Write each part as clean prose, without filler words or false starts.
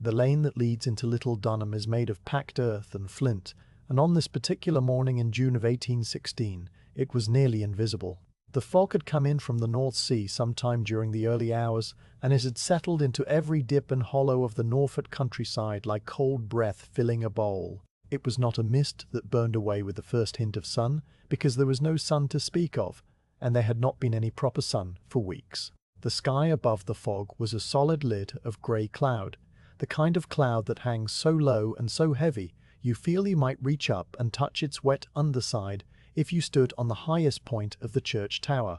The lane that leads into Little Dunham is made of packed earth and flint, and on this particular morning in June of 1816, it was nearly invisible. The fog had come in from the North Sea sometime during the early hours, and it had settled into every dip and hollow of the Norfolk countryside like cold breath filling a bowl. It was not a mist that burned away with the first hint of sun, because there was no sun to speak of, and there had not been any proper sun for weeks. The sky above the fog was a solid lid of grey cloud, the kind of cloud that hangs so low and so heavy you feel you might reach up and touch its wet underside if you stood on the highest point of the church tower.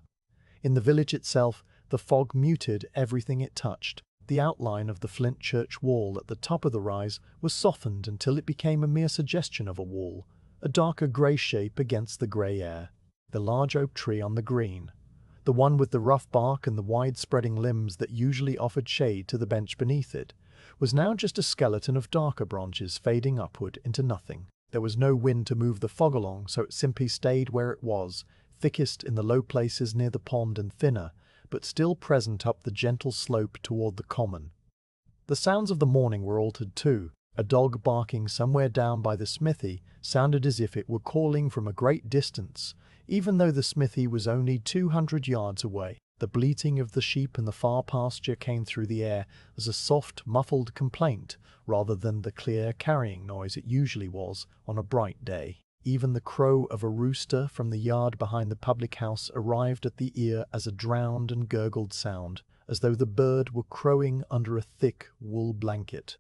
In the village itself, the fog muted everything it touched. The outline of the flint church wall at the top of the rise was softened until it became a mere suggestion of a wall, a darker grey shape against the grey air. The large oak tree on the green, the one with the rough bark and the wide-spreading limbs that usually offered shade to the bench beneath it, was now just a skeleton of darker branches fading upward into nothing. There was no wind to move the fog along, so it simply stayed where it was, thickest in the low places near the pond and thinner, but still present up the gentle slope toward the common. The sounds of the morning were altered too. A dog barking somewhere down by the smithy sounded as if it were calling from a great distance, even though the smithy was only 200 yards away. The bleating of the sheep in the far pasture came through the air as a soft, muffled complaint, rather than the clear carrying noise it usually was on a bright day. Even the crow of a rooster from the yard behind the public house arrived at the ear as a drowned and gurgled sound, as though the bird were crowing under a thick wool blanket.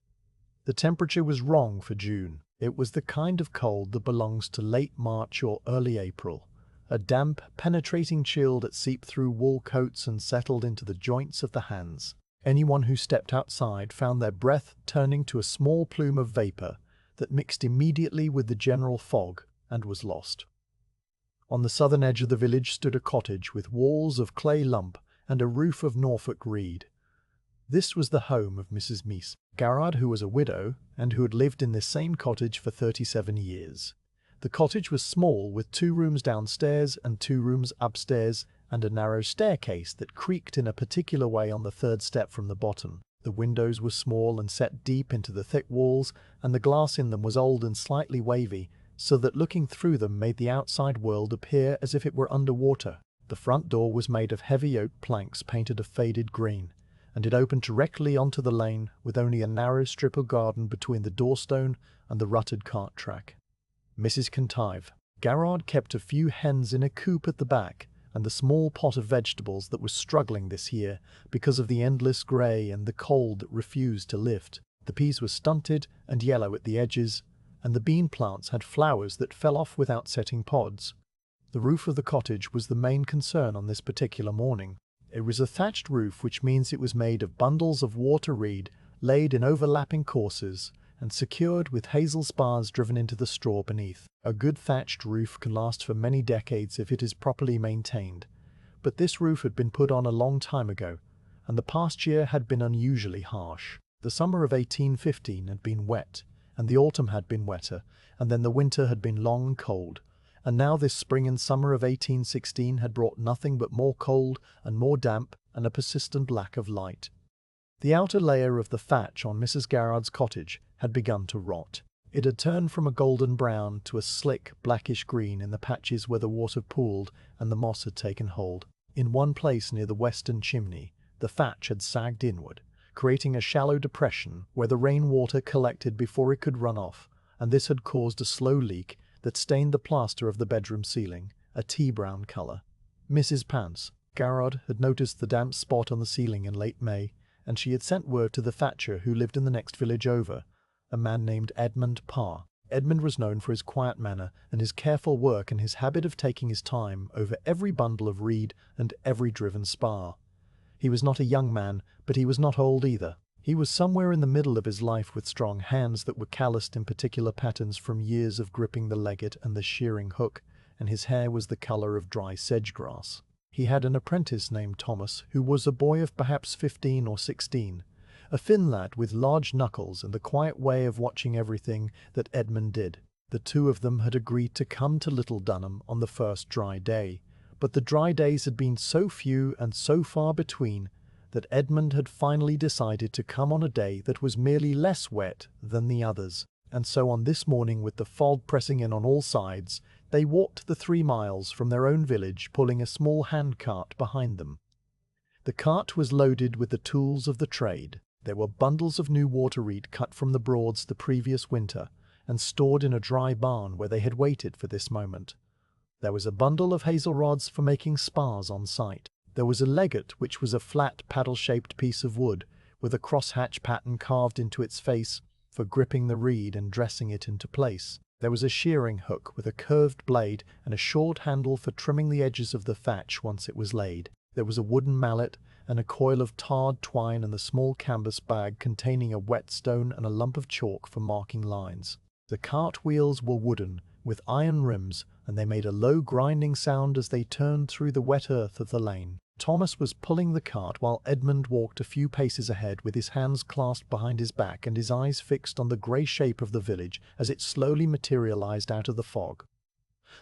The temperature was wrong for June. It was the kind of cold that belongs to late March or early April. A damp, penetrating chill that seeped through wool coats and settled into the joints of the hands. Anyone who stepped outside found their breath turning to a small plume of vapor that mixed immediately with the general fog and was lost. On the southern edge of the village stood a cottage with walls of clay lump and a roof of Norfolk reed. This was the home of Mrs. Meese Garrard, who was a widow and who had lived in this same cottage for 37 years. The cottage was small, with 2 rooms downstairs and 2 rooms upstairs, and a narrow staircase that creaked in a particular way on the 3rd step from the bottom. The windows were small and set deep into the thick walls, and the glass in them was old and slightly wavy, so that looking through them made the outside world appear as if it were under water. The front door was made of heavy oak planks painted a faded green, and it opened directly onto the lane, with only a narrow strip of garden between the doorstone and the rutted cart track. Mrs. Contive Garrard kept a few hens in a coop at the back, and the small pot of vegetables that was struggling this year because of the endless grey and the cold that refused to lift. The peas were stunted and yellow at the edges, and the bean plants had flowers that fell off without setting pods. The roof of the cottage was the main concern on this particular morning. It was a thatched roof, which means it was made of bundles of water reed laid in overlapping courses and secured with hazel spars driven into the straw beneath. A good thatched roof can last for many decades if it is properly maintained, but this roof had been put on a long time ago, and the past year had been unusually harsh. The summer of 1815 had been wet, and the autumn had been wetter, and then the winter had been long and cold, and now this spring and summer of 1816 had brought nothing but more cold and more damp and a persistent lack of light. The outer layer of the thatch on Mrs. Garrard's cottage had begun to rot. It had turned from a golden brown to a slick, blackish green in the patches where the water pooled and the moss had taken hold. In one place near the western chimney, the thatch had sagged inward, creating a shallow depression where the rainwater collected before it could run off, and this had caused a slow leak that stained the plaster of the bedroom ceiling a tea-brown color. Mrs. Pance Garrard had noticed the damp spot on the ceiling in late May, and she had sent word to the Thatcher, who lived in the next village over, a man named Edmund Parr. Edmund was known for his quiet manner and his careful work and his habit of taking his time over every bundle of reed and every driven spar. He was not a young man, but he was not old either. He was somewhere in the middle of his life, with strong hands that were calloused in particular patterns from years of gripping the legget and the shearing hook, and his hair was the color of dry sedge-grass. He had an apprentice named Thomas, who was a boy of perhaps 15 or 16, a thin lad with large knuckles and the quiet way of watching everything that Edmund did. The two of them had agreed to come to Little Dunham on the first dry day, but the dry days had been so few and so far between that Edmund had finally decided to come on a day that was merely less wet than the others. And so on this morning, with the fog pressing in on all sides, they walked the 3 miles from their own village, pulling a small handcart behind them. The cart was loaded with the tools of the trade. There were bundles of new water reed cut from the Broads the previous winter, and stored in a dry barn where they had waited for this moment. There was a bundle of hazel rods for making spars on site. There was a legget, which was a flat paddle-shaped piece of wood, with a crosshatch pattern carved into its face for gripping the reed and dressing it into place. There was a shearing hook with a curved blade and a short handle for trimming the edges of the thatch once it was laid. There was a wooden mallet and a coil of tarred twine and a small canvas bag containing a whetstone and a lump of chalk for marking lines. The cart wheels were wooden, with iron rims, and they made a low grinding sound as they turned through the wet earth of the lane. Thomas was pulling the cart while Edmund walked a few paces ahead with his hands clasped behind his back and his eyes fixed on the grey shape of the village as it slowly materialized out of the fog.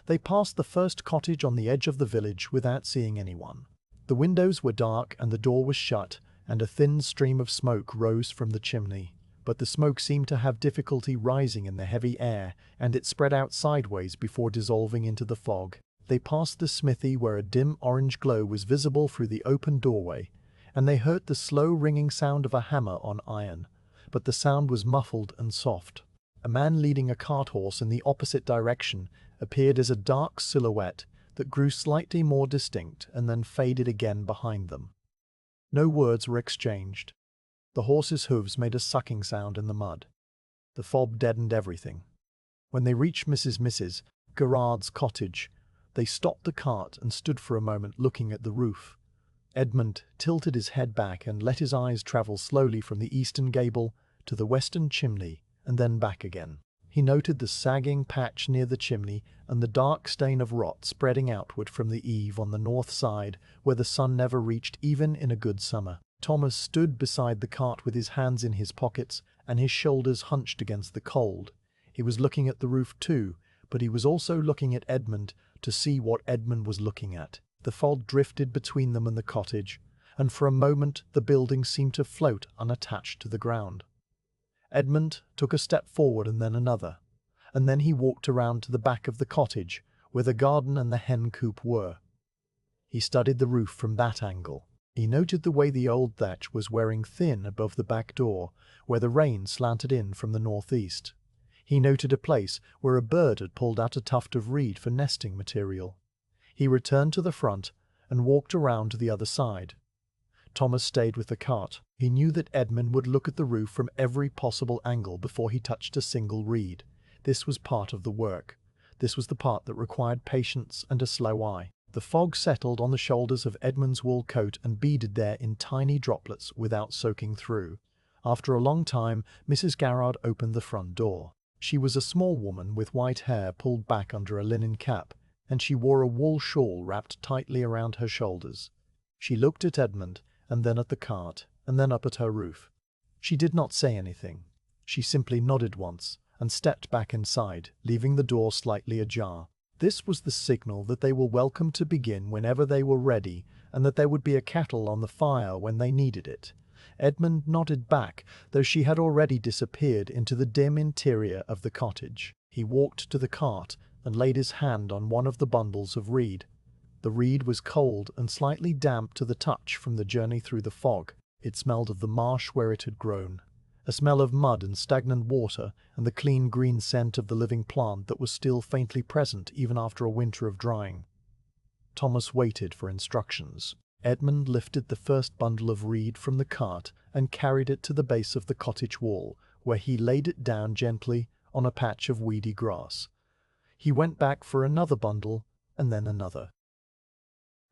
They passed the first cottage on the edge of the village without seeing anyone. The windows were dark and the door was shut, and a thin stream of smoke rose from the chimney. But the smoke seemed to have difficulty rising in the heavy air, and it spread out sideways before dissolving into the fog. They passed the smithy where a dim orange glow was visible through the open doorway, and they heard the slow ringing sound of a hammer on iron, but the sound was muffled and soft. A man leading a cart horse in the opposite direction appeared as a dark silhouette that grew slightly more distinct and then faded again behind them. No words were exchanged. The horse's hooves made a sucking sound in the mud. The fog deadened everything. When they reached Mrs. Garrard's cottage, they stopped the cart and stood for a moment looking at the roof. Edmund tilted his head back and let his eyes travel slowly from the eastern gable to the western chimney and then back again. He noted the sagging patch near the chimney and the dark stain of rot spreading outward from the eave on the north side where the sun never reached even in a good summer. Thomas stood beside the cart with his hands in his pockets and his shoulders hunched against the cold. He was looking at the roof too, but he was also looking at Edmund to see what Edmund was looking at. The fog drifted between them and the cottage, and for a moment the building seemed to float unattached to the ground. Edmund took a step forward and then another, and then he walked around to the back of the cottage, where the garden and the hen coop were. He studied the roof from that angle. He noted the way the old thatch was wearing thin above the back door, where the rain slanted in from the northeast. He noted a place where a bird had pulled out a tuft of reed for nesting material. He returned to the front and walked around to the other side. Thomas stayed with the cart. He knew that Edmund would look at the roof from every possible angle before he touched a single reed. This was part of the work. This was the part that required patience and a slow eye. The fog settled on the shoulders of Edmund's wool coat and beaded there in tiny droplets without soaking through. After a long time, Mrs. Garrard opened the front door. She was a small woman with white hair pulled back under a linen cap, and she wore a wool shawl wrapped tightly around her shoulders. She looked at Edmund, and then at the cart, and then up at her roof. She did not say anything. She simply nodded once, and stepped back inside, leaving the door slightly ajar. This was the signal that they were welcome to begin whenever they were ready, and that there would be a kettle on the fire when they needed it. Edmund nodded back, though she had already disappeared into the dim interior of the cottage. He walked to the cart and laid his hand on one of the bundles of reed. The reed was cold and slightly damp to the touch from the journey through the fog. It smelled of the marsh where it had grown, a smell of mud and stagnant water, and the clean green scent of the living plant that was still faintly present even after a winter of drying. Thomas waited for instructions. Edmund lifted the first bundle of reed from the cart and carried it to the base of the cottage wall, where he laid it down gently on a patch of weedy grass. He went back for another bundle, and then another.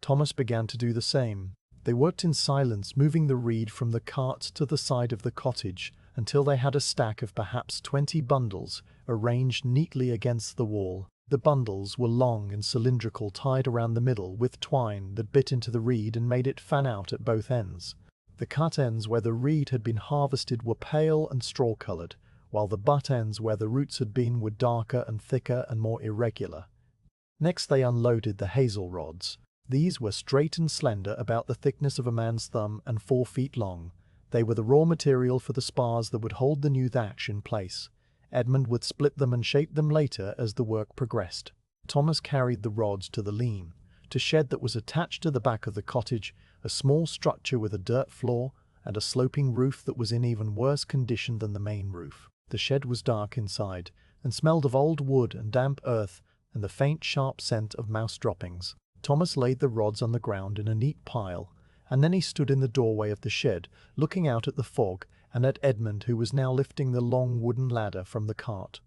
Thomas began to do the same. They worked in silence, moving the reed from the cart to the side of the cottage until they had a stack of perhaps 20 bundles arranged neatly against the wall. The bundles were long and cylindrical, tied around the middle with twine that bit into the reed and made it fan out at both ends. The cut ends where the reed had been harvested were pale and straw-coloured, while the butt ends where the roots had been were darker and thicker and more irregular. Next they unloaded the hazel rods. These were straight and slender, about the thickness of a man's thumb and 4 feet long. They were the raw material for the spars that would hold the new thatch in place. Edmund would split them and shape them later as the work progressed. Thomas carried the rods to the lean, to shed that was attached to the back of the cottage, a small structure with a dirt floor and a sloping roof that was in even worse condition than the main roof. The shed was dark inside and smelled of old wood and damp earth and the faint sharp scent of mouse droppings. Thomas laid the rods on the ground in a neat pile, and then he stood in the doorway of the shed, looking out at the fog and at Edmund, who was now lifting the long wooden ladder from the cart.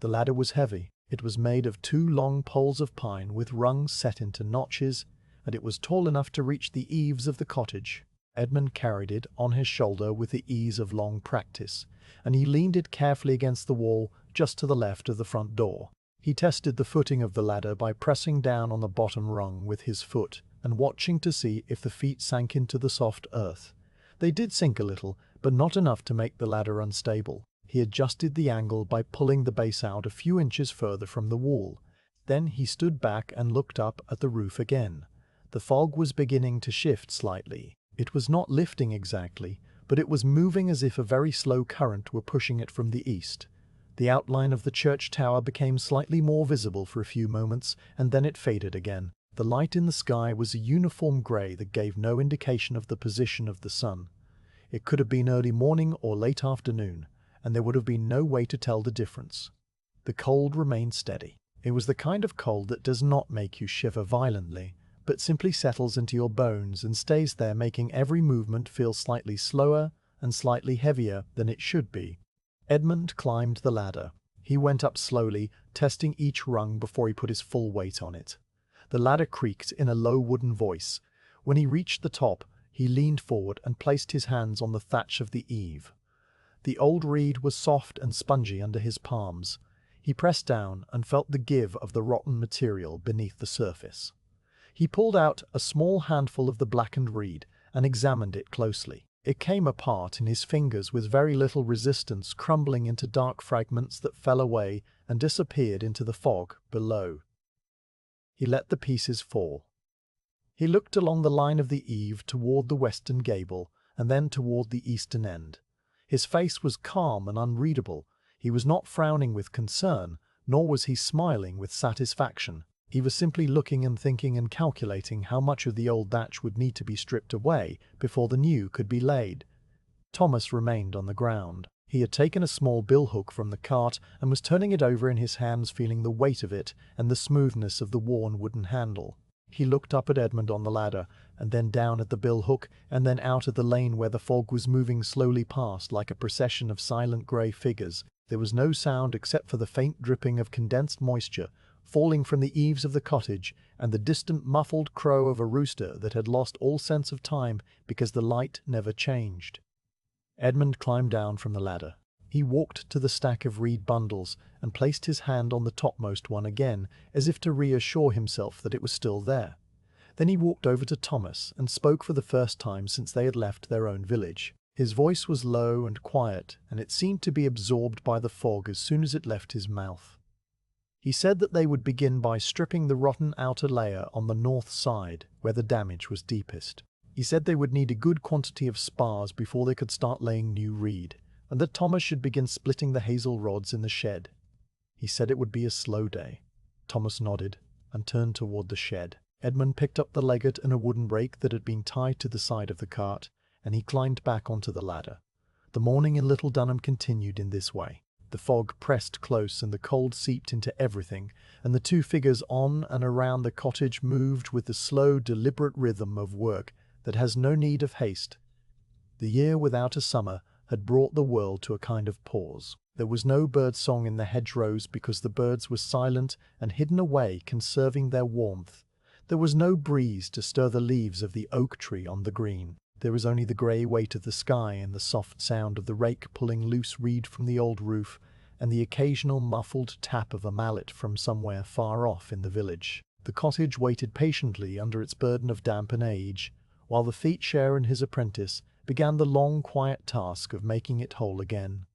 The ladder was heavy. It was made of 2 long poles of pine with rungs set into notches, and it was tall enough to reach the eaves of the cottage. Edmund carried it on his shoulder with the ease of long practice, and he leaned it carefully against the wall just to the left of the front door. He tested the footing of the ladder by pressing down on the bottom rung with his foot and watching to see if the feet sank into the soft earth. They did sink a little, but not enough to make the ladder unstable. He adjusted the angle by pulling the base out a few inches further from the wall. Then he stood back and looked up at the roof again. The fog was beginning to shift slightly. It was not lifting exactly, but it was moving as if a very slow current were pushing it from the east. The outline of the church tower became slightly more visible for a few moments, and then it faded again. The light in the sky was a uniform grey that gave no indication of the position of the sun. It could have been early morning or late afternoon, and there would have been no way to tell the difference. The cold remained steady. It was the kind of cold that does not make you shiver violently, but simply settles into your bones and stays there, making every movement feel slightly slower and slightly heavier than it should be. Edmund climbed the ladder. He went up slowly, testing each rung before he put his full weight on it. The ladder creaked in a low wooden voice. When he reached the top, he leaned forward and placed his hands on the thatch of the eave. The old reed was soft and spongy under his palms. He pressed down and felt the give of the rotten material beneath the surface. He pulled out a small handful of the blackened reed and examined it closely. It came apart in his fingers with very little resistance, crumbling into dark fragments that fell away and disappeared into the fog below. He let the pieces fall. He looked along the line of the eave toward the western gable and then toward the eastern end. His face was calm and unreadable. He was not frowning with concern, nor was he smiling with satisfaction. He was simply looking and thinking and calculating how much of the old thatch would need to be stripped away before the new could be laid. Thomas remained on the ground. He had taken a small billhook from the cart and was turning it over in his hands, feeling the weight of it and the smoothness of the worn wooden handle. He looked up at Edmund on the ladder, and then down at the billhook, and then out at the lane where the fog was moving slowly past like a procession of silent grey figures. There was no sound except for the faint dripping of condensed moisture falling from the eaves of the cottage and the distant muffled crow of a rooster that had lost all sense of time because the light never changed. Edmund climbed down from the ladder. He walked to the stack of reed bundles and placed his hand on the topmost one again, as if to reassure himself that it was still there. Then he walked over to Thomas and spoke for the first time since they had left their own village. His voice was low and quiet, and it seemed to be absorbed by the fog as soon as it left his mouth. He said that they would begin by stripping the rotten outer layer on the north side, where the damage was deepest. He said they would need a good quantity of spars before they could start laying new reed, and that Thomas should begin splitting the hazel rods in the shed. He said it would be a slow day. Thomas nodded and turned toward the shed. Edmund picked up the legget and a wooden rake that had been tied to the side of the cart, and he climbed back onto the ladder. The morning in Little Dunham continued in this way. The fog pressed close and the cold seeped into everything, and the 2 figures on and around the cottage moved with the slow, deliberate rhythm of work that has no need of haste. The year without a summer had brought the world to a kind of pause. There was no bird song in the hedgerows because the birds were silent and hidden away, conserving their warmth. There was no breeze to stir the leaves of the oak tree on the green. There was only the grey weight of the sky and the soft sound of the rake pulling loose reed from the old roof, and the occasional muffled tap of a mallet from somewhere far off in the village. The cottage waited patiently under its burden of damp and age, while the feet-share and his apprentice began the long, quiet task of making it whole again.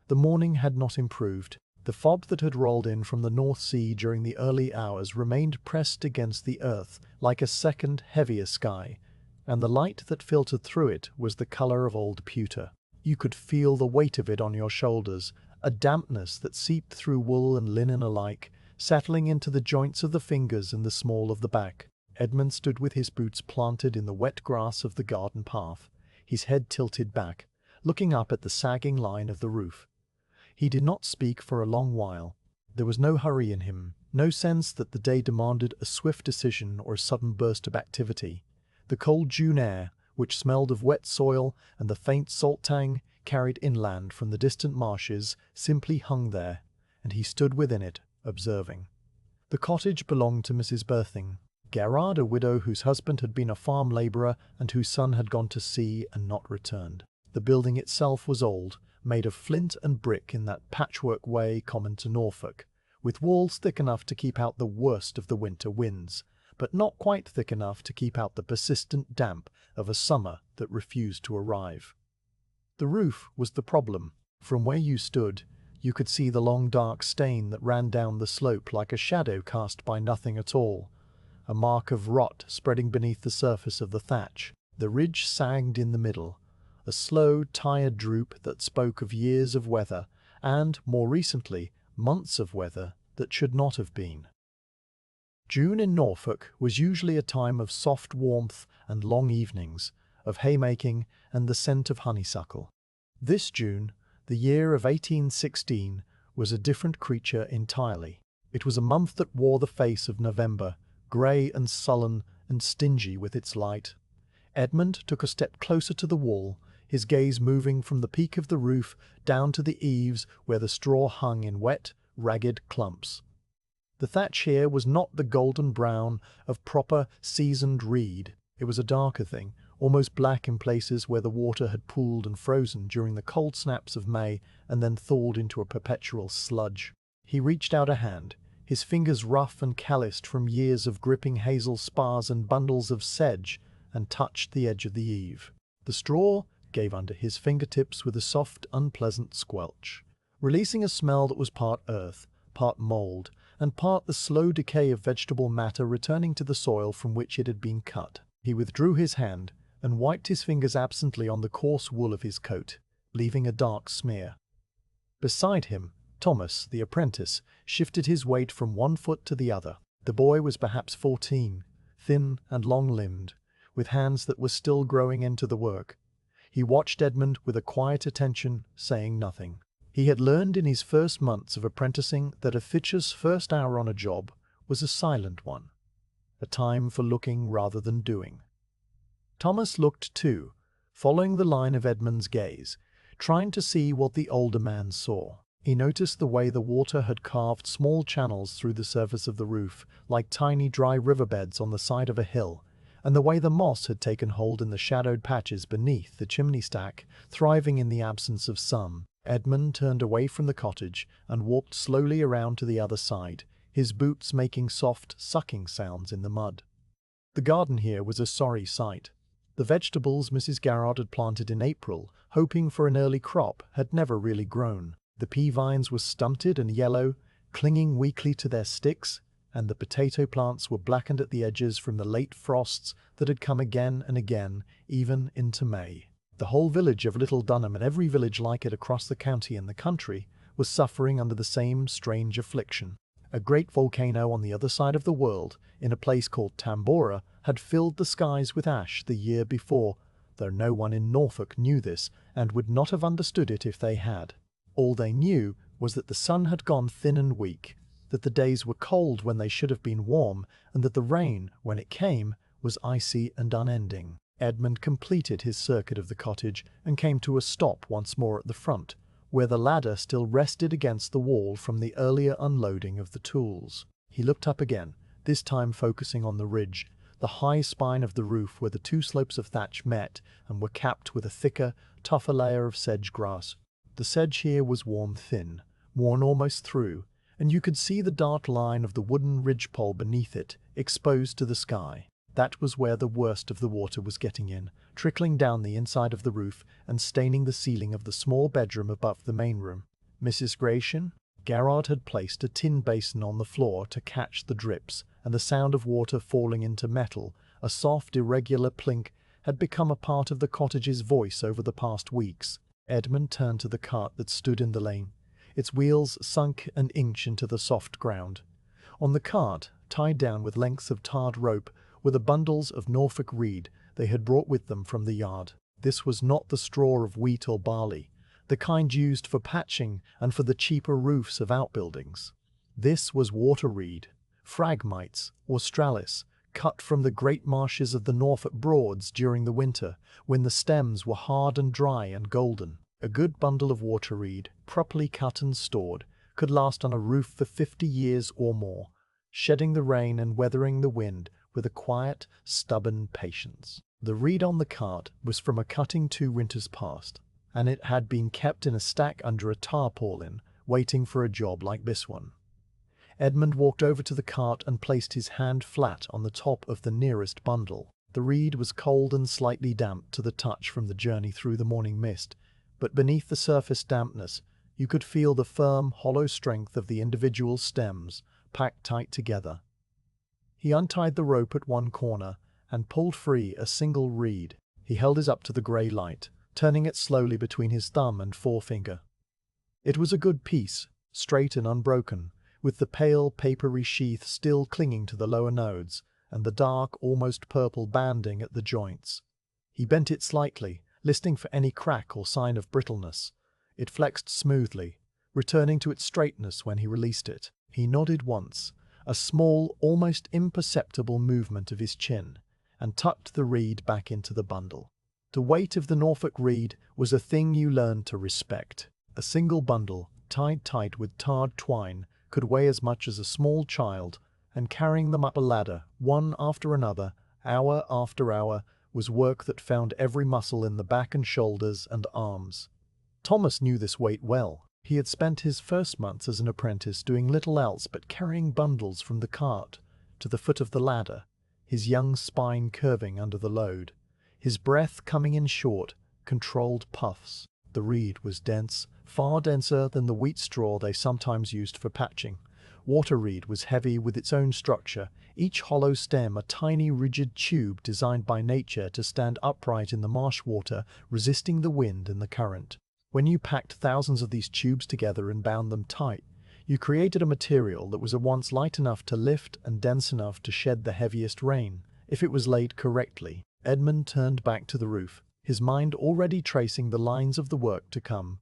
The morning had not improved. The fog that had rolled in from the North Sea during the early hours remained pressed against the earth like a second, heavier sky, and the light that filtered through it was the color of old pewter. You could feel the weight of it on your shoulders, a dampness that seeped through wool and linen alike, settling into the joints of the fingers and the small of the back. Edmund stood with his boots planted in the wet grass of the garden path, his head tilted back, looking up at the sagging line of the roof. He did not speak for a long while. There was no hurry in him, no sense that the day demanded a swift decision or a sudden burst of activity. The cold June air, which smelled of wet soil and the faint salt tang carried inland from the distant marshes, simply hung there, and he stood within it, observing. The cottage belonged to Mrs. Berthing, Gerard, a widow whose husband had been a farm labourer and whose son had gone to sea and not returned. The building itself was old, made of flint and brick in that patchwork way common to Norfolk, with walls thick enough to keep out the worst of the winter winds, but not quite thick enough to keep out the persistent damp of a summer that refused to arrive. The roof was the problem. From where you stood, you could see the long dark stain that ran down the slope like a shadow cast by nothing at all, a mark of rot spreading beneath the surface of the thatch. The ridge sagged in the middle, a slow, tired droop that spoke of years of weather, and, more recently, months of weather that should not have been. June in Norfolk was usually a time of soft warmth and long evenings, of haymaking and the scent of honeysuckle. This June, the year of 1816, was a different creature entirely. It was a month that wore the face of November, grey and sullen and stingy with its light. Edmund took a step closer to the wall, his gaze moving from the peak of the roof down to the eaves where the straw hung in wet, ragged clumps. The thatch here was not the golden brown of proper, seasoned reed. It was a darker thing, almost black in places where the water had pooled and frozen during the cold snaps of May and then thawed into a perpetual sludge. He reached out a hand, his fingers rough and calloused from years of gripping hazel spars and bundles of sedge, and touched the edge of the eave. The straw gave under his fingertips with a soft, unpleasant squelch, releasing a smell that was part earth, part mould, and part the slow decay of vegetable matter returning to the soil from which it had been cut. He withdrew his hand and wiped his fingers absently on the coarse wool of his coat, leaving a dark smear. Beside him, Thomas, the apprentice, shifted his weight from one foot to the other. The boy was perhaps 14, thin and long-limbed, with hands that were still growing into the work. He watched Edmund with a quiet attention, saying nothing. He had learned in his first months of apprenticing that a Thatcher's first hour on a job was a silent one, a time for looking rather than doing. Thomas looked too, following the line of Edmund's gaze, trying to see what the older man saw. He noticed the way the water had carved small channels through the surface of the roof, like tiny dry riverbeds on the side of a hill, and the way the moss had taken hold in the shadowed patches beneath the chimney stack, thriving in the absence of sun. Edmund turned away from the cottage and walked slowly around to the other side, his boots making soft, sucking sounds in the mud. The garden here was a sorry sight. The vegetables Mrs. Garrard had planted in April, hoping for an early crop, had never really grown. The pea vines were stunted and yellow, clinging weakly to their sticks, and the potato plants were blackened at the edges from the late frosts that had come again and again, even into May. The whole village of Little Dunham, and every village like it across the county and the country, was suffering under the same strange affliction. A great volcano on the other side of the world, in a place called Tambora, had filled the skies with ash the year before, though no one in Norfolk knew this, and would not have understood it if they had. All they knew was that the sun had gone thin and weak, that the days were cold when they should have been warm, and that the rain, when it came, was icy and unending. Edmund completed his circuit of the cottage and came to a stop once more at the front, where the ladder still rested against the wall from the earlier unloading of the tools. He looked up again, this time focusing on the ridge, the high spine of the roof where the two slopes of thatch met and were capped with a thicker, tougher layer of sedge grass. The sedge here was worn thin, worn almost through, and you could see the dark line of the wooden ridgepole beneath it, exposed to the sky. That was where the worst of the water was getting in, trickling down the inside of the roof and staining the ceiling of the small bedroom above the main room. "Mrs. Gratian?" Garrard had placed a tin basin on the floor to catch the drips, and the sound of water falling into metal, a soft, irregular plink, had become a part of the cottage's voice over the past weeks. Edmund turned to the cart that stood in the lane. Its wheels sunk an inch into the soft ground. On the cart, tied down with lengths of tarred rope, were the bundles of Norfolk reed they had brought with them from the yard. This was not the straw of wheat or barley, the kind used for patching and for the cheaper roofs of outbuildings. This was water reed, phragmites or stralis, cut from the great marshes of the Norfolk Broads during the winter, when the stems were hard and dry and golden. A good bundle of water reed, properly cut and stored, could last on a roof for 50 years or more, shedding the rain and weathering the wind with a quiet, stubborn patience. The reed on the cart was from a cutting 2 winters past, and it had been kept in a stack under a tarpaulin, waiting for a job like this one. Edmund walked over to the cart and placed his hand flat on the top of the nearest bundle. The reed was cold and slightly damp to the touch from the journey through the morning mist, but beneath the surface dampness, you could feel the firm, hollow strength of the individual stems, packed tight together. He untied the rope at one corner and pulled free a single reed. He held it up to the grey light, turning it slowly between his thumb and forefinger. It was a good piece, straight and unbroken, with the pale, papery sheath still clinging to the lower nodes, and the dark, almost purple banding at the joints. He bent it slightly, listening for any crack or sign of brittleness. It flexed smoothly, returning to its straightness when he released it. He nodded once, a small, almost imperceptible movement of his chin, and tucked the reed back into the bundle. The weight of the Norfolk reed was a thing you learned to respect. A single bundle, tied tight with tarred twine, could weigh as much as a small child, and carrying them up a ladder, one after another, hour after hour, was work that found every muscle in the back and shoulders and arms. Thomas knew this weight well. He had spent his first months as an apprentice doing little else but carrying bundles from the cart to the foot of the ladder, his young spine curving under the load, his breath coming in short, controlled puffs. The reed was dense, far denser than the wheat straw they sometimes used for patching. Water reed was heavy with its own structure, each hollow stem a tiny rigid tube designed by nature to stand upright in the marsh water, resisting the wind and the current. When you packed thousands of these tubes together and bound them tight, you created a material that was at once light enough to lift and dense enough to shed the heaviest rain, if it was laid correctly. Edmund turned back to the roof, his mind already tracing the lines of the work to come.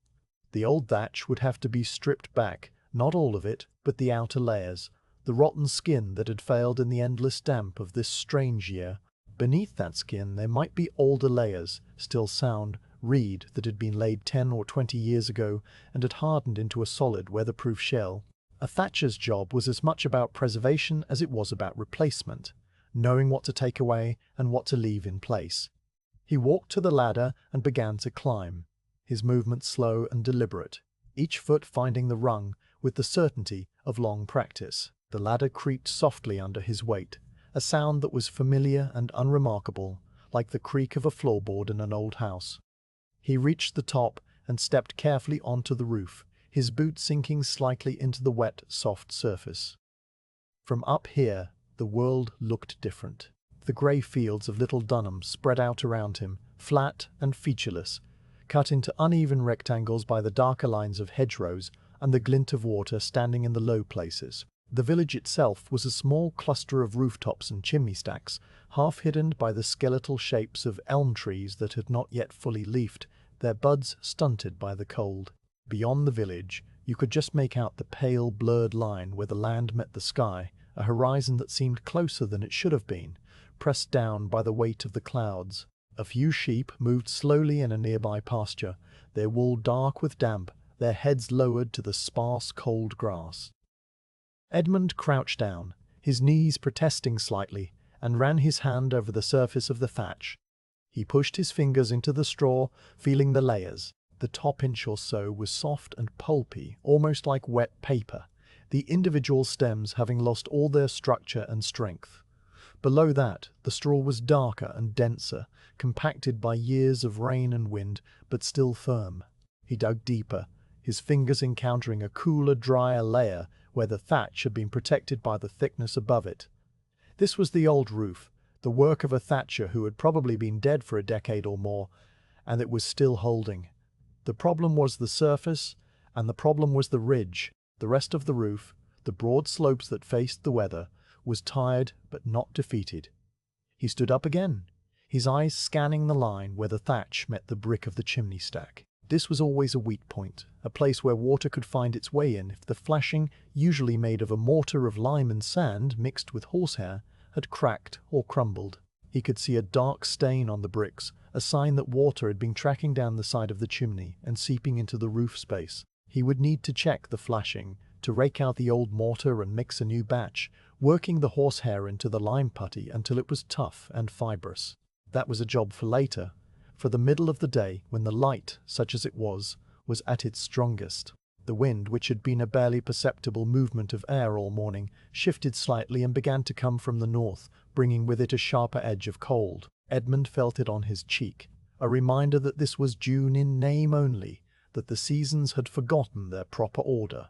The old thatch would have to be stripped back, not all of it, but the outer layers, the rotten skin that had failed in the endless damp of this strange year. Beneath that skin there might be older layers, still sound, reed that had been laid 10 or 20 years ago and had hardened into a solid, weatherproof shell. A thatcher's job was as much about preservation as it was about replacement, knowing what to take away and what to leave in place. He walked to the ladder and began to climb, his movements slow and deliberate, each foot finding the rung with the certainty of long practice. The ladder creaked softly under his weight, a sound that was familiar and unremarkable, like the creak of a floorboard in an old house. He reached the top and stepped carefully onto the roof, his boot sinking slightly into the wet, soft surface. From up here, the world looked different. The grey fields of Little Dunham spread out around him, flat and featureless, cut into uneven rectangles by the darker lines of hedgerows and the glint of water standing in the low places. The village itself was a small cluster of rooftops and chimney stacks, half hidden by the skeletal shapes of elm trees that had not yet fully leafed, their buds stunted by the cold. Beyond the village, you could just make out the pale, blurred line where the land met the sky, a horizon that seemed closer than it should have been, pressed down by the weight of the clouds. A few sheep moved slowly in a nearby pasture, their wool dark with damp, their heads lowered to the sparse, cold grass. Edmund crouched down, his knees protesting slightly, and ran his hand over the surface of the thatch. He pushed his fingers into the straw, feeling the layers. The top inch or so was soft and pulpy, almost like wet paper, the individual stems having lost all their structure and strength. Below that, the straw was darker and denser, compacted by years of rain and wind, but still firm. He dug deeper, his fingers encountering a cooler, drier layer where the thatch had been protected by the thickness above it. This was the old roof, the work of a thatcher who had probably been dead for a decade or more, and it was still holding. The problem was the surface, and the problem was the ridge. The rest of the roof, the broad slopes that faced the weather, was tired but not defeated. He stood up again, his eyes scanning the line where the thatch met the brick of the chimney stack. This was always a weak point, a place where water could find its way in if the flashing, usually made of a mortar of lime and sand mixed with horsehair, had cracked or crumbled. He could see a dark stain on the bricks, a sign that water had been tracking down the side of the chimney and seeping into the roof space. He would need to check the flashing, to rake out the old mortar and mix a new batch, working the horsehair into the lime putty until it was tough and fibrous. That was a job for later, for the middle of the day when the light, such as it was at its strongest. The wind, which had been a barely perceptible movement of air all morning, shifted slightly and began to come from the north, bringing with it a sharper edge of cold. Edmund felt it on his cheek, a reminder that this was June in name only, that the seasons had forgotten their proper order.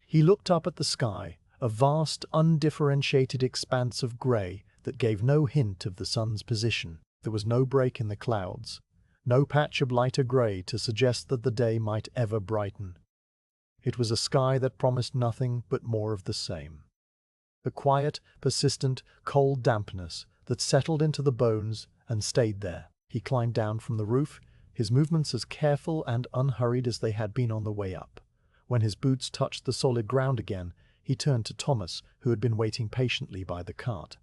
He looked up at the sky, a vast, undifferentiated expanse of grey that gave no hint of the sun's position. There was no break in the clouds, no patch of lighter grey to suggest that the day might ever brighten. It was a sky that promised nothing but more of the same. A quiet, persistent, cold dampness that settled into the bones and stayed there. He climbed down from the roof, his movements as careful and unhurried as they had been on the way up. When his boots touched the solid ground again, he turned to Thomas, who had been waiting patiently by the cart.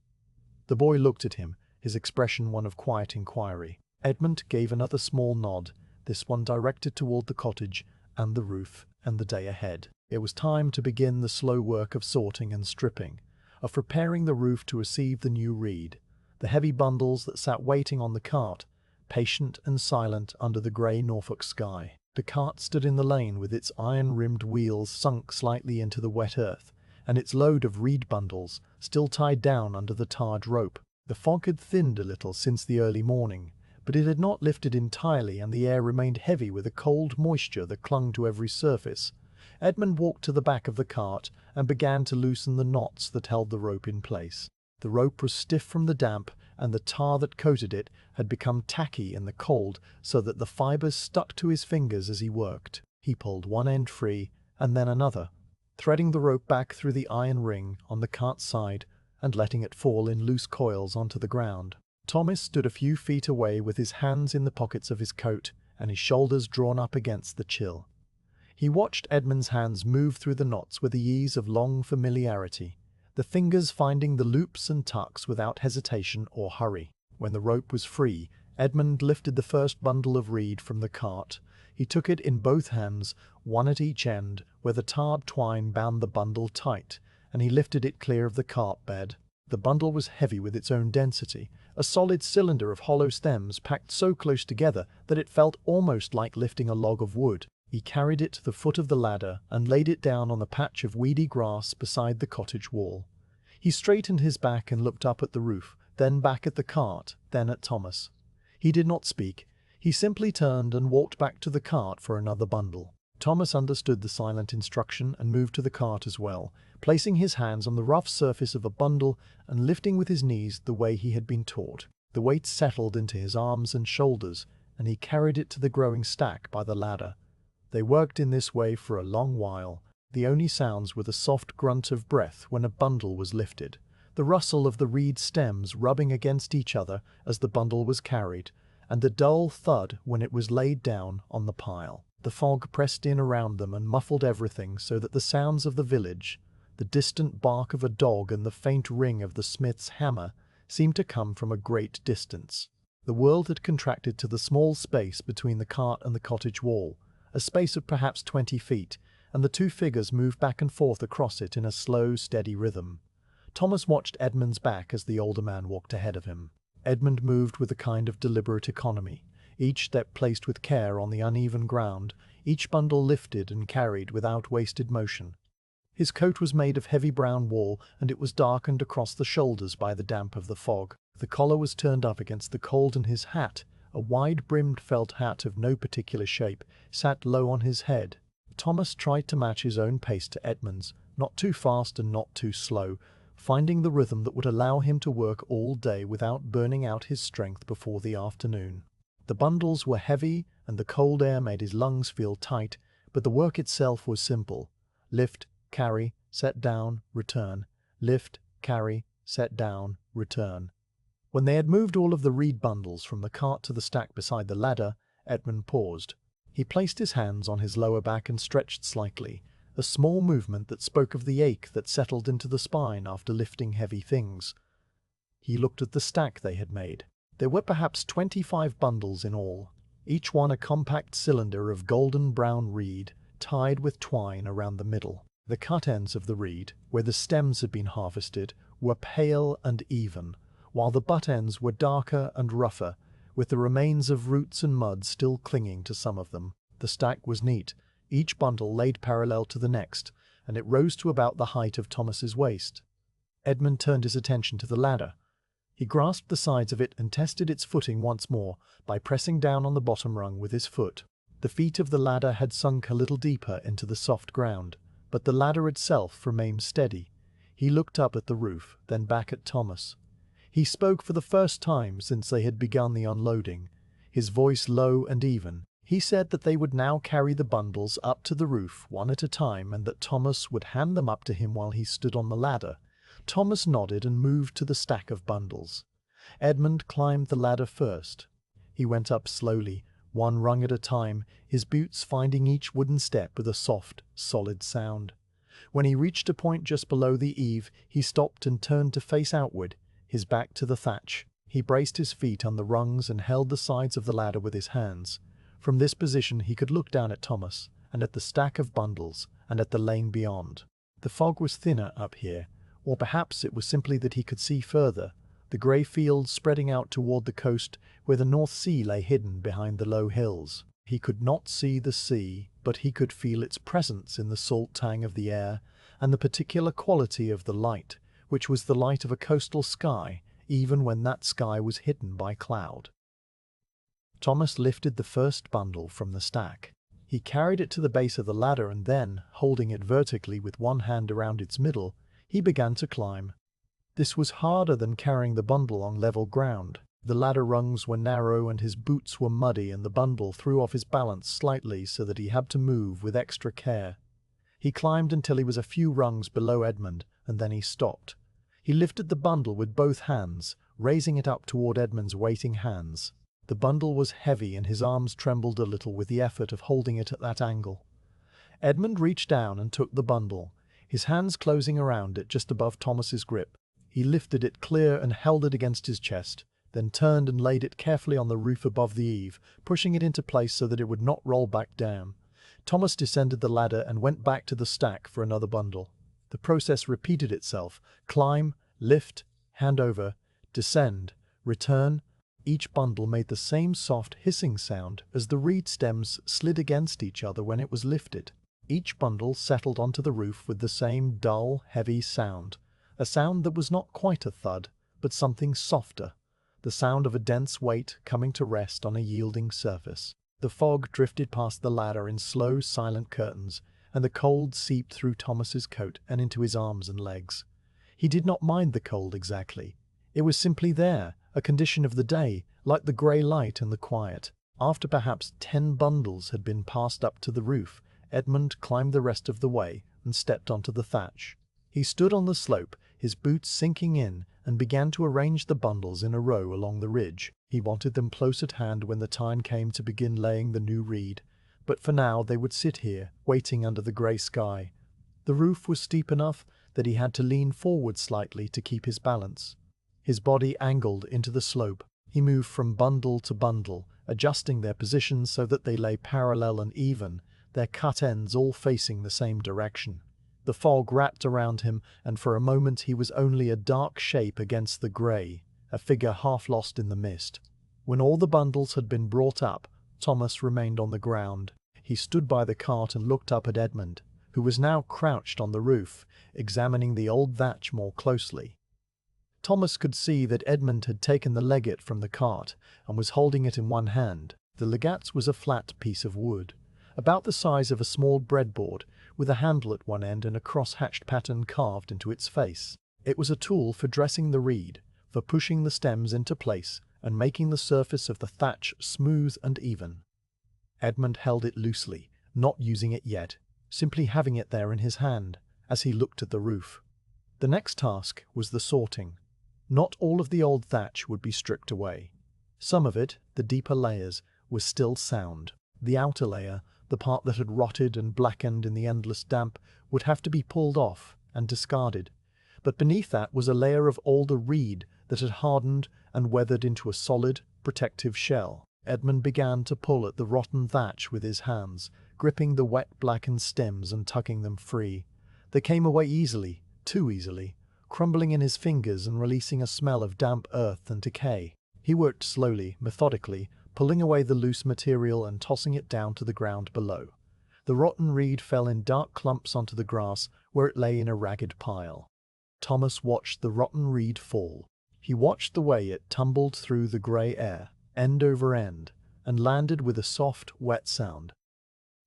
The boy looked at him, his expression one of quiet inquiry. Edmund gave another small nod, this one directed toward the cottage and the roof and the day ahead. It was time to begin the slow work of sorting and stripping, of preparing the roof to receive the new reed, the heavy bundles that sat waiting on the cart, patient and silent under the grey Norfolk sky. The cart stood in the lane with its iron-rimmed wheels sunk slightly into the wet earth, and its load of reed bundles still tied down under the tarred rope. The fog had thinned a little since the early morning, but it had not lifted entirely, and the air remained heavy with a cold moisture that clung to every surface. Edmund walked to the back of the cart and began to loosen the knots that held the rope in place. The rope was stiff from the damp, and the tar that coated it had become tacky in the cold so that the fibers stuck to his fingers as he worked. He pulled one end free, and then another, threading the rope back through the iron ring on the cart's side and letting it fall in loose coils onto the ground. Thomas stood a few feet away with his hands in the pockets of his coat and his shoulders drawn up against the chill. He watched Edmund's hands move through the knots with the ease of long familiarity, the fingers finding the loops and tucks without hesitation or hurry. When the rope was free, Edmund lifted the first bundle of reed from the cart. He took it in both hands, one at each end, where the tarred twine bound the bundle tight, and he lifted it clear of the cart bed. The bundle was heavy with its own density, a solid cylinder of hollow stems packed so close together that it felt almost like lifting a log of wood. He carried it to the foot of the ladder and laid it down on the patch of weedy grass beside the cottage wall. He straightened his back and looked up at the roof, then back at the cart, then at Thomas. He did not speak. He simply turned and walked back to the cart for another bundle. Thomas understood the silent instruction and moved to the cart as well, placing his hands on the rough surface of a bundle and lifting with his knees the way he had been taught. The weight settled into his arms and shoulders, and he carried it to the growing stack by the ladder. They worked in this way for a long while. The only sounds were the soft grunt of breath when a bundle was lifted, the rustle of the reed stems rubbing against each other as the bundle was carried, and the dull thud when it was laid down on the pile. The fog pressed in around them and muffled everything so that the sounds of the village, the distant bark of a dog and the faint ring of the smith's hammer, seemed to come from a great distance. The world had contracted to the small space between the cart and the cottage wall, a space of perhaps 20 feet, and the two figures moved back and forth across it in a slow, steady rhythm. Thomas watched Edmund's back as the older man walked ahead of him. Edmund moved with a kind of deliberate economy, each step placed with care on the uneven ground, each bundle lifted and carried without wasted motion. His coat was made of heavy brown wool, and it was darkened across the shoulders by the damp of the fog. The collar was turned up against the cold, and his hat, a wide-brimmed felt hat of no particular shape, sat low on his head. Thomas tried to match his own pace to Edmund's, not too fast and not too slow, finding the rhythm that would allow him to work all day without burning out his strength before the afternoon. The bundles were heavy and the cold air made his lungs feel tight, but the work itself was simple. Lift, carry, set down, return. Lift, carry, set down, return. When they had moved all of the reed bundles from the cart to the stack beside the ladder, Edmund paused. He placed his hands on his lower back and stretched slightly, a small movement that spoke of the ache that settled into the spine after lifting heavy things. He looked at the stack they had made. There were perhaps 25 bundles in all, each one a compact cylinder of golden brown reed, tied with twine around the middle. The cut ends of the reed, where the stems had been harvested, were pale and even, while the butt ends were darker and rougher, with the remains of roots and mud still clinging to some of them. The stack was neat, each bundle laid parallel to the next, and it rose to about the height of Thomas's waist. Edmund turned his attention to the ladder. He grasped the sides of it and tested its footing once more by pressing down on the bottom rung with his foot. The feet of the ladder had sunk a little deeper into the soft ground, but the ladder itself remained steady. He looked up at the roof, then back at Thomas. He spoke for the first time since they had begun the unloading, his voice low and even. He said that they would now carry the bundles up to the roof one at a time and that Thomas would hand them up to him while he stood on the ladder. Thomas nodded and moved to the stack of bundles. Edmund climbed the ladder first. He went up slowly, one rung at a time, his boots finding each wooden step with a soft, solid sound. When he reached a point just below the eave, he stopped and turned to face outward, his back to the thatch. He braced his feet on the rungs and held the sides of the ladder with his hands. From this position he could look down at Thomas, and at the stack of bundles, and at the lane beyond. The fog was thinner up here, or perhaps it was simply that he could see further, the grey fields spreading out toward the coast where the North Sea lay hidden behind the low hills. He could not see the sea, but he could feel its presence in the salt tang of the air and the particular quality of the light, which was the light of a coastal sky, even when that sky was hidden by cloud. Thomas lifted the first bundle from the stack. He carried it to the base of the ladder and then, holding it vertically with one hand around its middle, he began to climb. This was harder than carrying the bundle on level ground. The ladder rungs were narrow and his boots were muddy and the bundle threw off his balance slightly so that he had to move with extra care. He climbed until he was a few rungs below Edmund, and then he stopped. He lifted the bundle with both hands, raising it up toward Edmund's waiting hands. The bundle was heavy and his arms trembled a little with the effort of holding it at that angle. Edmund reached down and took the bundle, his hands closing around it just above Thomas's grip. He lifted it clear and held it against his chest, then turned and laid it carefully on the roof above the eave, pushing it into place so that it would not roll back down. Thomas descended the ladder and went back to the stack for another bundle. The process repeated itself: climb, lift, hand over, descend, return. Each bundle made the same soft hissing sound as the reed stems slid against each other when it was lifted. Each bundle settled onto the roof with the same dull, heavy sound, a sound that was not quite a thud, but something softer, the sound of a dense weight coming to rest on a yielding surface. The fog drifted past the ladder in slow, silent curtains, and the cold seeped through Thomas's coat and into his arms and legs. He did not mind the cold exactly. It was simply there, a condition of the day, like the grey light and the quiet. After perhaps 10 bundles had been passed up to the roof, Edmund climbed the rest of the way and stepped onto the thatch. He stood on the slope, his boots sinking in, and began to arrange the bundles in a row along the ridge. He wanted them close at hand when the time came to begin laying the new reed, but for now they would sit here, waiting under the grey sky. The roof was steep enough that he had to lean forward slightly to keep his balance. His body angled into the slope. He moved from bundle to bundle, adjusting their positions so that they lay parallel and even, their cut ends all facing the same direction. The fog wrapped around him, and for a moment he was only a dark shape against the grey, a figure half lost in the mist. When all the bundles had been brought up, Thomas remained on the ground. He stood by the cart and looked up at Edmund, who was now crouched on the roof, examining the old thatch more closely. Thomas could see that Edmund had taken the legate from the cart and was holding it in one hand. The legate was a flat piece of wood, about the size of a small breadboard, with a handle at one end and a cross-hatched pattern carved into its face. It was a tool for dressing the reed, for pushing the stems into place and making the surface of the thatch smooth and even. Edmund held it loosely, not using it yet, simply having it there in his hand, as he looked at the roof. The next task was the sorting. Not all of the old thatch would be stripped away. Some of it, the deeper layers, was still sound. The outer layer, the part that had rotted and blackened in the endless damp, would have to be pulled off and discarded. But beneath that was a layer of older reed that had hardened and weathered into a solid, protective shell. Edmund began to pull at the rotten thatch with his hands, gripping the wet, blackened stems and tugging them free. They came away easily, too easily, crumbling in his fingers and releasing a smell of damp earth and decay. He worked slowly, methodically, pulling away the loose material and tossing it down to the ground below. The rotten reed fell in dark clumps onto the grass, where it lay in a ragged pile. Thomas watched the rotten reed fall. He watched the way it tumbled through the grey air, end over end, and landed with a soft, wet sound.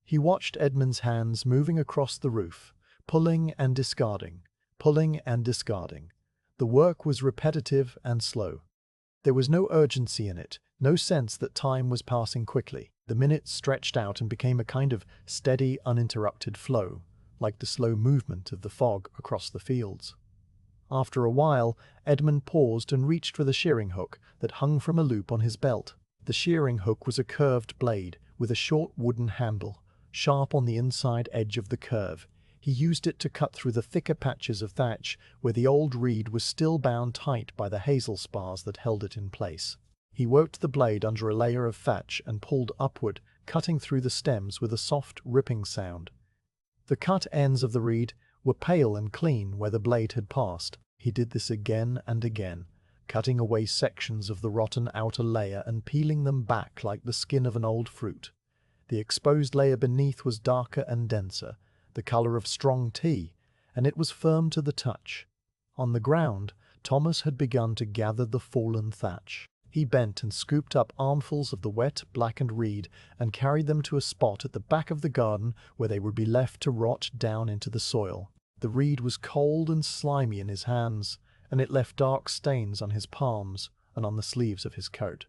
He watched Edmund's hands moving across the roof, pulling and discarding, pulling and discarding. The work was repetitive and slow. There was no urgency in it, no sense that time was passing quickly. The minutes stretched out and became a kind of steady, uninterrupted flow, like the slow movement of the fog across the fields. After a while, Edmund paused and reached for the shearing hook that hung from a loop on his belt. The shearing hook was a curved blade with a short wooden handle, sharp on the inside edge of the curve. He used it to cut through the thicker patches of thatch where the old reed was still bound tight by the hazel spars that held it in place. He worked the blade under a layer of thatch and pulled upward, cutting through the stems with a soft, ripping sound. The cut ends of the reed were pale and clean where the blade had passed. He did this again and again, cutting away sections of the rotten outer layer and peeling them back like the skin of an old fruit. The exposed layer beneath was darker and denser, the color of strong tea, and it was firm to the touch. On the ground, Thomas had begun to gather the fallen thatch. He bent and scooped up armfuls of the wet, blackened reed and carried them to a spot at the back of the garden where they would be left to rot down into the soil. The reed was cold and slimy in his hands, and it left dark stains on his palms and on the sleeves of his coat.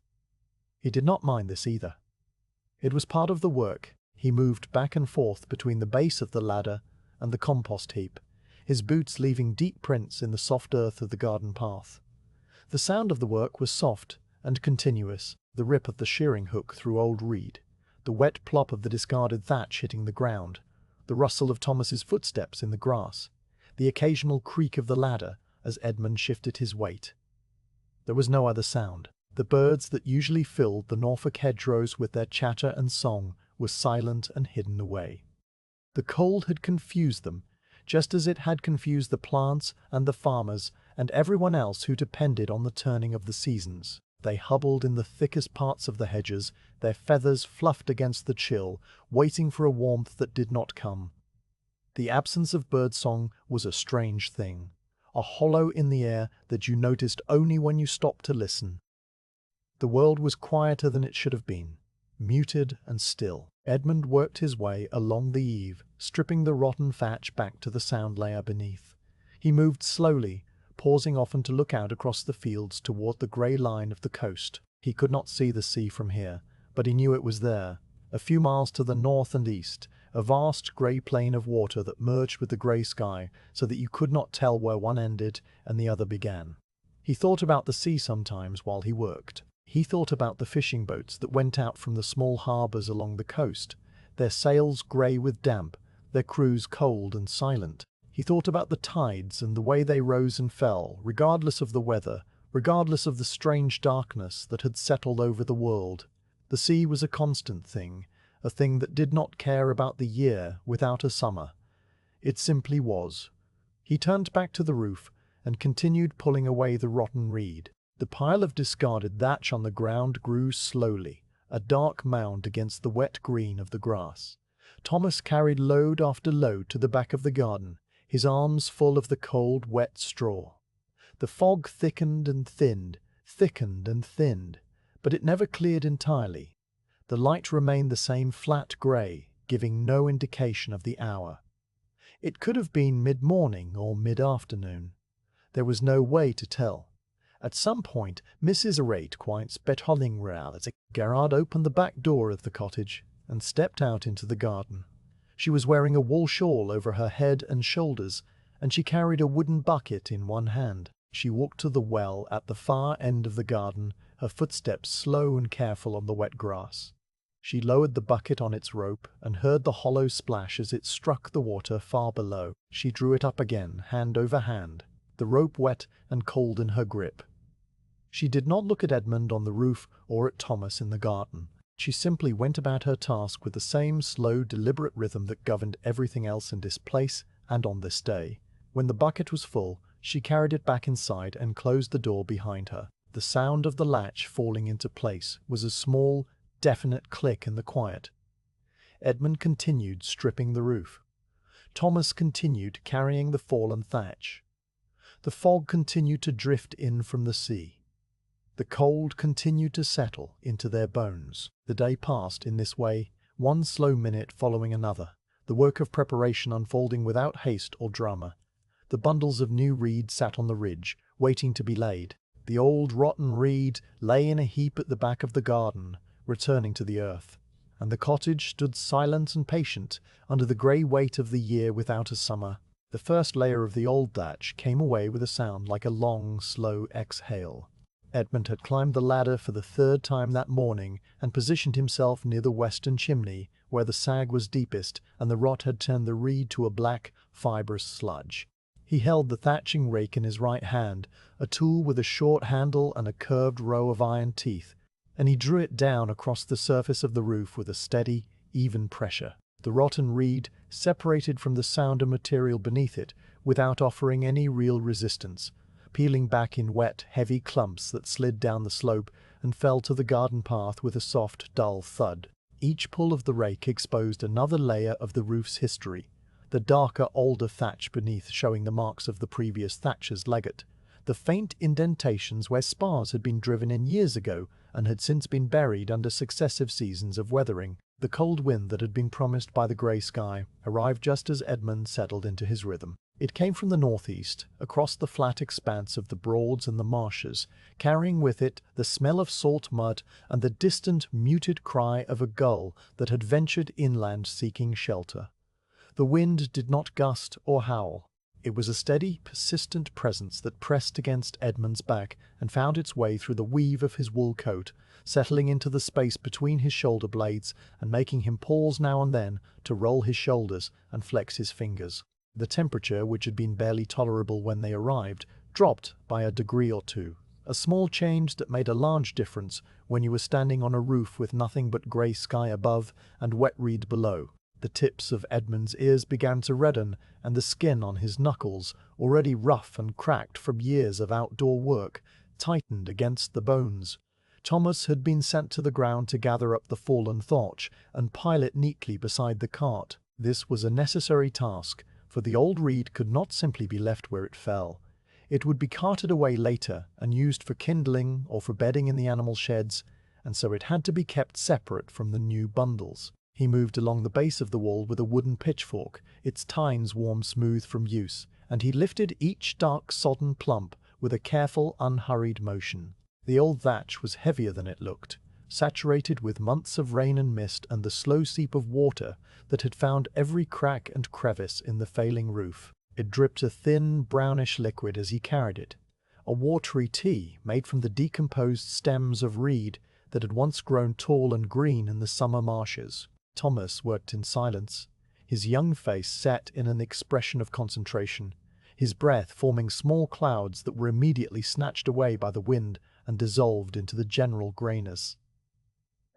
He did not mind this either. It was part of the work. He moved back and forth between the base of the ladder and the compost heap, his boots leaving deep prints in the soft earth of the garden path. The sound of the work was soft and continuous, the rip of the shearing hook through old reed, the wet plop of the discarded thatch hitting the ground, the rustle of Thomas's footsteps in the grass, the occasional creak of the ladder as Edmund shifted his weight. There was no other sound. The birds that usually filled the Norfolk hedgerows with their chatter and song were silent and hidden away. The cold had confused them, just as it had confused the plants and the farmers and everyone else who depended on the turning of the seasons. They huddled in the thickest parts of the hedges, their feathers fluffed against the chill, waiting for a warmth that did not come. The absence of birdsong was a strange thing, a hollow in the air that you noticed only when you stopped to listen. The world was quieter than it should have been, muted and still. Edmund worked his way along the eave, stripping the rotten thatch back to the sound layer beneath. He moved slowly, pausing often to look out across the fields toward the grey line of the coast. He could not see the sea from here, but he knew it was there, a few miles to the north and east, a vast grey plain of water that merged with the grey sky so that you could not tell where one ended and the other began. He thought about the sea sometimes while he worked. He thought about the fishing boats that went out from the small harbours along the coast, their sails grey with damp, their crews cold and silent. He thought about the tides and the way they rose and fell, regardless of the weather, regardless of the strange darkness that had settled over the world. The sea was a constant thing, a thing that did not care about the year without a summer. It simply was. He turned back to the roof and continued pulling away the rotten reed. The pile of discarded thatch on the ground grew slowly, a dark mound against the wet green of the grass. Thomas carried load after load to the back of the garden, his arms full of the cold, wet straw. The fog thickened and thinned, but it never cleared entirely. The light remained the same flat grey, giving no indication of the hour. It could have been mid-morning or mid-afternoon. There was no way to tell. At some point, Mrs. Ratequite's betholling reality Gerard opened the back door of the cottage and stepped out into the garden. She was wearing a wool shawl over her head and shoulders, and she carried a wooden bucket in one hand. She walked to the well at the far end of the garden, her footsteps slow and careful on the wet grass. She lowered the bucket on its rope and heard the hollow splash as it struck the water far below. She drew it up again, hand over hand, the rope wet and cold in her grip. She did not look at Edmund on the roof or at Thomas in the garden. She simply went about her task with the same slow, deliberate rhythm that governed everything else in this place and on this day. When the bucket was full, she carried it back inside and closed the door behind her. The sound of the latch falling into place was a small, definite click in the quiet. Edmund continued stripping the roof. Thomas continued carrying the fallen thatch. The fog continued to drift in from the sea. The cold continued to settle into their bones. The day passed in this way, one slow minute following another, the work of preparation unfolding without haste or drama. The bundles of new reed sat on the ridge, waiting to be laid. The old rotten reed lay in a heap at the back of the garden, returning to the earth, and the cottage stood silent and patient under the grey weight of the year without a summer. The first layer of the old thatch came away with a sound like a long, slow exhale. Edmund had climbed the ladder for the third time that morning and positioned himself near the western chimney, where the sag was deepest and the rot had turned the reed to a black, fibrous sludge. He held the thatching rake in his right hand, a tool with a short handle and a curved row of iron teeth, and he drew it down across the surface of the roof with a steady, even pressure. The rotten reed separated from the sounder material beneath it without offering any real resistance, peeling back in wet, heavy clumps that slid down the slope and fell to the garden path with a soft, dull thud. Each pull of the rake exposed another layer of the roof's history, the darker, older thatch beneath showing the marks of the previous thatcher's legate, the faint indentations where spars had been driven in years ago and had since been buried under successive seasons of weathering. The cold wind that had been promised by the grey sky arrived just as Edmund settled into his rhythm. It came from the northeast, across the flat expanse of the Broads and the marshes, carrying with it the smell of salt mud and the distant, muted cry of a gull that had ventured inland seeking shelter. The wind did not gust or howl. It was a steady, persistent presence that pressed against Edmund's back and found its way through the weave of his wool coat, settling into the space between his shoulder blades and making him pause now and then to roll his shoulders and flex his fingers. The temperature, which had been barely tolerable when they arrived, dropped by a degree or two, a small change that made a large difference when you were standing on a roof with nothing but grey sky above and wet reed below. The tips of Edmund's ears began to redden, and the skin on his knuckles, already rough and cracked from years of outdoor work, tightened against the bones. Thomas had been sent to the ground to gather up the fallen thatch and pile it neatly beside the cart. This was a necessary task, for the old reed could not simply be left where it fell. It would be carted away later and used for kindling or for bedding in the animal sheds, and so it had to be kept separate from the new bundles. He moved along the base of the wall with a wooden pitchfork, its tines worn smooth from use, and he lifted each dark sodden plump with a careful, unhurried motion. The old thatch was heavier than it looked, saturated with months of rain and mist and the slow seep of water that had found every crack and crevice in the failing roof. It dripped a thin, brownish liquid as he carried it, a watery tea made from the decomposed stems of reed that had once grown tall and green in the summer marshes. Thomas worked in silence, his young face set in an expression of concentration, his breath forming small clouds that were immediately snatched away by the wind and dissolved into the general greyness.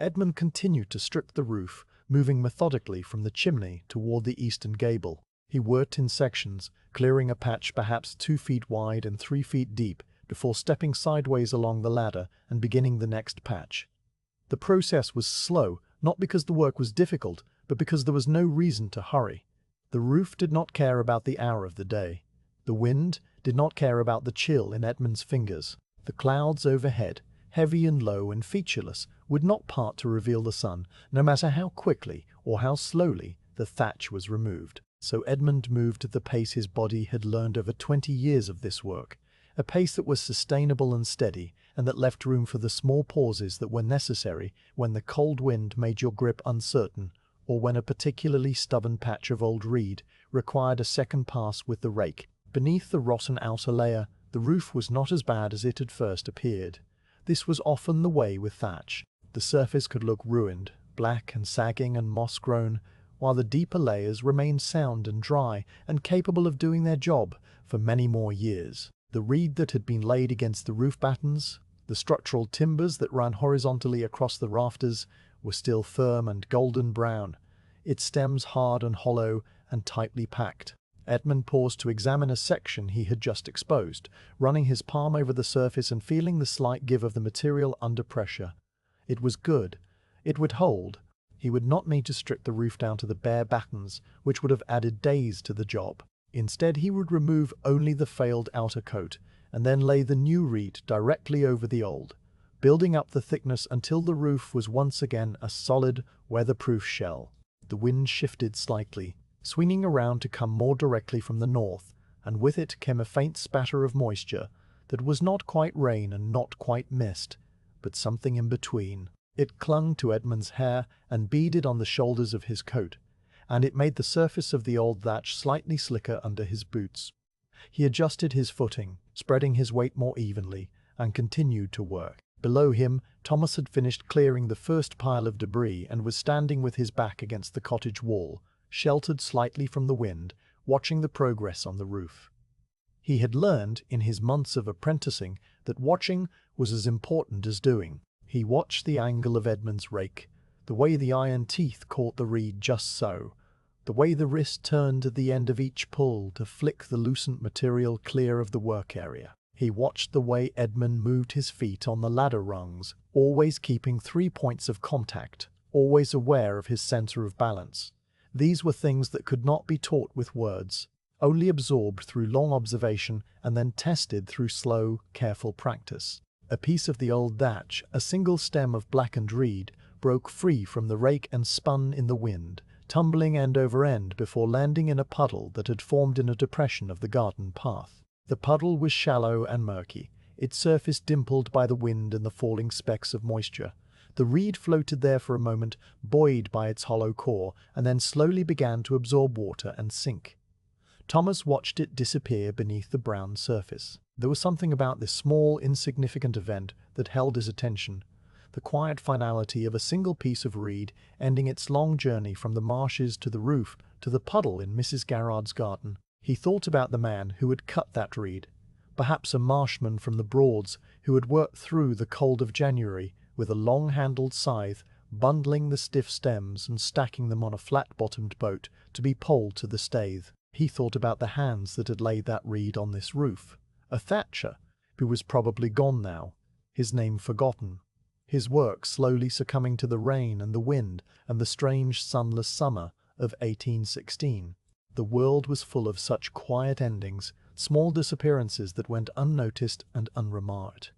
Edmund continued to strip the roof, moving methodically from the chimney toward the eastern gable. He worked in sections, clearing a patch perhaps 2 feet wide and 3 feet deep before stepping sideways along the ladder and beginning the next patch. The process was slow, not because the work was difficult, but because there was no reason to hurry. The roof did not care about the hour of the day. The wind did not care about the chill in Edmund's fingers. The clouds overhead, heavy and low and featureless, would not part to reveal the sun, no matter how quickly or how slowly the thatch was removed. So Edmund moved at the pace his body had learned over 20 years of this work, a pace that was sustainable and steady, and that left room for the small pauses that were necessary when the cold wind made your grip uncertain, or when a particularly stubborn patch of old reed required a second pass with the rake. Beneath the rotten outer layer, the roof was not as bad as it had first appeared. This was often the way with thatch. The surface could look ruined, black and sagging and moss-grown, while the deeper layers remained sound and dry and capable of doing their job for many more years. The reed that had been laid against the roof battens, the structural timbers that ran horizontally across the rafters, were still firm and golden brown, its stems hard and hollow and tightly packed. Edmund paused to examine a section he had just exposed, running his palm over the surface and feeling the slight give of the material under pressure. It was good. It would hold. He would not need to strip the roof down to the bare battens, which would have added days to the job. Instead, he would remove only the failed outer coat, and then lay the new reed directly over the old, building up the thickness until the roof was once again a solid, weatherproof shell. The wind shifted slightly, swinging around to come more directly from the north, and with it came a faint spatter of moisture that was not quite rain and not quite mist, but something in between. It clung to Edmund's hair and beaded on the shoulders of his coat, and it made the surface of the old thatch slightly slicker under his boots. He adjusted his footing, spreading his weight more evenly, and continued to work. Below him, Thomas had finished clearing the first pile of debris and was standing with his back against the cottage wall, sheltered slightly from the wind, watching the progress on the roof. He had learned, in his months of apprenticing, that watching was as important as doing. He watched the angle of Edmund's rake, the way the iron teeth caught the reed just so, the way the wrist turned at the end of each pull to flick the loosened material clear of the work area. He watched the way Edmund moved his feet on the ladder rungs, always keeping 3 points of contact, always aware of his center of balance. These were things that could not be taught with words, only absorbed through long observation and then tested through slow, careful practice. A piece of the old thatch, a single stem of blackened reed, broke free from the rake and spun in the wind, tumbling end over end before landing in a puddle that had formed in a depression of the garden path. The puddle was shallow and murky, its surface dimpled by the wind and the falling specks of moisture. The reed floated there for a moment, buoyed by its hollow core, and then slowly began to absorb water and sink. Thomas watched it disappear beneath the brown surface. There was something about this small, insignificant event that held his attention, the quiet finality of a single piece of reed ending its long journey from the marshes to the roof to the puddle in Mrs. Garrard's garden. He thought about the man who had cut that reed, perhaps a marshman from the Broads who had worked through the cold of January with a long-handled scythe, bundling the stiff stems and stacking them on a flat-bottomed boat to be poled to the stave. He thought about the hands that had laid that reed on this roof. A Thatcher, who was probably gone now, his name forgotten, his work slowly succumbing to the rain and the wind and the strange sunless summer of 1816. The world was full of such quiet endings, small disappearances that went unnoticed and unremarked.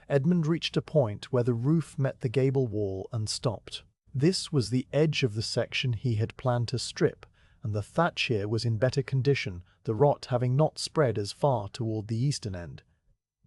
Edmund reached a point where the roof met the gable wall and stopped. This was the edge of the section he had planned to strip, and the thatch here was in better condition, the rot having not spread as far toward the eastern end.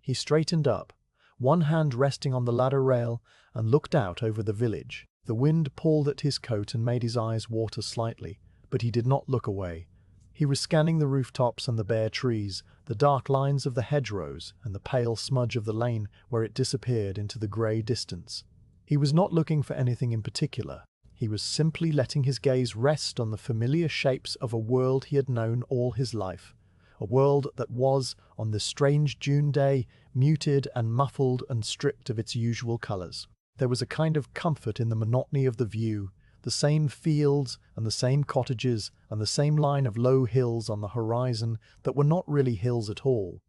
He straightened up, one hand resting on the ladder rail, and looked out over the village. The wind pulled at his coat and made his eyes water slightly, but he did not look away. He was scanning the rooftops and the bare trees, the dark lines of the hedgerows and the pale smudge of the lane where it disappeared into the grey distance. He was not looking for anything in particular. He was simply letting his gaze rest on the familiar shapes of a world he had known all his life, a world that was, on this strange June day, muted and muffled and stripped of its usual colours. There was a kind of comfort in the monotony of the view, the same fields and the same cottages and the same line of low hills on the horizon that were not really hills at all,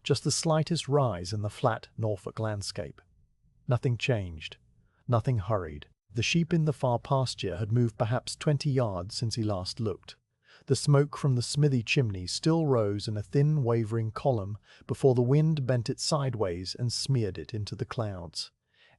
just the slightest rise in the flat Norfolk landscape. Nothing changed, nothing hurried. The sheep in the far pasture had moved perhaps 20 yards since he last looked. The smoke from the smithy chimney still rose in a thin, wavering column before the wind bent it sideways and smeared it into the clouds.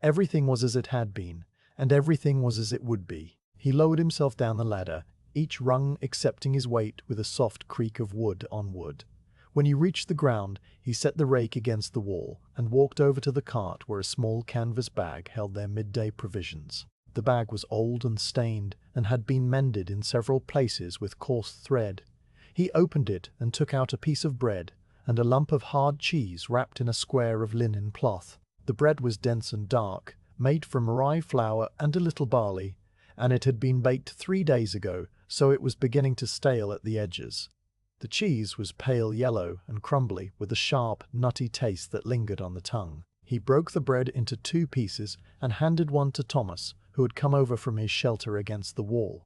Everything was as it had been, and everything was as it would be. He lowered himself down the ladder, each rung accepting his weight with a soft creak of wood on wood. When he reached the ground, he set the rake against the wall and walked over to the cart where a small canvas bag held their midday provisions. The bag was old and stained and had been mended in several places with coarse thread. He opened it and took out a piece of bread and a lump of hard cheese wrapped in a square of linen cloth. The bread was dense and dark, made from rye flour and a little barley, and it had been baked 3 days ago, so it was beginning to stale at the edges. The cheese was pale yellow and crumbly, with a sharp, nutty taste that lingered on the tongue. He broke the bread into 2 pieces and handed one to Thomas, who had come over from his shelter against the wall.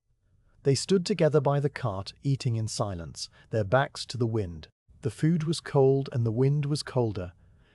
They stood together by the cart, eating in silence, their backs to the wind. The food was cold and the wind was colder,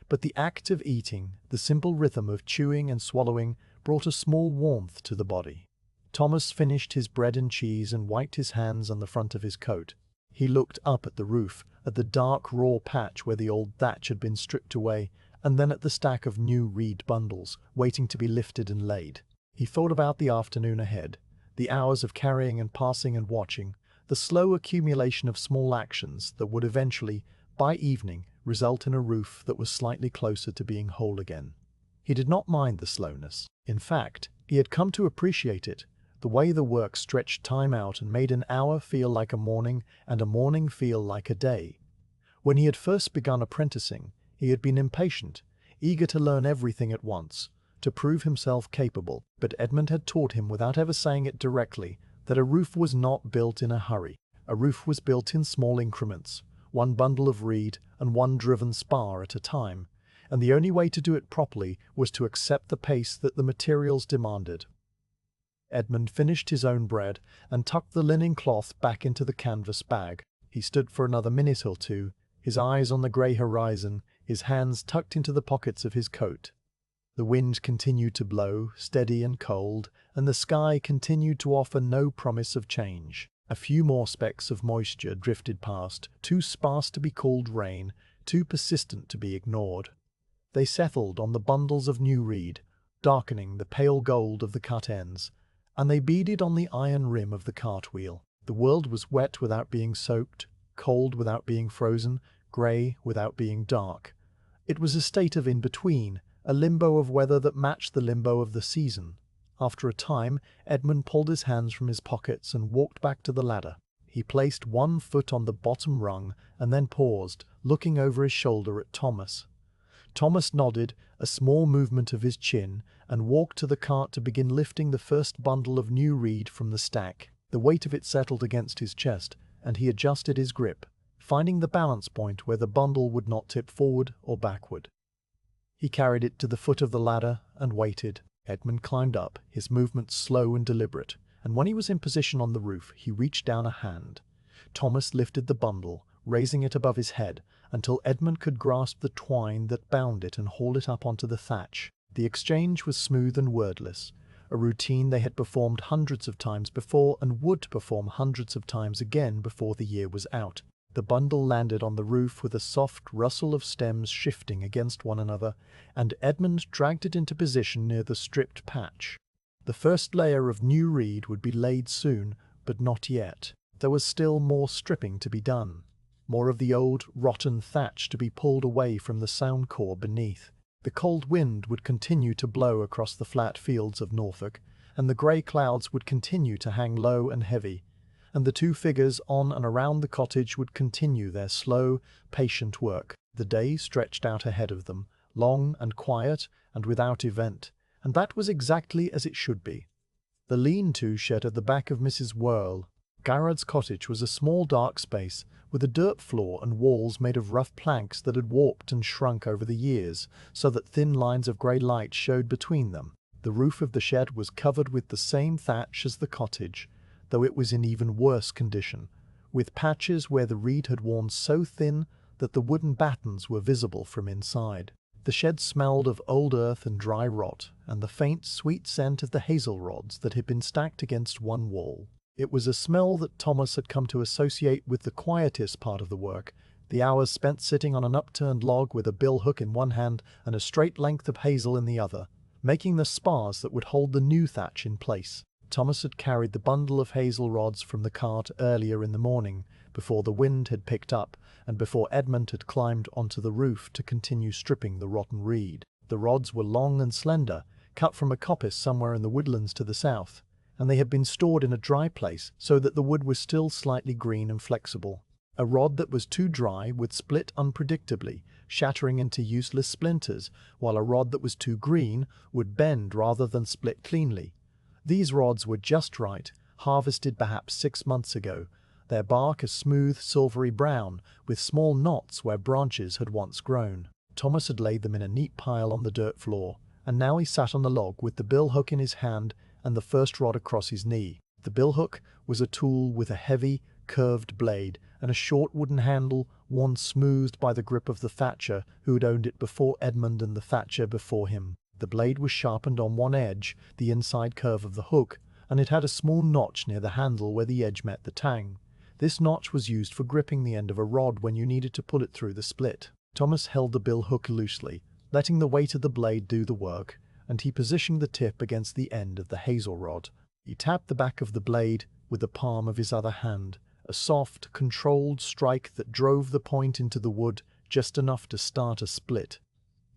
but the act of eating, the simple rhythm of chewing and swallowing, brought a small warmth to the body. Thomas finished his bread and cheese and wiped his hands on the front of his coat. He looked up at the roof, at the dark raw patch where the old thatch had been stripped away, and then at the stack of new reed bundles, waiting to be lifted and laid. He thought about the afternoon ahead, the hours of carrying and passing and watching, the slow accumulation of small actions that would eventually, by evening, result in a roof that was slightly closer to being whole again. He did not mind the slowness. In fact, he had come to appreciate it, the way the work stretched time out and made an hour feel like a morning and a morning feel like a day. When he had first begun apprenticing, he had been impatient, eager to learn everything at once, to prove himself capable, but Edmund had taught him without ever saying it directly that a roof was not built in a hurry. A roof was built in small increments, one bundle of reed and one driven spar at a time, and the only way to do it properly was to accept the pace that the materials demanded. Edmund finished his own bread and tucked the linen cloth back into the canvas bag. He stood for another minute or two, his eyes on the grey horizon, his hands tucked into the pockets of his coat. The wind continued to blow, steady and cold, and the sky continued to offer no promise of change. A few more specks of moisture drifted past, too sparse to be called rain, too persistent to be ignored. They settled on the bundles of new reed, darkening the pale gold of the cut ends, and they beaded on the iron rim of the cartwheel. The world was wet without being soaked, cold without being frozen, grey without being dark. It was a state of in-between, a limbo of weather that matched the limbo of the season. After a time, Edmund pulled his hands from his pockets and walked back to the ladder. He placed one foot on the bottom rung and then paused, looking over his shoulder at Thomas. Thomas nodded, a small movement of his chin, and walked to the cart to begin lifting the first bundle of new reed from the stack. The weight of it settled against his chest, and he adjusted his grip, finding the balance point where the bundle would not tip forward or backward. He carried it to the foot of the ladder and waited. Edmund climbed up, his movements slow and deliberate, and when he was in position on the roof, he reached down a hand. Thomas lifted the bundle, raising it above his head, until Edmund could grasp the twine that bound it and haul it up onto the thatch. The exchange was smooth and wordless, a routine they had performed hundreds of times before and would perform hundreds of times again before the year was out. The bundle landed on the roof with a soft rustle of stems shifting against one another, and Edmund dragged it into position near the stripped patch. The first layer of new reed would be laid soon, but not yet. There was still more stripping to be done, more of the old, rotten thatch to be pulled away from the sound core beneath. The cold wind would continue to blow across the flat fields of Norfolk, and the grey clouds would continue to hang low and heavy, and the 2 figures on and around the cottage would continue their slow, patient work. The day stretched out ahead of them, long and quiet and without event, and that was exactly as it should be. The lean-to shed at the back of Mrs. Whirl, Garrard's cottage, was a small dark space with a dirt floor and walls made of rough planks that had warped and shrunk over the years, so that thin lines of grey light showed between them. The roof of the shed was covered with the same thatch as the cottage, though it was in even worse condition, with patches where the reed had worn so thin that the wooden battens were visible from inside. The shed smelled of old earth and dry rot, and the faint, sweet scent of the hazel rods that had been stacked against one wall. It was a smell that Thomas had come to associate with the quietest part of the work, the hours spent sitting on an upturned log with a billhook in one hand and a straight length of hazel in the other, making the spars that would hold the new thatch in place. Thomas had carried the bundle of hazel rods from the cart earlier in the morning, before the wind had picked up and before Edmund had climbed onto the roof to continue stripping the rotten reed. The rods were long and slender, cut from a coppice somewhere in the woodlands to the south, and they had been stored in a dry place so that the wood was still slightly green and flexible. A rod that was too dry would split unpredictably, shattering into useless splinters, while a rod that was too green would bend rather than split cleanly. These rods were just right, harvested perhaps 6 months ago, their bark a smooth silvery brown, with small knots where branches had once grown. Thomas had laid them in a neat pile on the dirt floor, and now he sat on the log with the billhook in his hand and the first rod across his knee. The billhook was a tool with a heavy, curved blade and a short wooden handle, once smoothed by the grip of the Thatcher who had owned it before Edmund and the Thatcher before him. The blade was sharpened on one edge, the inside curve of the hook, and it had a small notch near the handle where the edge met the tang. This notch was used for gripping the end of a rod when you needed to pull it through the split. Thomas held the billhook loosely, letting the weight of the blade do the work, and he positioned the tip against the end of the hazel rod. He tapped the back of the blade with the palm of his other hand, a soft, controlled strike that drove the point into the wood just enough to start a split.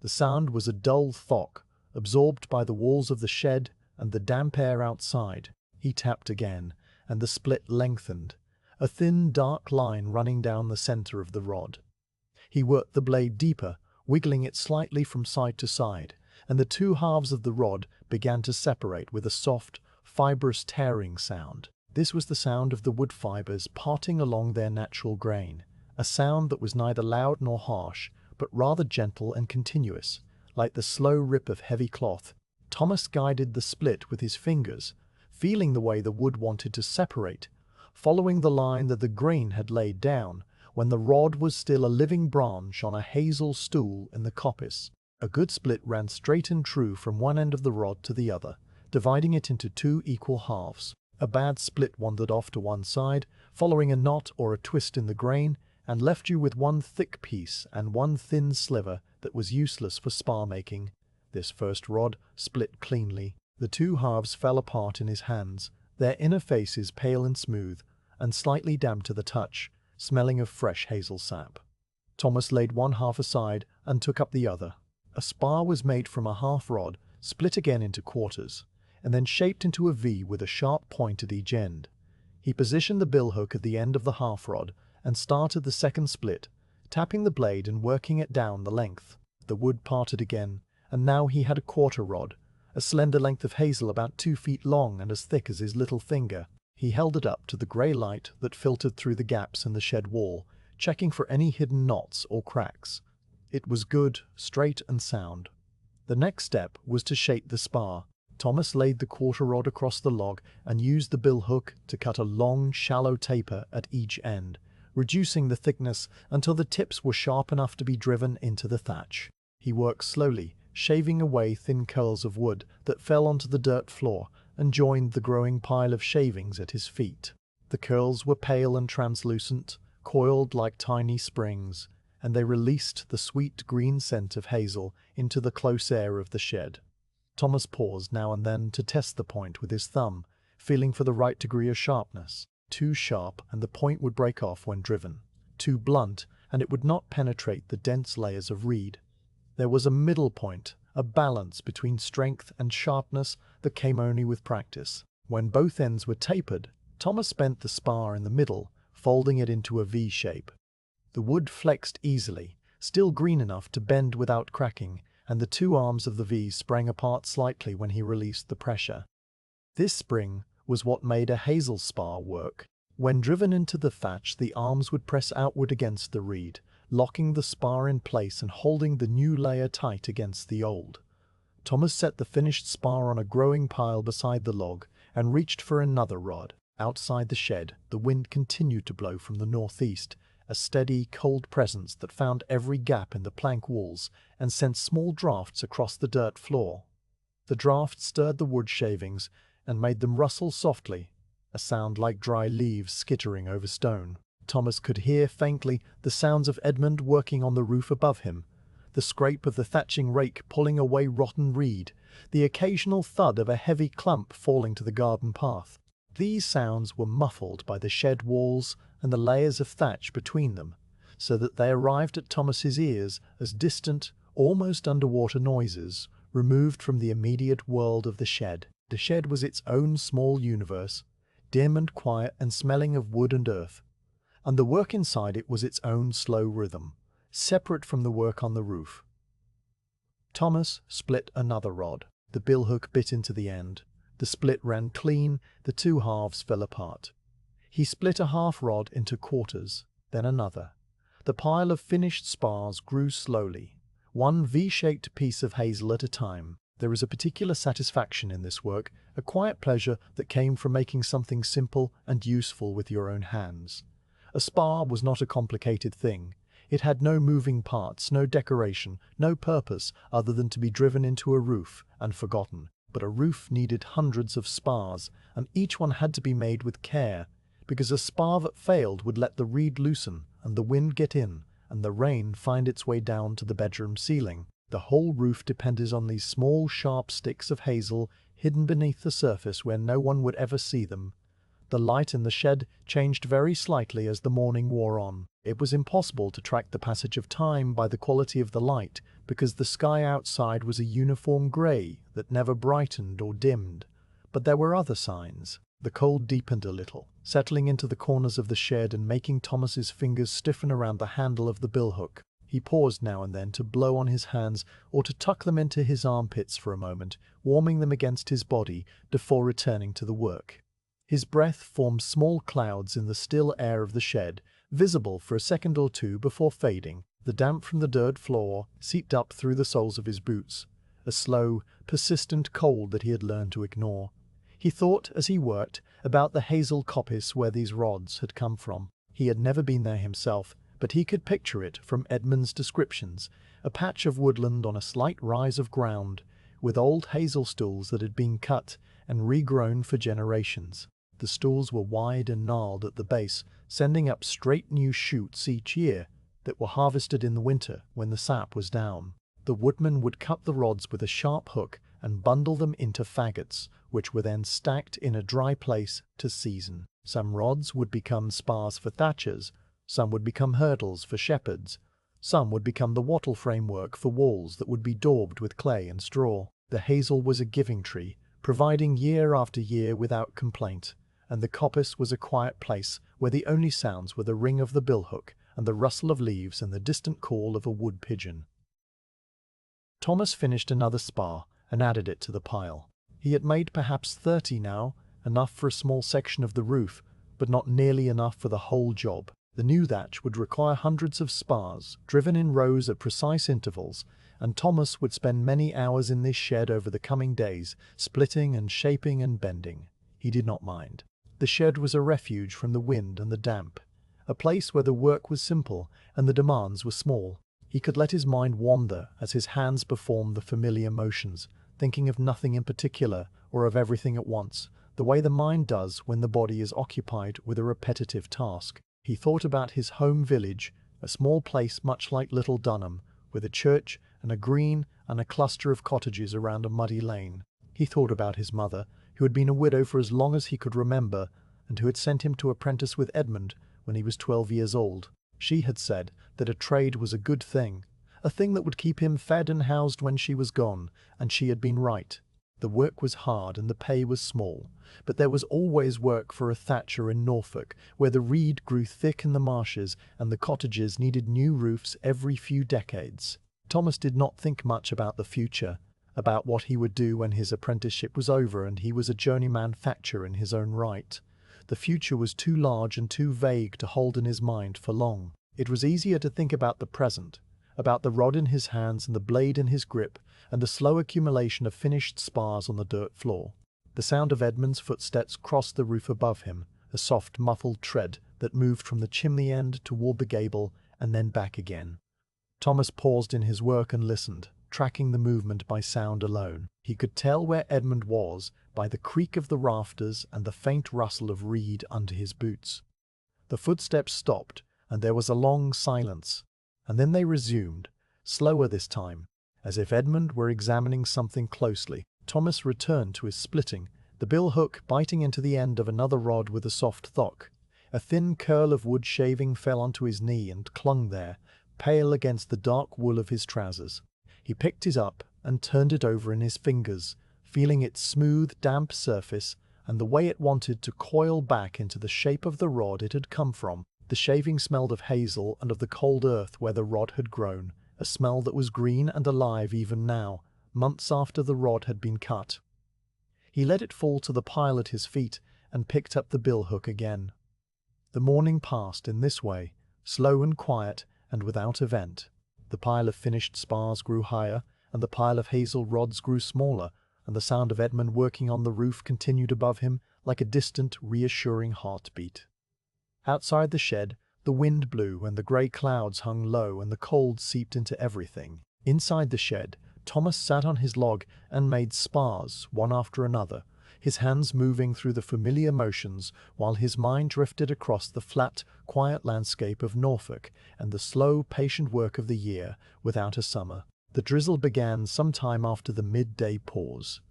The sound was a dull thwack, absorbed by the walls of the shed and the damp air outside. He tapped again, and the split lengthened, a thin, dark line running down the center of the rod. He worked the blade deeper, wiggling it slightly from side to side, and the two halves of the rod began to separate with a soft, fibrous tearing sound. This was the sound of the wood fibers parting along their natural grain, a sound that was neither loud nor harsh, but rather gentle and continuous, like the slow rip of heavy cloth. Thomas guided the split with his fingers, feeling the way the wood wanted to separate, following the line that the grain had laid down, when the rod was still a living branch on a hazel stool in the coppice. A good split ran straight and true from one end of the rod to the other, dividing it into two equal halves. A bad split wandered off to one side, following a knot or a twist in the grain, and left you with one thick piece and one thin sliver that was useless for spar making. This first rod split cleanly. The two halves fell apart in his hands, their inner faces pale and smooth, and slightly damp to the touch, smelling of fresh hazel sap. Thomas laid one half aside and took up the other. A spar was made from a half rod, split again into quarters, and then shaped into a V with a sharp point at each end. He positioned the billhook at the end of the half rod and started the second split, tapping the blade and working it down the length. The wood parted again, and now he had a quarter rod, a slender length of hazel about 2 feet long and as thick as his little finger. He held it up to the grey light that filtered through the gaps in the shed wall, checking for any hidden knots or cracks. It was good, straight and sound. The next step was to shape the spar. Thomas laid the quarter rod across the log and used the billhook to cut a long, shallow taper at each end, reducing the thickness until the tips were sharp enough to be driven into the thatch. He worked slowly, shaving away thin curls of wood that fell onto the dirt floor and joined the growing pile of shavings at his feet. The curls were pale and translucent, coiled like tiny springs, and they released the sweet green scent of hazel into the close air of the shed. Thomas paused now and then to test the point with his thumb, feeling for the right degree of sharpness. Too sharp and the point would break off when driven. Too blunt and it would not penetrate the dense layers of reed. There was a middle point, a balance between strength and sharpness that came only with practice. When both ends were tapered, Thomas bent the spar in the middle, folding it into a V shape. The wood flexed easily, still green enough to bend without cracking, and the two arms of the V sprang apart slightly when he released the pressure. This spring was what made a hazel spar work. When driven into the thatch, the arms would press outward against the reed, locking the spar in place and holding the new layer tight against the old. Thomas set the finished spar on a growing pile beside the log and reached for another rod. Outside the shed, the wind continued to blow from the northeast, a steady, cold presence that found every gap in the plank walls and sent small draughts across the dirt floor. The draught stirred the wood shavings and made them rustle softly, a sound like dry leaves skittering over stone. Thomas could hear faintly the sounds of Edmund working on the roof above him, the scrape of the thatching rake pulling away rotten reed, the occasional thud of a heavy clump falling to the garden path. These sounds were muffled by the shed walls and the layers of thatch between them, so that they arrived at Thomas's ears as distant, almost underwater noises, removed from the immediate world of the shed. The shed was its own small universe, dim and quiet and smelling of wood and earth, and the work inside it was its own slow rhythm, separate from the work on the roof. Thomas split another rod. The billhook bit into the end. The split ran clean, the two halves fell apart. He split a half rod into quarters, then another. The pile of finished spars grew slowly, one V-shaped piece of hazel at a time. There is a particular satisfaction in this work, a quiet pleasure that came from making something simple and useful with your own hands. A spar was not a complicated thing. It had no moving parts, no decoration, no purpose other than to be driven into a roof and forgotten. But a roof needed hundreds of spars, and each one had to be made with care, because a spar that failed would let the reed loosen, and the wind get in, and the rain find its way down to the bedroom ceiling. The whole roof depended on these small, sharp sticks of hazel hidden beneath the surface where no one would ever see them. The light in the shed changed very slightly as the morning wore on. It was impossible to track the passage of time by the quality of the light, because the sky outside was a uniform grey that never brightened or dimmed. But there were other signs. The cold deepened a little, settling into the corners of the shed and making Thomas's fingers stiffen around the handle of the billhook. He paused now and then to blow on his hands or to tuck them into his armpits for a moment, warming them against his body before returning to the work. His breath formed small clouds in the still air of the shed, visible for a second or two before fading. The damp from the dirt floor seeped up through the soles of his boots, a slow, persistent cold that he had learned to ignore. He thought, as he worked, about the hazel coppice where these rods had come from. He had never been there himself, but he could picture it from Edmund's descriptions, a patch of woodland on a slight rise of ground, with old hazel stools that had been cut and regrown for generations. The stools were wide and gnarled at the base, sending up straight new shoots each year that were harvested in the winter when the sap was down. The woodman would cut the rods with a sharp hook and bundle them into faggots, which were then stacked in a dry place to season. Some rods would become spars for thatchers, some would become hurdles for shepherds, some would become the wattle framework for walls that would be daubed with clay and straw. The hazel was a giving tree, providing year after year without complaint, and the coppice was a quiet place where the only sounds were the ring of the billhook and the rustle of leaves and the distant call of a wood pigeon. Thomas finished another spar and added it to the pile. He had made perhaps 30 now, enough for a small section of the roof, but not nearly enough for the whole job. The new thatch would require hundreds of spars, driven in rows at precise intervals, and Thomas would spend many hours in this shed over the coming days, splitting and shaping and bending. He did not mind. The shed was a refuge from the wind and the damp, a place where the work was simple and the demands were small. He could let his mind wander as his hands performed the familiar motions, thinking of nothing in particular or of everything at once, the way the mind does when the body is occupied with a repetitive task. He thought about his home village, a small place much like Little Dunham, with a church and a green and a cluster of cottages around a muddy lane. He thought about his mother, who had been a widow for as long as he could remember, and who had sent him to apprentice with Edmund when he was 12 years old. She had said that a trade was a good thing, a thing that would keep him fed and housed when she was gone, and she had been right. The work was hard and the pay was small, but there was always work for a thatcher in Norfolk, where the reed grew thick in the marshes and the cottages needed new roofs every few decades. Thomas did not think much about the future, about what he would do when his apprenticeship was over and he was a journeyman thatcher in his own right. The future was too large and too vague to hold in his mind for long. It was easier to think about the present, about the rod in his hands and the blade in his grip, and the slow accumulation of finished spars on the dirt floor. The sound of Edmund's footsteps crossed the roof above him, a soft muffled tread that moved from the chimney end toward the gable and then back again. Thomas paused in his work and listened. tracking the movement by sound alone. He could tell where Edmund was by the creak of the rafters and the faint rustle of reed under his boots. The footsteps stopped, and there was a long silence, and then they resumed, slower this time, as if Edmund were examining something closely. Thomas returned to his splitting, the billhook biting into the end of another rod with a soft thok. A thin curl of wood shaving fell onto his knee and clung there, pale against the dark wool of his trousers. He picked it up and turned it over in his fingers, feeling its smooth, damp surface and the way it wanted to coil back into the shape of the rod it had come from. The shaving smelled of hazel and of the cold earth where the rod had grown, a smell that was green and alive even now, months after the rod had been cut. He let it fall to the pile at his feet and picked up the billhook again. The morning passed in this way, slow and quiet and without event. The pile of finished spars grew higher, and the pile of hazel rods grew smaller, and the sound of Edmund working on the roof continued above him like a distant, reassuring heartbeat. Outside the shed, the wind blew and the grey clouds hung low and the cold seeped into everything. Inside the shed, Thomas sat on his log and made spars, one after another, his hands moving through the familiar motions while his mind drifted across the flat, quiet landscape of Norfolk and the slow, patient work of the year without a summer. The drizzle began some time after the midday pause,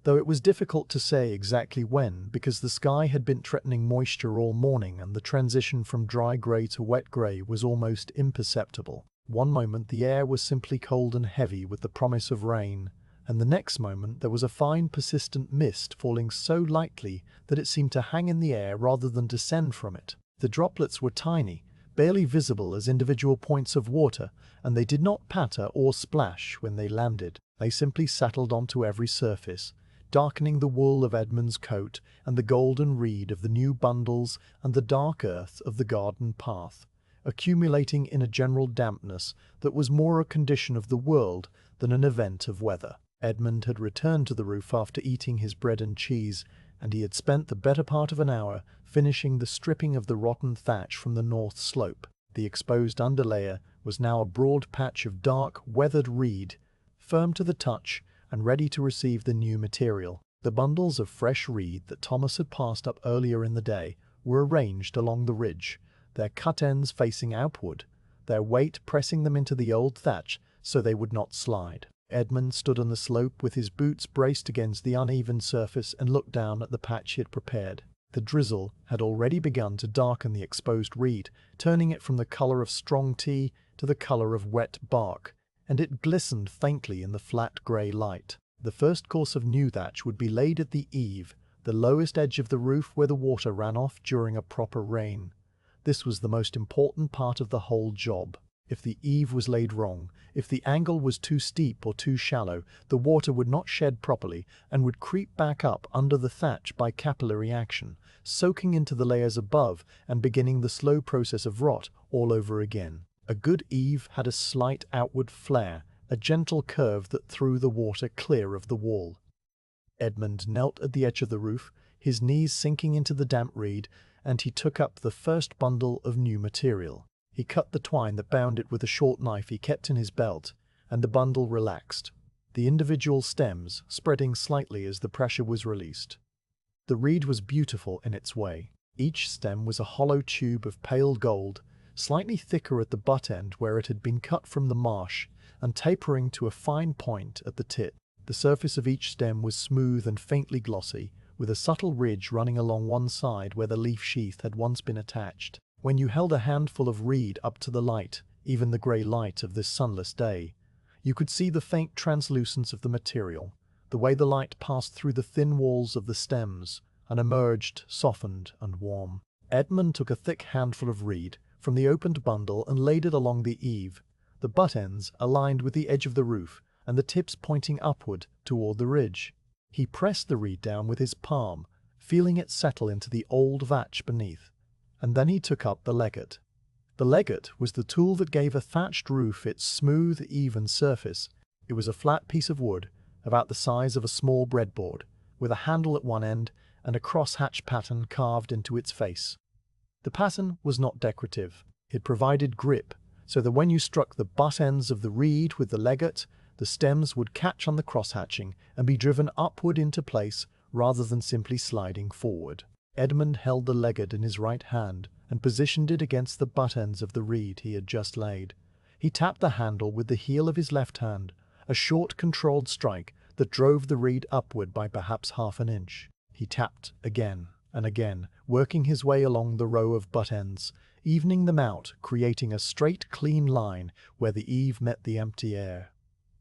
though it was difficult to say exactly when because the sky had been threatening moisture all morning and the transition from dry grey to wet grey was almost imperceptible. One moment the air was simply cold and heavy with the promise of rain, and the next moment there was a fine persistent mist falling so lightly that it seemed to hang in the air rather than descend from it. The droplets were tiny, barely visible as individual points of water, and they did not patter or splash when they landed. They simply settled onto every surface, darkening the wool of Edmund's coat and the golden reed of the new bundles and the dark earth of the garden path, accumulating in a general dampness that was more a condition of the world than an event of weather. Edmund had returned to the roof after eating his bread and cheese, and he had spent the better part of an hour finishing the stripping of the rotten thatch from the north slope. The exposed underlayer was now a broad patch of dark, weathered reed, firm to the touch and ready to receive the new material. The bundles of fresh reed that Thomas had passed up earlier in the day were arranged along the ridge, their cut ends facing outward, their weight pressing them into the old thatch so they would not slide. Edmund stood on the slope with his boots braced against the uneven surface and looked down at the patch he had prepared. The drizzle had already begun to darken the exposed reed, turning it from the colour of strong tea to the colour of wet bark, and it glistened faintly in the flat grey light. The first course of new thatch would be laid at the eave, the lowest edge of the roof where the water ran off during a proper rain. This was the most important part of the whole job. If the eave was laid wrong, if the angle was too steep or too shallow, the water would not shed properly and would creep back up under the thatch by capillary action, soaking into the layers above and beginning the slow process of rot all over again. A good eave had a slight outward flare, a gentle curve that threw the water clear of the wall. Edmund knelt at the edge of the roof, his knees sinking into the damp reed, and he took up the first bundle of new material. He cut the twine that bound it with a short knife he kept in his belt, and the bundle relaxed, the individual stems spreading slightly as the pressure was released. The reed was beautiful in its way. Each stem was a hollow tube of pale gold, slightly thicker at the butt end where it had been cut from the marsh, and tapering to a fine point at the tip. The surface of each stem was smooth and faintly glossy, with a subtle ridge running along one side where the leaf sheath had once been attached. When you held a handful of reed up to the light, even the grey light of this sunless day, you could see the faint translucence of the material, the way the light passed through the thin walls of the stems, and emerged softened and warm. Edmund took a thick handful of reed from the opened bundle and laid it along the eave, the butt ends aligned with the edge of the roof and the tips pointing upward toward the ridge. He pressed the reed down with his palm, feeling it settle into the old vatch beneath, and then he took up the legate. The legate was the tool that gave a thatched roof its smooth, even surface. It was a flat piece of wood, about the size of a small breadboard, with a handle at one end and a cross-hatch pattern carved into its face. The pattern was not decorative. It provided grip, so that when you struck the butt ends of the reed with the legate, The stems would catch on the crosshatching and be driven upward into place rather than simply sliding forward. Edmund held the legget in his right hand and positioned it against the butt ends of the reed he had just laid. He tapped the handle with the heel of his left hand, a short controlled strike that drove the reed upward by perhaps half an inch. He tapped again and again, working his way along the row of butt ends, evening them out, creating a straight, clean line where the eave met the empty air.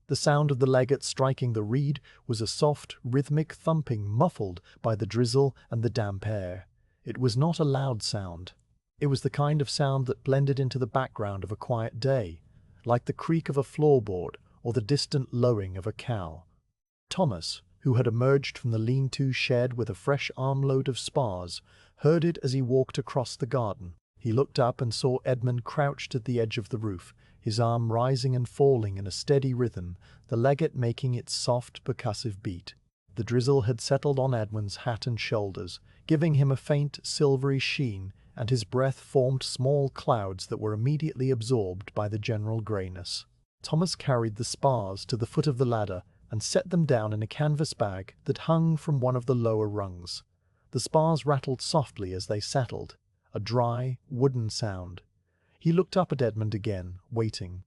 The sound of the legget striking the reed was a soft, rhythmic thumping muffled by the drizzle and the damp air. It was not a loud sound. It was the kind of sound that blended into the background of a quiet day, like the creak of a floorboard or the distant lowing of a cow. Thomas, who had emerged from the lean-to shed with a fresh armload of spars, heard it as he walked across the garden. He looked up and saw Edmund crouched at the edge of the roof, his arm rising and falling in a steady rhythm, the legget making its soft, percussive beat. The drizzle had settled on Edmund's hat and shoulders, giving him a faint, silvery sheen, and his breath formed small clouds that were immediately absorbed by the general greyness. Thomas carried the spars to the foot of the ladder and set them down in a canvas bag that hung from one of the lower rungs. The spars rattled softly as they settled, a dry, wooden sound. He looked up at Edmund again, waiting.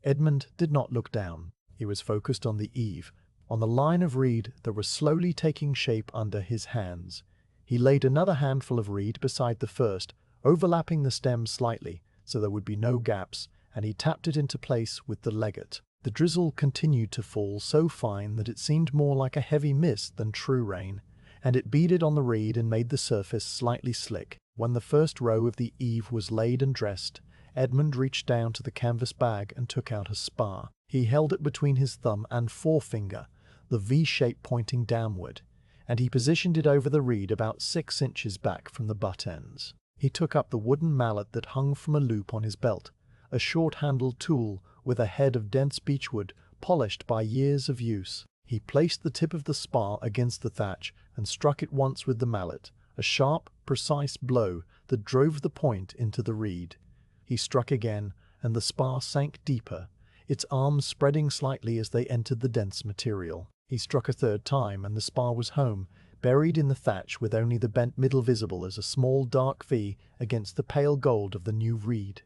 Edmund did not look down. He was focused on the eave, on the line of reed that was slowly taking shape under his hands. He laid another handful of reed beside the first, overlapping the stem slightly, so there would be no gaps, and he tapped it into place with the legget. The drizzle continued to fall so fine that it seemed more like a heavy mist than true rain, and it beaded on the reed and made the surface slightly slick. When the first row of the eave was laid and dressed, Edmund reached down to the canvas bag and took out a spar. He held it between his thumb and forefinger, the V shape pointing downward, and he positioned it over the reed about 6 inches back from the butt ends. He took up the wooden mallet that hung from a loop on his belt, a short-handled tool with a head of dense beechwood polished by years of use. He placed the tip of the spar against the thatch and struck it once with the mallet, a sharp, precise blow that drove the point into the reed. He struck again, and the spar sank deeper, its arms spreading slightly as they entered the dense material. He struck a third time, and the spar was home, buried in the thatch with only the bent middle visible as a small dark V against the pale gold of the new reed.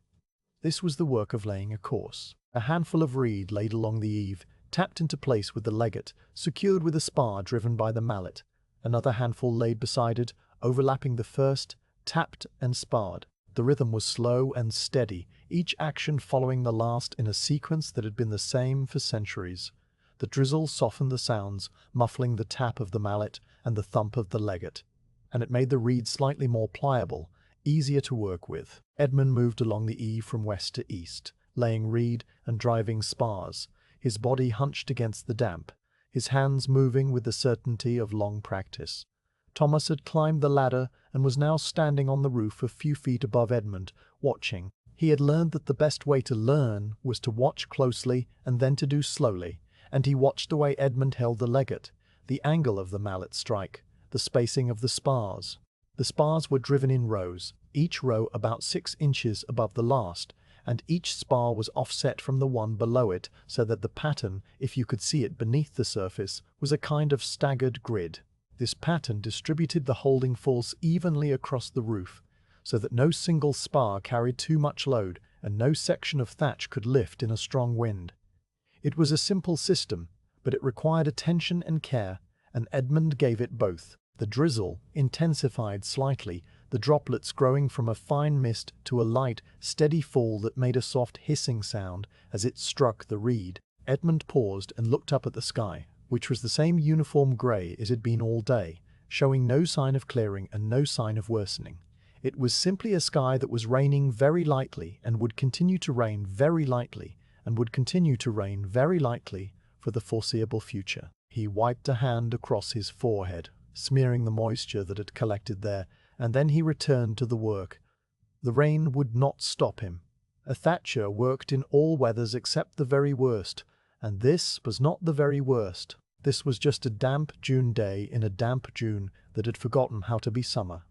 This was the work of laying a course. A handful of reed laid along the eave, tapped into place with the legget, secured with a spar driven by the mallet. Another handful laid beside it, overlapping the first, tapped and sparred. The rhythm was slow and steady, each action following the last in a sequence that had been the same for centuries. The drizzle softened the sounds, muffling the tap of the mallet and the thump of the legget, and it made the reed slightly more pliable, easier to work with. Edmund moved along the eave from west to east, laying reed and driving spars, his body hunched against the damp, his hands moving with the certainty of long practice. Thomas had climbed the ladder and was now standing on the roof a few feet above Edmund, watching. He had learned that the best way to learn was to watch closely and then to do slowly, and he watched the way Edmund held the legget, the angle of the mallet strike, the spacing of the spars. The spars were driven in rows, each row about 6 inches above the last, and each spar was offset from the one below it so that the pattern, if you could see it beneath the surface, was a kind of staggered grid. This pattern distributed the holding force evenly across the roof, so that no single spar carried too much load and no section of thatch could lift in a strong wind. It was a simple system, but it required attention and care, and Edmund gave it both. The drizzle intensified slightly, the droplets growing from a fine mist to a light, steady fall that made a soft hissing sound as it struck the reed. Edmund paused and looked up at the sky, which was the same uniform grey it had been all day, showing no sign of clearing and no sign of worsening. It was simply a sky that was raining very lightly and would continue to rain very lightly and would continue to rain very lightly for the foreseeable future. He wiped a hand across his forehead, smearing the moisture that had collected there, and then he returned to the work. The rain would not stop him. A Thatcher worked in all weathers except the very worst, and this was not the very worst. This was just a damp June day in a damp June that had forgotten how to be summer.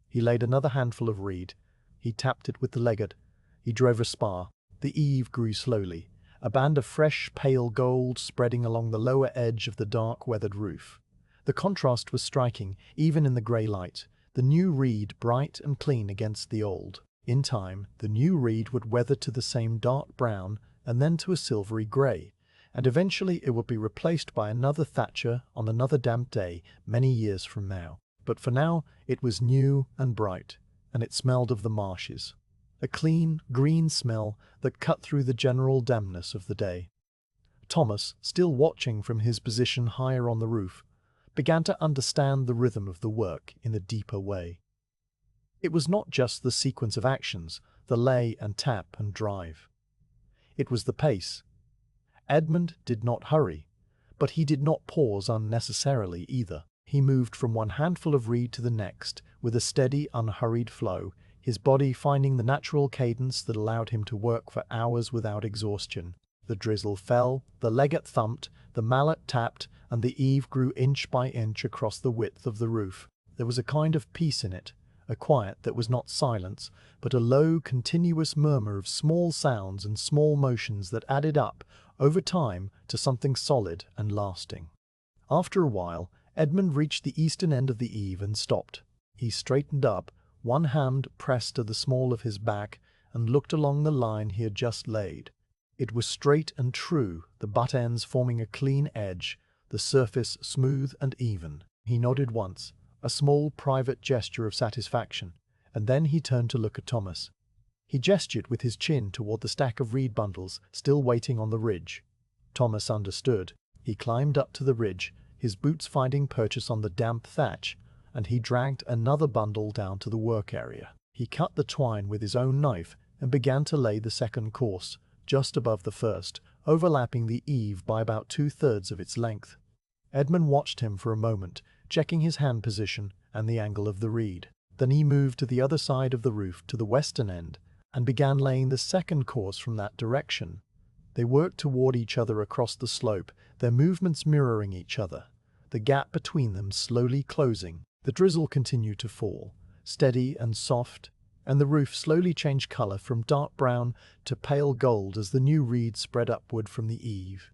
He laid another handful of reed. He tapped it with the legget. He drove a spar. The eave grew slowly, a band of fresh, pale gold spreading along the lower edge of the dark, weathered roof. The contrast was striking, even in the grey light, the new reed bright and clean against the old. In time, the new reed would weather to the same dark brown and then to a silvery grey, and eventually it would be replaced by another Thatcher on another damp day many years from now. But for now, it was new and bright, and it smelled of the marshes. A clean, green smell that cut through the general dampness of the day. Thomas, still watching from his position higher on the roof, began to understand the rhythm of the work in a deeper way. It was not just the sequence of actions, the lay and tap and drive. It was the pace. Edmund did not hurry, but he did not pause unnecessarily either. He moved from one handful of reed to the next with a steady, unhurried flow, his body finding the natural cadence that allowed him to work for hours without exhaustion. The drizzle fell, the legate thumped, the mallet tapped, and the eave grew inch by inch across the width of the roof. There was a kind of peace in it, a quiet that was not silence, but a low, continuous murmur of small sounds and small motions that added up, over time, to something solid and lasting. After a while, Edmund reached the eastern end of the eave and stopped. He straightened up, one hand pressed to the small of his back, and looked along the line he had just laid. It was straight and true, the butt ends forming a clean edge, the surface smooth and even. He nodded once, a small private gesture of satisfaction, and then he turned to look at Thomas. He gestured with his chin toward the stack of reed bundles still waiting on the ridge. Thomas understood. He climbed up to the ridge, his boots finding purchase on the damp thatch, and he dragged another bundle down to the work area. He cut the twine with his own knife and began to lay the second course, just above the first, overlapping the eave by about 2/3 of its length. Edmund watched him for a moment, checking his hand position and the angle of the reed. Then he moved to the other side of the roof to the western end and began laying the second course from that direction. They worked toward each other across the slope, their movements mirroring each other, the gap between them slowly closing. The drizzle continued to fall, steady and soft, and the roof slowly changed color from dark brown to pale gold as the new reed spread upward from the eave.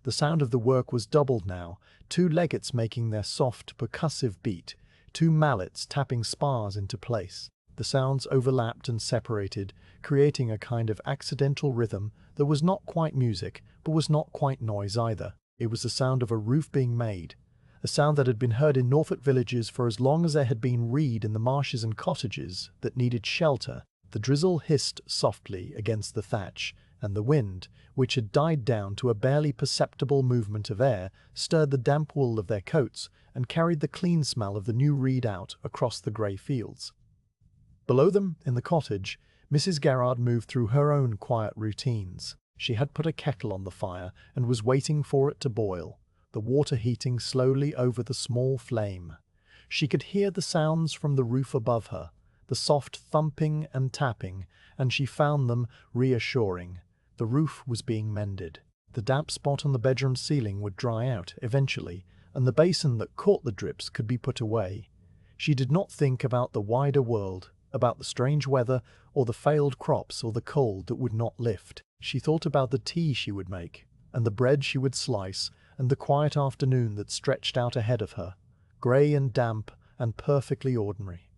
The sound of the work was doubled now, 2 legates making their soft, percussive beat, 2 mallets tapping spars into place. The sounds overlapped and separated, creating a kind of accidental rhythm that was not quite music, but was not quite noise either. It was the sound of a roof being made, a sound that had been heard in Norfolk villages for as long as there had been reed in the marshes and cottages that needed shelter. The drizzle hissed softly against the thatch, and the wind, which had died down to a barely perceptible movement of air, stirred the damp wool of their coats and carried the clean smell of the new reed out across the grey fields. Below them, in the cottage, Mrs. Garrard moved through her own quiet routines. She had put a kettle on the fire and was waiting for it to boil, the water heating slowly over the small flame. She could hear the sounds from the roof above her, the soft thumping and tapping, and she found them reassuring. The roof was being mended. The damp spot on the bedroom ceiling would dry out eventually, and the basin that caught the drips could be put away. She did not think about the wider world, about the strange weather, or the failed crops, or the cold that would not lift. She thought about the tea she would make, and the bread she would slice, and the quiet afternoon that stretched out ahead of her, grey and damp and perfectly ordinary.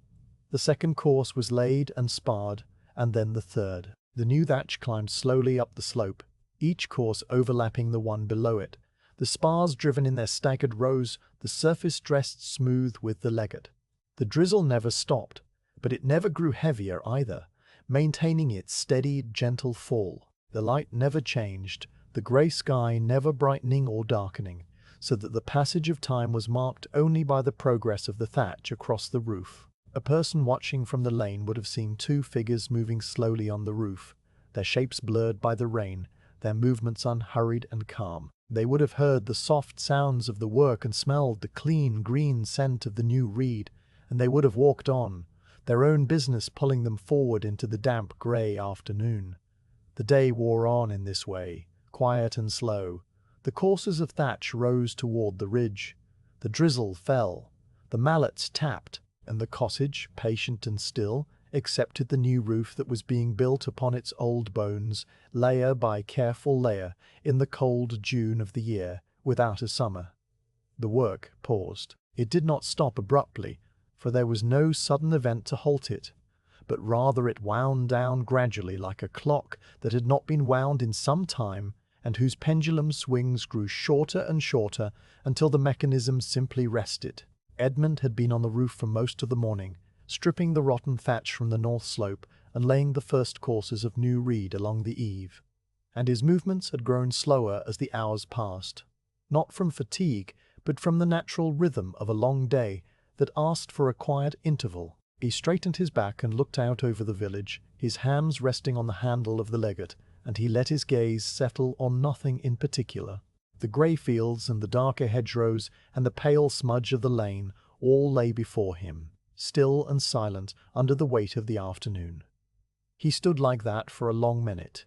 The second course was laid and sparred, and then the third. The new thatch climbed slowly up the slope, each course overlapping the one below it, the spars driven in their staggered rows, the surface dressed smooth with the legate. The drizzle never stopped, but it never grew heavier either, maintaining its steady, gentle fall. The light never changed, the grey sky never brightening or darkening, so that the passage of time was marked only by the progress of the thatch across the roof. A person watching from the lane would have seen 2 figures moving slowly on the roof, their shapes blurred by the rain, their movements unhurried and calm. They would have heard the soft sounds of the work and smelled the clean, green scent of the new reed, and they would have walked on, their own business pulling them forward into the damp grey afternoon. The day wore on in this way, quiet and slow. The courses of thatch rose toward the ridge. The drizzle fell. The mallets tapped, and the cottage, patient and still, accepted the new roof that was being built upon its old bones, layer by careful layer, in the cold June of the year, without a summer. The work paused. It did not stop abruptly, for there was no sudden event to halt it, but rather it wound down gradually like a clock that had not been wound in some time, and whose pendulum swings grew shorter and shorter until the mechanism simply rested. Edmund had been on the roof for most of the morning, stripping the rotten thatch from the north slope and laying the first courses of new reed along the eave, and his movements had grown slower as the hours passed, not from fatigue, but from the natural rhythm of a long day that asked for a quiet interval. He straightened his back and looked out over the village, his hands resting on the handle of the legate, and he let his gaze settle on nothing in particular. The grey fields and the darker hedgerows and the pale smudge of the lane all lay before him, still and silent under the weight of the afternoon. He stood like that for a long minute,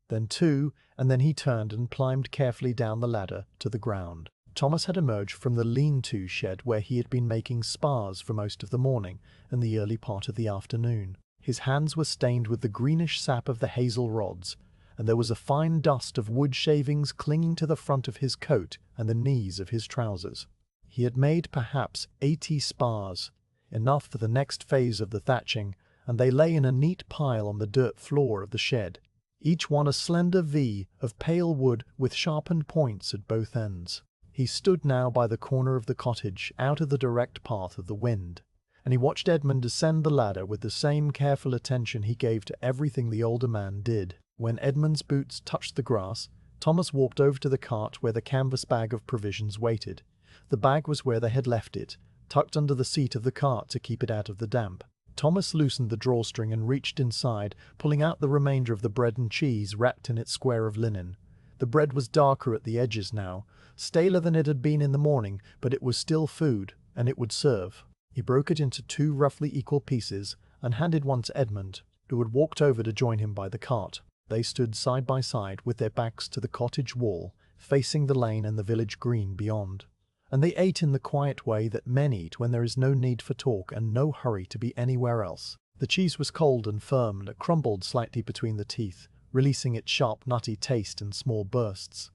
then two, and then he turned and climbed carefully down the ladder to the ground. Thomas had emerged from the lean-to shed where he had been making spars for most of the morning and the early part of the afternoon. His hands were stained with the greenish sap of the hazel rods, and there was a fine dust of wood shavings clinging to the front of his coat and the knees of his trousers. He had made perhaps 80 spars, enough for the next phase of the thatching, and they lay in a neat pile on the dirt floor of the shed, each one a slender V of pale wood with sharpened points at both ends. He stood now by the corner of the cottage, out of the direct path of the wind, and he watched Edmund descend the ladder with the same careful attention he gave to everything the older man did. When Edmund's boots touched the grass, Thomas walked over to the cart where the canvas bag of provisions waited. The bag was where they had left it, tucked under the seat of the cart to keep it out of the damp. Thomas loosened the drawstring and reached inside, pulling out the remainder of the bread and cheese wrapped in its square of linen. The bread was darker at the edges now, staler than it had been in the morning, but it was still food, and it would serve. He broke it into 2 roughly equal pieces and handed one to Edmund, who had walked over to join him by the cart. They stood side by side with their backs to the cottage wall, facing the lane and the village green beyond, and they ate in the quiet way that men eat when there is no need for talk and no hurry to be anywhere else. The cheese was cold and firm, and it crumbled slightly between the teeth, releasing its sharp nutty taste in small bursts.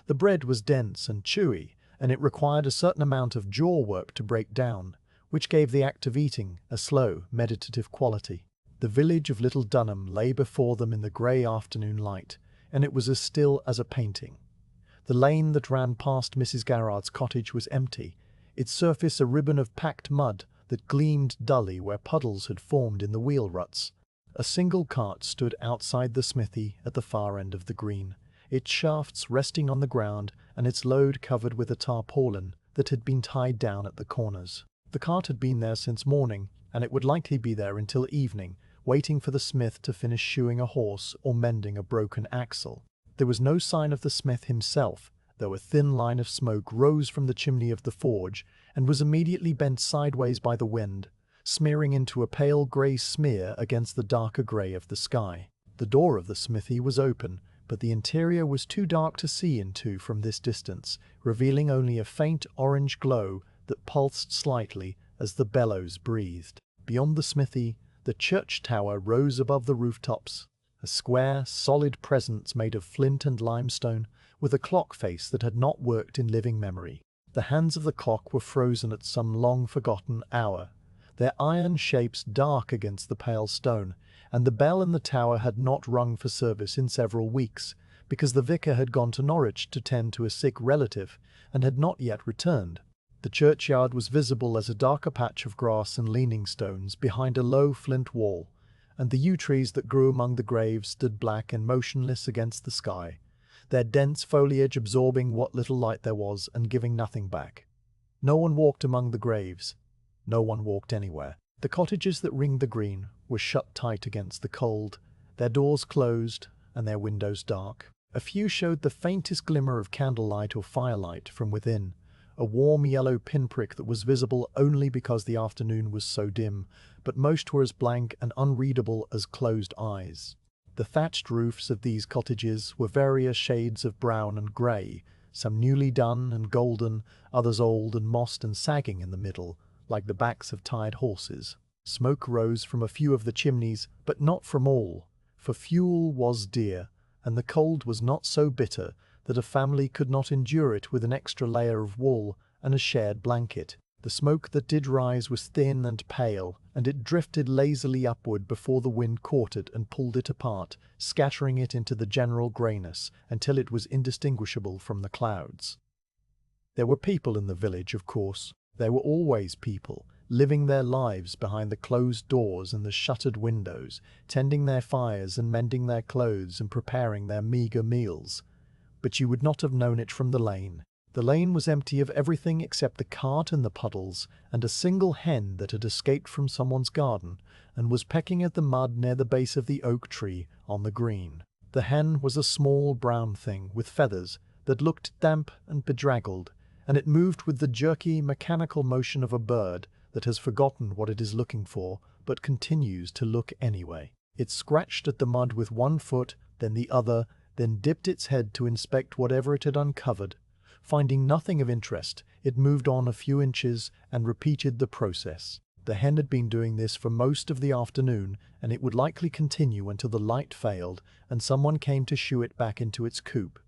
The bread was dense and chewy, and it required a certain amount of jaw work to break down, which gave the act of eating a slow, meditative quality. The village of Little Dunham lay before them in the grey afternoon light, and it was as still as a painting. The lane that ran past Mrs. Garrard's cottage was empty, its surface a ribbon of packed mud that gleamed dully where puddles had formed in the wheel ruts. A single cart stood outside the smithy at the far end of the green, its shafts resting on the ground and its load covered with a tarpaulin that had been tied down at the corners. The cart had been there since morning, and it would likely be there until evening, waiting for the smith to finish shoeing a horse or mending a broken axle. There was no sign of the smith himself, though a thin line of smoke rose from the chimney of the forge and was immediately bent sideways by the wind, smearing into a pale grey smear against the darker grey of the sky. The door of the smithy was open, but the interior was too dark to see into from this distance, revealing only a faint orange glow that pulsed slightly as the bellows breathed. Beyond the smithy, the church tower rose above the rooftops, a square, solid presence made of flint and limestone, with a clock face that had not worked in living memory. The hands of the clock were frozen at some long-forgotten hour, their iron shapes dark against the pale stone, and the bell in the tower had not rung for service in several weeks, because the vicar had gone to Norwich to tend to a sick relative, and had not yet returned. The churchyard was visible as a darker patch of grass and leaning stones behind a low flint wall, and the yew trees that grew among the graves stood black and motionless against the sky, their dense foliage absorbing what little light there was and giving nothing back. No one walked among the graves. No one walked anywhere. The cottages that ringed the green were shut tight against the cold, their doors closed and their windows dark. A few showed the faintest glimmer of candlelight or firelight from within, a warm yellow pinprick that was visible only because the afternoon was so dim, but most were as blank and unreadable as closed eyes. The thatched roofs of these cottages were various shades of brown and grey, some newly done and golden, others old and mossed and sagging in the middle, like the backs of tired horses. Smoke rose from a few of the chimneys, but not from all, for fuel was dear, and the cold was not so bitter that a family could not endure it with an extra layer of wool and a shared blanket. The smoke that did rise was thin and pale, and it drifted lazily upward before the wind caught it and pulled it apart, scattering it into the general greyness until it was indistinguishable from the clouds. There were people in the village, of course. There were always people, living their lives behind the closed doors and the shuttered windows, tending their fires and mending their clothes and preparing their meagre meals. But you would not have known it from the lane. The lane was empty of everything except the cart and the puddles, and a single hen that had escaped from someone's garden and was pecking at the mud near the base of the oak tree on the green. The hen was a small brown thing with feathers that looked damp and bedraggled, and it moved with the jerky, mechanical motion of a bird that has forgotten what it is looking for, but continues to look anyway. It scratched at the mud with one foot, then the other, then dipped its head to inspect whatever it had uncovered. Finding nothing of interest, it moved on a few inches and repeated the process. The hen had been doing this for most of the afternoon, and it would likely continue until the light failed and someone came to shoo it back into its coop.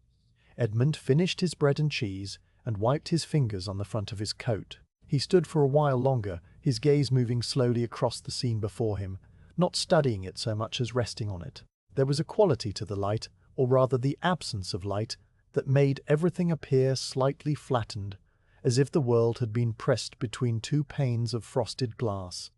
Edmund finished his bread and cheese and wiped his fingers on the front of his coat. He stood for a while longer, his gaze moving slowly across the scene before him, not studying it so much as resting on it. There was a quality to the light, or rather the absence of light, that made everything appear slightly flattened, as if the world had been pressed between two panes of frosted glass.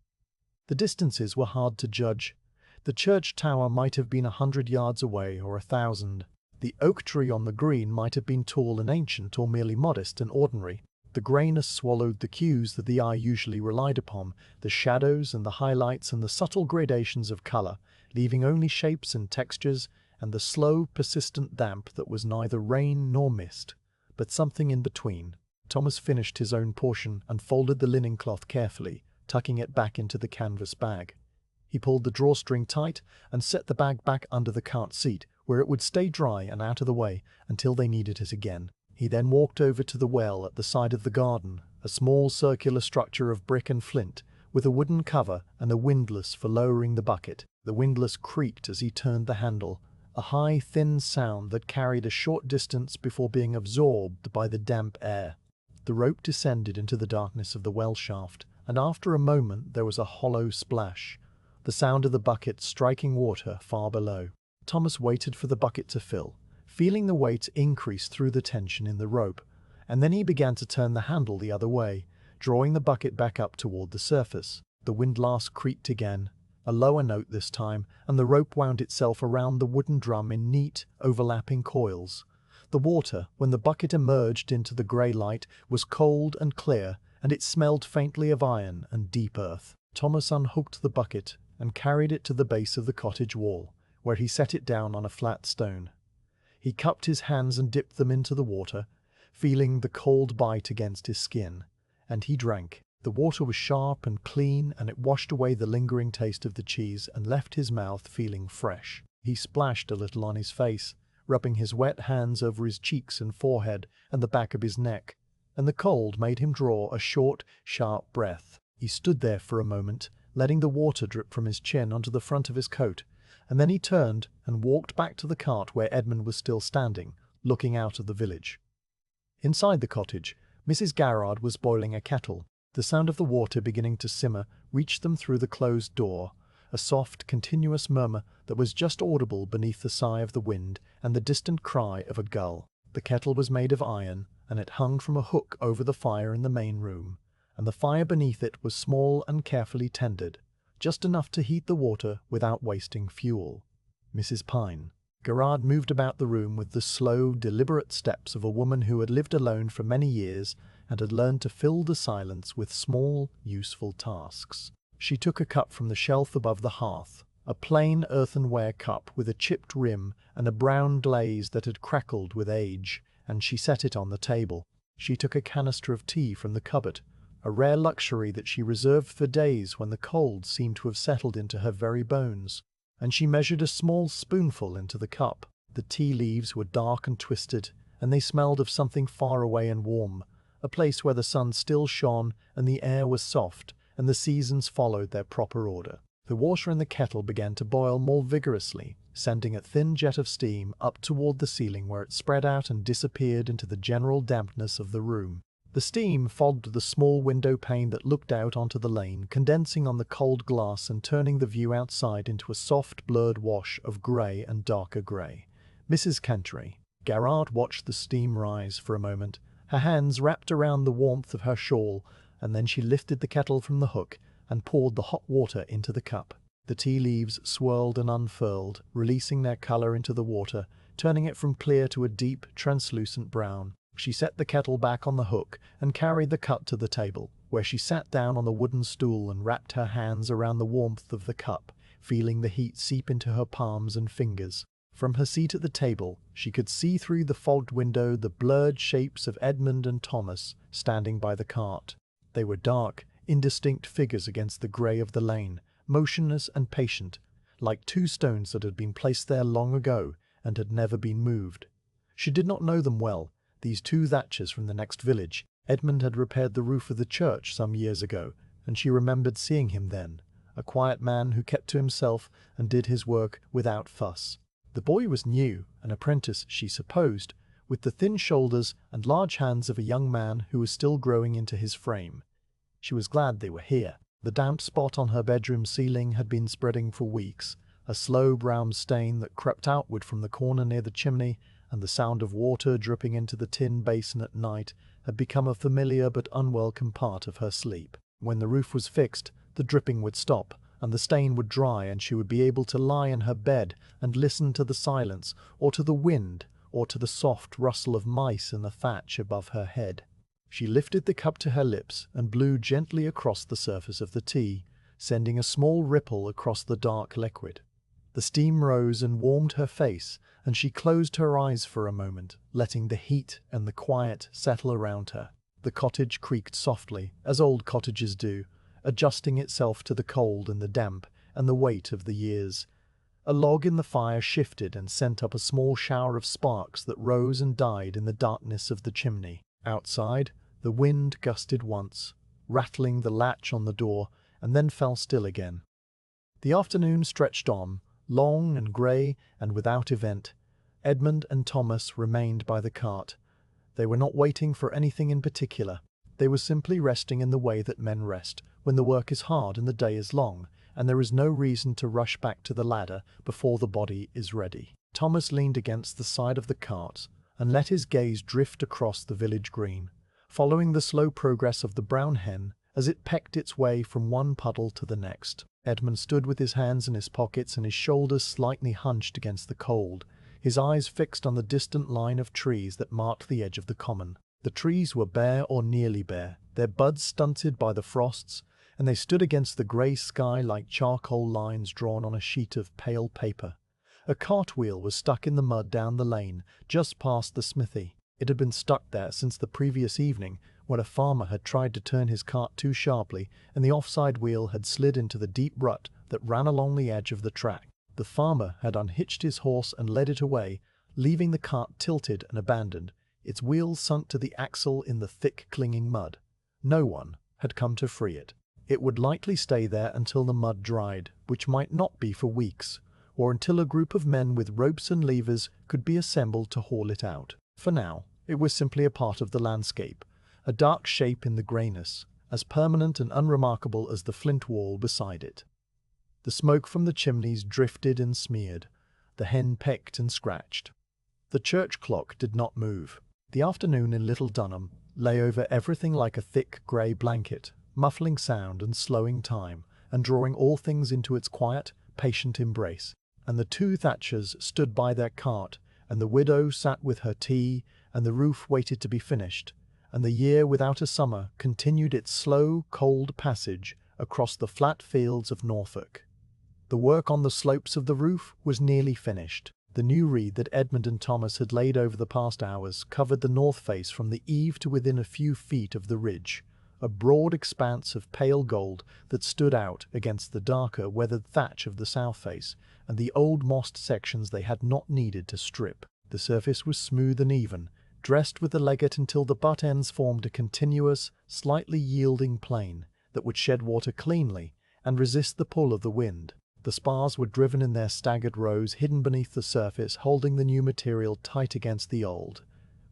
The distances were hard to judge. The church tower might have been 100 yards away or 1,000. The oak tree on the green might have been tall and ancient or merely modest and ordinary. The greyness swallowed the cues that the eye usually relied upon, the shadows and the highlights and the subtle gradations of colour, leaving only shapes and textures and the slow, persistent damp that was neither rain nor mist, but something in between. Thomas finished his own portion and folded the linen cloth carefully, tucking it back into the canvas bag. He pulled the drawstring tight and set the bag back under the cart seat, where it would stay dry and out of the way until they needed it again. He then walked over to the well at the side of the garden, a small circular structure of brick and flint, with a wooden cover and a windlass for lowering the bucket. The windlass creaked as he turned the handle, a high, thin sound that carried a short distance before being absorbed by the damp air. The rope descended into the darkness of the well shaft, and after a moment there was a hollow splash, the sound of the bucket striking water far below. Thomas waited for the bucket to fill, feeling the weight increase through the tension in the rope, and then he began to turn the handle the other way, drawing the bucket back up toward the surface. The windlass creaked again, a lower note this time, and the rope wound itself around the wooden drum in neat, overlapping coils. The water, when the bucket emerged into the grey light, was cold and clear, and it smelled faintly of iron and deep earth. Thomas unhooked the bucket and carried it to the base of the cottage wall, where he set it down on a flat stone. He cupped his hands and dipped them into the water, feeling the cold bite against his skin, and he drank. The water was sharp and clean, and it washed away the lingering taste of the cheese and left his mouth feeling fresh. He splashed a little on his face, rubbing his wet hands over his cheeks and forehead and the back of his neck, and the cold made him draw a short, sharp breath. He stood there for a moment, letting the water drip from his chin onto the front of his coat, and then he turned and walked back to the cart where Edmund was still standing, looking out of the village. Inside the cottage, Mrs. Garrard was boiling a kettle. The sound of the water beginning to simmer reached them through the closed door, a soft, continuous murmur that was just audible beneath the sigh of the wind and the distant cry of a gull. The kettle was made of iron, and it hung from a hook over the fire in the main room, and the fire beneath it was small and carefully tended, just enough to heat the water without wasting fuel. Mrs. Pine. Garrard moved about the room with the slow, deliberate steps of a woman who had lived alone for many years and had learned to fill the silence with small, useful tasks. She took a cup from the shelf above the hearth, a plain earthenware cup with a chipped rim and a brown glaze that had crackled with age, and she set it on the table. She took a canister of tea from the cupboard, a rare luxury that she reserved for days when the cold seemed to have settled into her very bones, and she measured a small spoonful into the cup. The tea leaves were dark and twisted, and they smelled of something far away and warm, a place where the sun still shone and the air was soft, and the seasons followed their proper order. The water in the kettle began to boil more vigorously, sending a thin jet of steam up toward the ceiling where it spread out and disappeared into the general dampness of the room. The steam fogged the small window pane that looked out onto the lane, condensing on the cold glass and turning the view outside into a soft, blurred wash of grey and darker grey. Mrs. Cantry. Garrard watched the steam rise for a moment, her hands wrapped around the warmth of her shawl, and then she lifted the kettle from the hook and poured the hot water into the cup. The tea leaves swirled and unfurled, releasing their colour into the water, turning it from clear to a deep, translucent brown. She set the kettle back on the hook and carried the cup to the table, where she sat down on the wooden stool and wrapped her hands around the warmth of the cup, feeling the heat seep into her palms and fingers. From her seat at the table, she could see through the fogged window the blurred shapes of Edmund and Thomas standing by the cart. They were dark, indistinct figures against the grey of the lane, motionless and patient, like two stones that had been placed there long ago and had never been moved. She did not know them well, these two Thatchers from the next village. Edmund had repaired the roof of the church some years ago, and she remembered seeing him then, a quiet man who kept to himself and did his work without fuss. The boy was new, an apprentice, she supposed, with the thin shoulders and large hands of a young man who was still growing into his frame. She was glad they were here. The damp spot on her bedroom ceiling had been spreading for weeks, a slow brown stain that crept outward from the corner near the chimney, and the sound of water dripping into the tin basin at night had become a familiar but unwelcome part of her sleep. When the roof was fixed, the dripping would stop, and the stain would dry, and she would be able to lie in her bed and listen to the silence, or to the wind, or to the soft rustle of mice in the thatch above her head. She lifted the cup to her lips and blew gently across the surface of the tea, sending a small ripple across the dark liquid. The steam rose and warmed her face, and she closed her eyes for a moment, letting the heat and the quiet settle around her. The cottage creaked softly, as old cottages do, adjusting itself to the cold and the damp and the weight of the years. A log in the fire shifted and sent up a small shower of sparks that rose and died in the darkness of the chimney. Outside, the wind gusted once, rattling the latch on the door, and then fell still again. The afternoon stretched on, long and grey and without event. Edmund and Thomas remained by the cart. They were not waiting for anything in particular. They were simply resting in the way that men rest, when the work is hard and the day is long, and there is no reason to rush back to the ladder before the body is ready. Thomas leaned against the side of the cart and let his gaze drift across the village green, following the slow progress of the brown hen as it pecked its way from one puddle to the next. Edmund stood with his hands in his pockets and his shoulders slightly hunched against the cold, his eyes fixed on the distant line of trees that marked the edge of the common. The trees were bare or nearly bare, their buds stunted by the frosts, and they stood against the grey sky like charcoal lines drawn on a sheet of pale paper. A cartwheel was stuck in the mud down the lane, just past the smithy. It had been stuck there since the previous evening, when a farmer had tried to turn his cart too sharply, and the offside wheel had slid into the deep rut that ran along the edge of the track. The farmer had unhitched his horse and led it away, leaving the cart tilted and abandoned, its wheels sunk to the axle in the thick clinging mud. No one had come to free it. It would likely stay there until the mud dried, which might not be for weeks, or until a group of men with ropes and levers could be assembled to haul it out. For now, it was simply a part of the landscape, a dark shape in the greyness, as permanent and unremarkable as the flint wall beside it. The smoke from the chimneys drifted and smeared. The hen pecked and scratched. The church clock did not move. The afternoon in Little Dunham lay over everything like a thick grey blanket, muffling sound and slowing time, and drawing all things into its quiet, patient embrace. And the two Thatchers stood by their cart, and the widow sat with her tea, and the roof waited to be finished, and the year without a summer continued its slow, cold passage across the flat fields of Norfolk. The work on the slopes of the roof was nearly finished. The new reed that Edmund and Thomas had laid over the past hours covered the north face from the eave to within a few feet of the ridge, a broad expanse of pale gold that stood out against the darker, weathered thatch of the south face and the old mossed sections they had not needed to strip. The surface was smooth and even, dressed with the legget until the butt ends formed a continuous, slightly yielding plane, that would shed water cleanly and resist the pull of the wind. The spars were driven in their staggered rows, hidden beneath the surface, holding the new material tight against the old.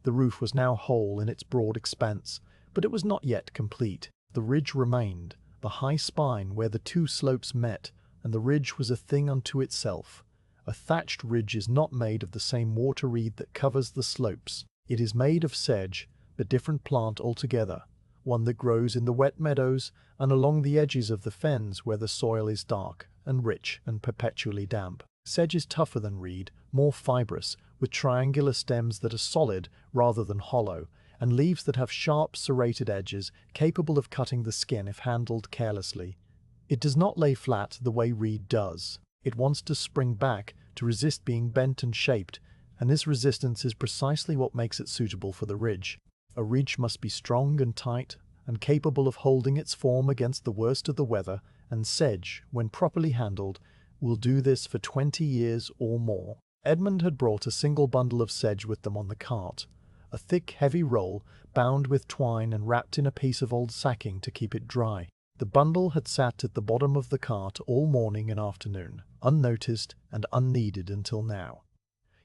The roof was now whole in its broad expanse, but it was not yet complete. The ridge remained, the high spine where the two slopes met, and the ridge was a thing unto itself. A thatched ridge is not made of the same water reed that covers the slopes. It is made of sedge, a different plant altogether, one that grows in the wet meadows and along the edges of the fens where the soil is dark and rich and perpetually damp. Sedge is tougher than reed, more fibrous, with triangular stems that are solid rather than hollow, and leaves that have sharp serrated edges capable of cutting the skin if handled carelessly. It does not lay flat the way reed does. It wants to spring back to resist being bent and shaped, and this resistance is precisely what makes it suitable for the ridge. A ridge must be strong and tight and capable of holding its form against the worst of the weather, and sedge, when properly handled, will do this for 20 years or more. Edmund had brought a single bundle of sedge with them on the cart, a thick, heavy roll bound with twine and wrapped in a piece of old sacking to keep it dry. The bundle had sat at the bottom of the cart all morning and afternoon, unnoticed and unneeded until now.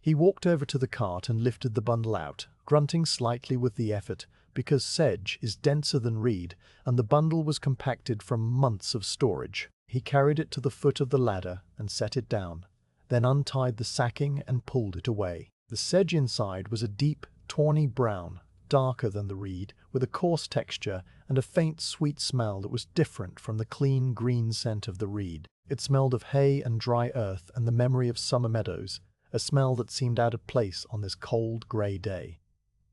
He walked over to the cart and lifted the bundle out, grunting slightly with the effort, because sedge is denser than reed, and the bundle was compacted from months of storage. He carried it to the foot of the ladder and set it down, then untied the sacking and pulled it away. The sedge inside was a deep, tawny brown, darker than the reed, with a coarse texture and a faint sweet smell that was different from the clean green scent of the reed. It smelled of hay and dry earth and the memory of summer meadows, a smell that seemed out of place on this cold, grey day.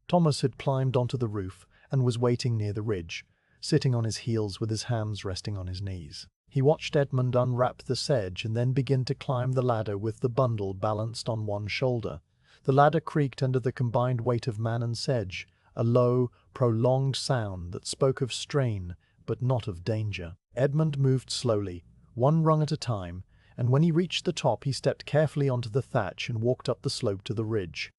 Thomas had climbed onto the roof and was waiting near the ridge, sitting on his heels with his hands resting on his knees. He watched Edmund unwrap the sedge and then begin to climb the ladder with the bundle balanced on one shoulder. The ladder creaked under the combined weight of man and sedge, a low, prolonged sound that spoke of strain but not of danger. Edmund moved slowly, one rung at a time, and when he reached the top he stepped carefully onto the thatch and walked up the slope to the ridge.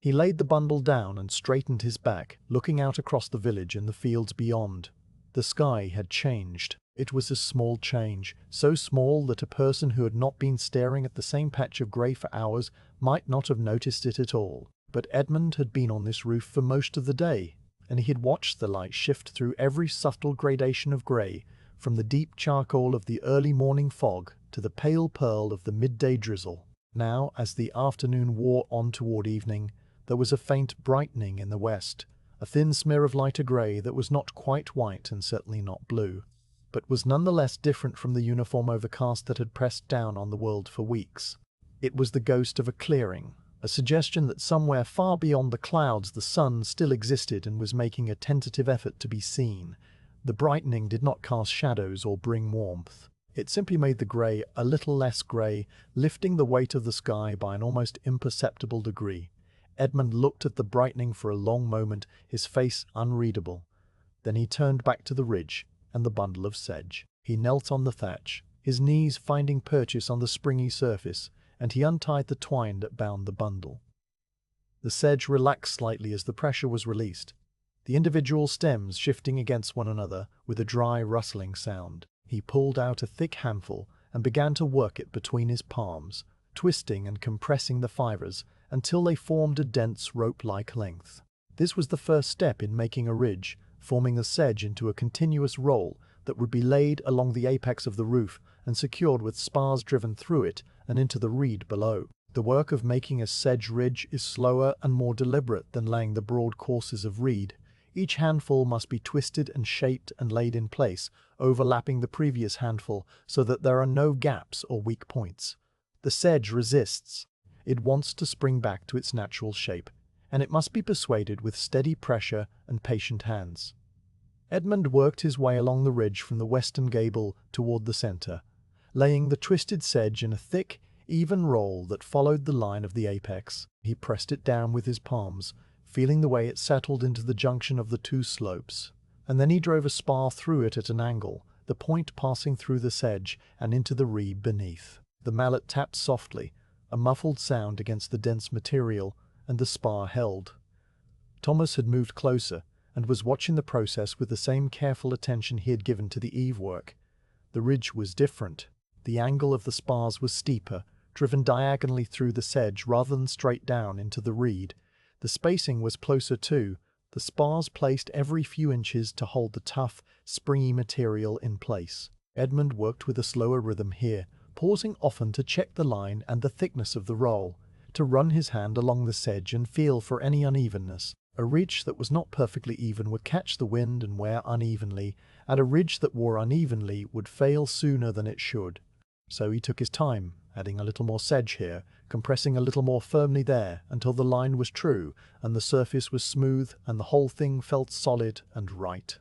He laid the bundle down and straightened his back, looking out across the village and the fields beyond. The sky had changed. It was a small change, so small that a person who had not been staring at the same patch of grey for hours might not have noticed it at all. But Edmund had been on this roof for most of the day, and he had watched the light shift through every subtle gradation of grey, from the deep charcoal of the early morning fog to the pale pearl of the midday drizzle. Now, as the afternoon wore on toward evening, there was a faint brightening in the west, a thin smear of lighter grey that was not quite white and certainly not blue, but was none the less different from the uniform overcast that had pressed down on the world for weeks. It was the ghost of a clearing, a suggestion that somewhere far beyond the clouds the sun still existed and was making a tentative effort to be seen. The brightening did not cast shadows or bring warmth. It simply made the grey a little less grey, lifting the weight of the sky by an almost imperceptible degree. Edmund looked at the brightening for a long moment, his face unreadable. Then he turned back to the ridge and the bundle of sedge. He knelt on the thatch, his knees finding purchase on the springy surface, and he untied the twine that bound the bundle. The sedge relaxed slightly as the pressure was released, the individual stems shifting against one another with a dry, rustling sound. He pulled out a thick handful and began to work it between his palms, twisting and compressing the fibres until they formed a dense rope-like length. This was the first step in making a ridge, forming the sedge into a continuous roll that would be laid along the apex of the roof and secured with spars driven through it and into the reed below. The work of making a sedge ridge is slower and more deliberate than laying the broad courses of reed. Each handful must be twisted and shaped and laid in place, overlapping the previous handful so that there are no gaps or weak points. The sedge resists. It wants to spring back to its natural shape, and it must be persuaded with steady pressure and patient hands. Edmund worked his way along the ridge from the western gable toward the centre, laying the twisted sedge in a thick, even roll that followed the line of the apex. He pressed it down with his palms, feeling the way it settled into the junction of the two slopes, and then he drove a spar through it at an angle, the point passing through the sedge and into the reed beneath. The mallet tapped softly, a muffled sound against the dense material, and the spar held. Thomas had moved closer, and was watching the process with the same careful attention he had given to the eave work. The ridge was different. The angle of the spars was steeper, driven diagonally through the sedge rather than straight down into the reed. The spacing was closer too, the spars placed every few inches to hold the tough, springy material in place. Edmund worked with a slower rhythm here, pausing often to check the line and the thickness of the roll, to run his hand along the sedge and feel for any unevenness. A ridge that was not perfectly even would catch the wind and wear unevenly, and a ridge that wore unevenly would fail sooner than it should. So he took his time, adding a little more sedge here, compressing a little more firmly there, until the line was true, and the surface was smooth, and the whole thing felt solid and right.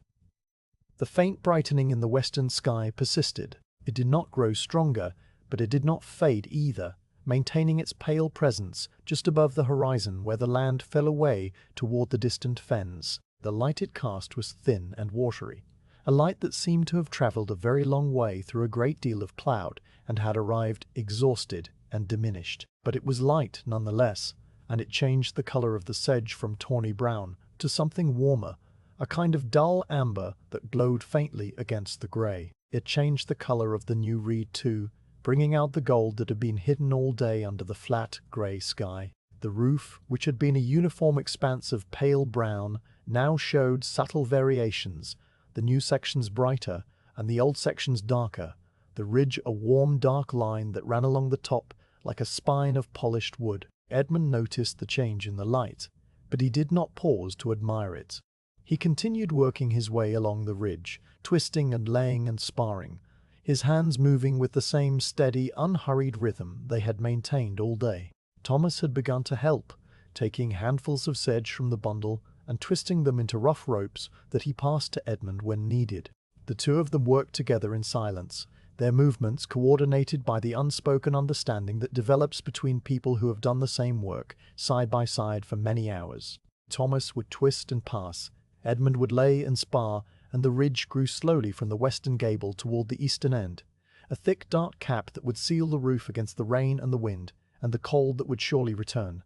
The faint brightening in the western sky persisted. It did not grow stronger, but it did not fade either, maintaining its pale presence just above the horizon where the land fell away toward the distant fens. The light it cast was thin and watery, a light that seemed to have travelled a very long way through a great deal of cloud and had arrived exhausted and diminished. But it was light nonetheless, and it changed the colour of the sedge from tawny brown to something warmer, a kind of dull amber that glowed faintly against the grey. It changed the colour of the new reed too, bringing out the gold that had been hidden all day under the flat, grey sky. The roof, which had been a uniform expanse of pale brown, now showed subtle variations, the new sections brighter and the old sections darker, the ridge a warm dark line that ran along the top like a spine of polished wood. Edmund noticed the change in the light, but he did not pause to admire it. He continued working his way along the ridge, twisting and laying and sparring, his hands moving with the same steady, unhurried rhythm they had maintained all day. Thomas had begun to help, taking handfuls of sedge from the bundle and twisting them into rough ropes that he passed to Edmund when needed. The two of them worked together in silence, their movements coordinated by the unspoken understanding that develops between people who have done the same work, side by side for many hours. Thomas would twist and pass, Edmund would lay and spar, and the ridge grew slowly from the western gable toward the eastern end, a thick dark cap that would seal the roof against the rain and the wind, and the cold that would surely return.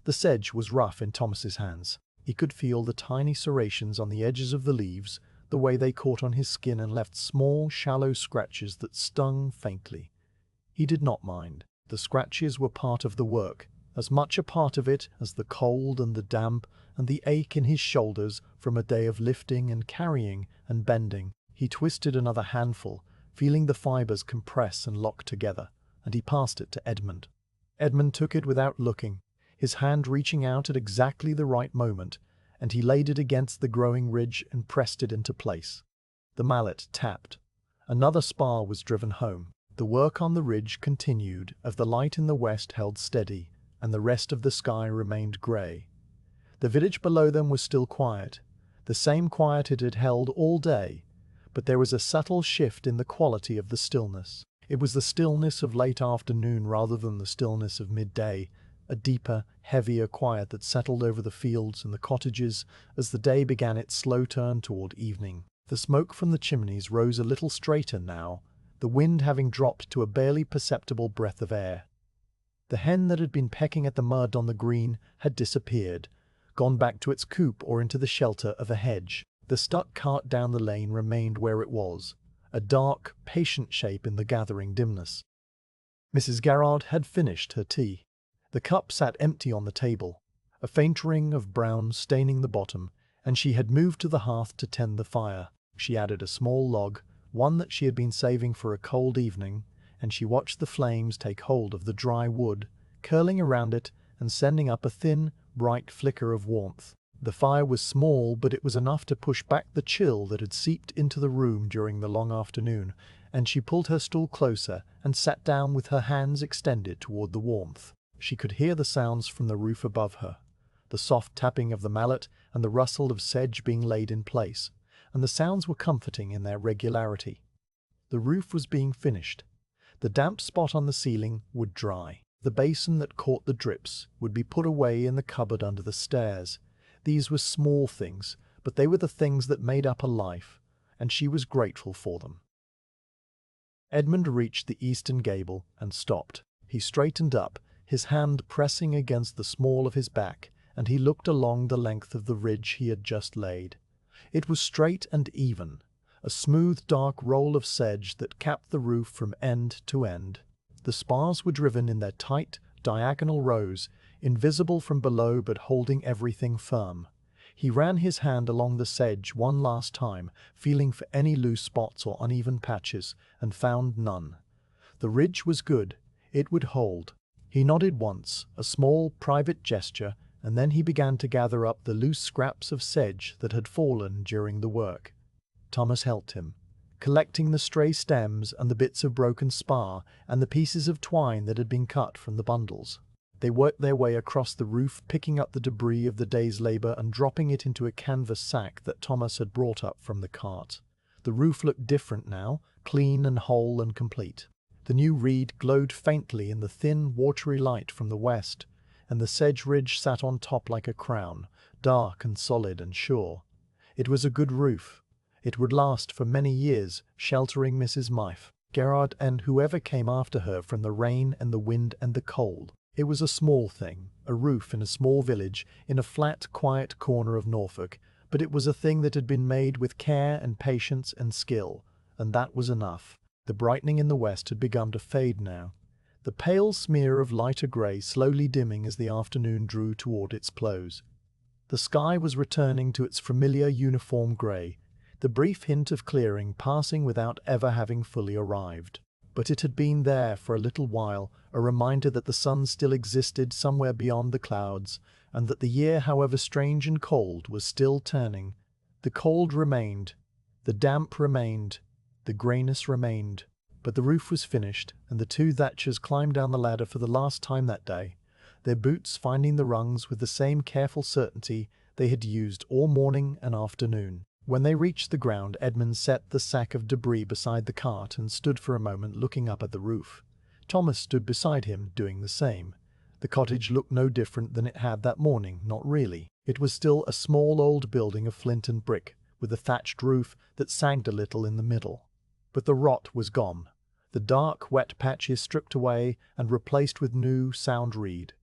The sedge was rough in Thomas's hands. He could feel the tiny serrations on the edges of the leaves, the way they caught on his skin and left small, shallow scratches that stung faintly. He did not mind. The scratches were part of the work, as much a part of it as the cold and the damp and the ache in his shoulders from a day of lifting and carrying and bending. He twisted another handful, feeling the fibres compress and lock together, and he passed it to Edmund. Edmund took it without looking, his hand reaching out at exactly the right moment, and he laid it against the growing ridge and pressed it into place. The mallet tapped. Another spar was driven home. The work on the ridge continued as the light in the west held steady, and the rest of the sky remained grey. The village below them was still quiet, the same quiet it had held all day, but there was a subtle shift in the quality of the stillness. It was the stillness of late afternoon rather than the stillness of midday, a deeper, heavier quiet that settled over the fields and the cottages as the day began its slow turn toward evening. The smoke from the chimneys rose a little straighter now, the wind having dropped to a barely perceptible breath of air. The hen that had been pecking at the mud on the green had disappeared, gone back to its coop or into the shelter of a hedge. The stuck cart down the lane remained where it was, a dark, patient shape in the gathering dimness. Mrs. Garrard had finished her tea. The cup sat empty on the table, a faint ring of brown staining the bottom, and she had moved to the hearth to tend the fire. She added a small log, one that she had been saving for a cold evening, and she watched the flames take hold of the dry wood, curling around it and sending up a thin, bright flicker of warmth. The fire was small, but it was enough to push back the chill that had seeped into the room during the long afternoon, and she pulled her stool closer and sat down with her hands extended toward the warmth. She could hear the sounds from the roof above her, the soft tapping of the mallet and the rustle of sedge being laid in place, and the sounds were comforting in their regularity. The roof was being finished. The damp spot on the ceiling would dry. The basin that caught the drips would be put away in the cupboard under the stairs. These were small things, but they were the things that made up a life, and she was grateful for them. Edmund reached the eastern gable and stopped. He straightened up, his hand pressing against the small of his back, and he looked along the length of the ridge he had just laid. It was straight and even, a smooth dark roll of sedge that capped the roof from end to end. The spars were driven in their tight, diagonal rows, invisible from below but holding everything firm. He ran his hand along the sedge one last time, feeling for any loose spots or uneven patches, and found none. The ridge was good. It would hold. He nodded once, a small, private gesture, and then he began to gather up the loose scraps of sedge that had fallen during the work. Thomas helped him, collecting the stray stems and the bits of broken spar and the pieces of twine that had been cut from the bundles. They worked their way across the roof, picking up the debris of the day's labor and dropping it into a canvas sack that Thomas had brought up from the cart. The roof looked different now, clean and whole and complete. The new reed glowed faintly in the thin, watery light from the west, and the sedge ridge sat on top like a crown, dark and solid and sure. It was a good roof. It would last for many years, sheltering Mrs. Mife, Gerard, and whoever came after her from the rain and the wind and the cold. It was a small thing, a roof in a small village, in a flat, quiet corner of Norfolk, but it was a thing that had been made with care and patience and skill, and that was enough. The brightening in the west had begun to fade now, the pale smear of lighter grey slowly dimming as the afternoon drew toward its close. The sky was returning to its familiar uniform grey, the brief hint of clearing passing without ever having fully arrived. But it had been there for a little while, a reminder that the sun still existed somewhere beyond the clouds, and that the year, however strange and cold, was still turning. The cold remained, the damp remained, the greyness remained, but the roof was finished, and the two Thatchers climbed down the ladder for the last time that day, their boots finding the rungs with the same careful certainty they had used all morning and afternoon. When they reached the ground, Edmund set the sack of debris beside the cart and stood for a moment looking up at the roof. Thomas stood beside him, doing the same. The cottage looked no different than it had that morning, not really. It was still a small old building of flint and brick, with a thatched roof that sagged a little in the middle. But the rot was gone. The dark, wet patches stripped away and replaced with new, sound reed.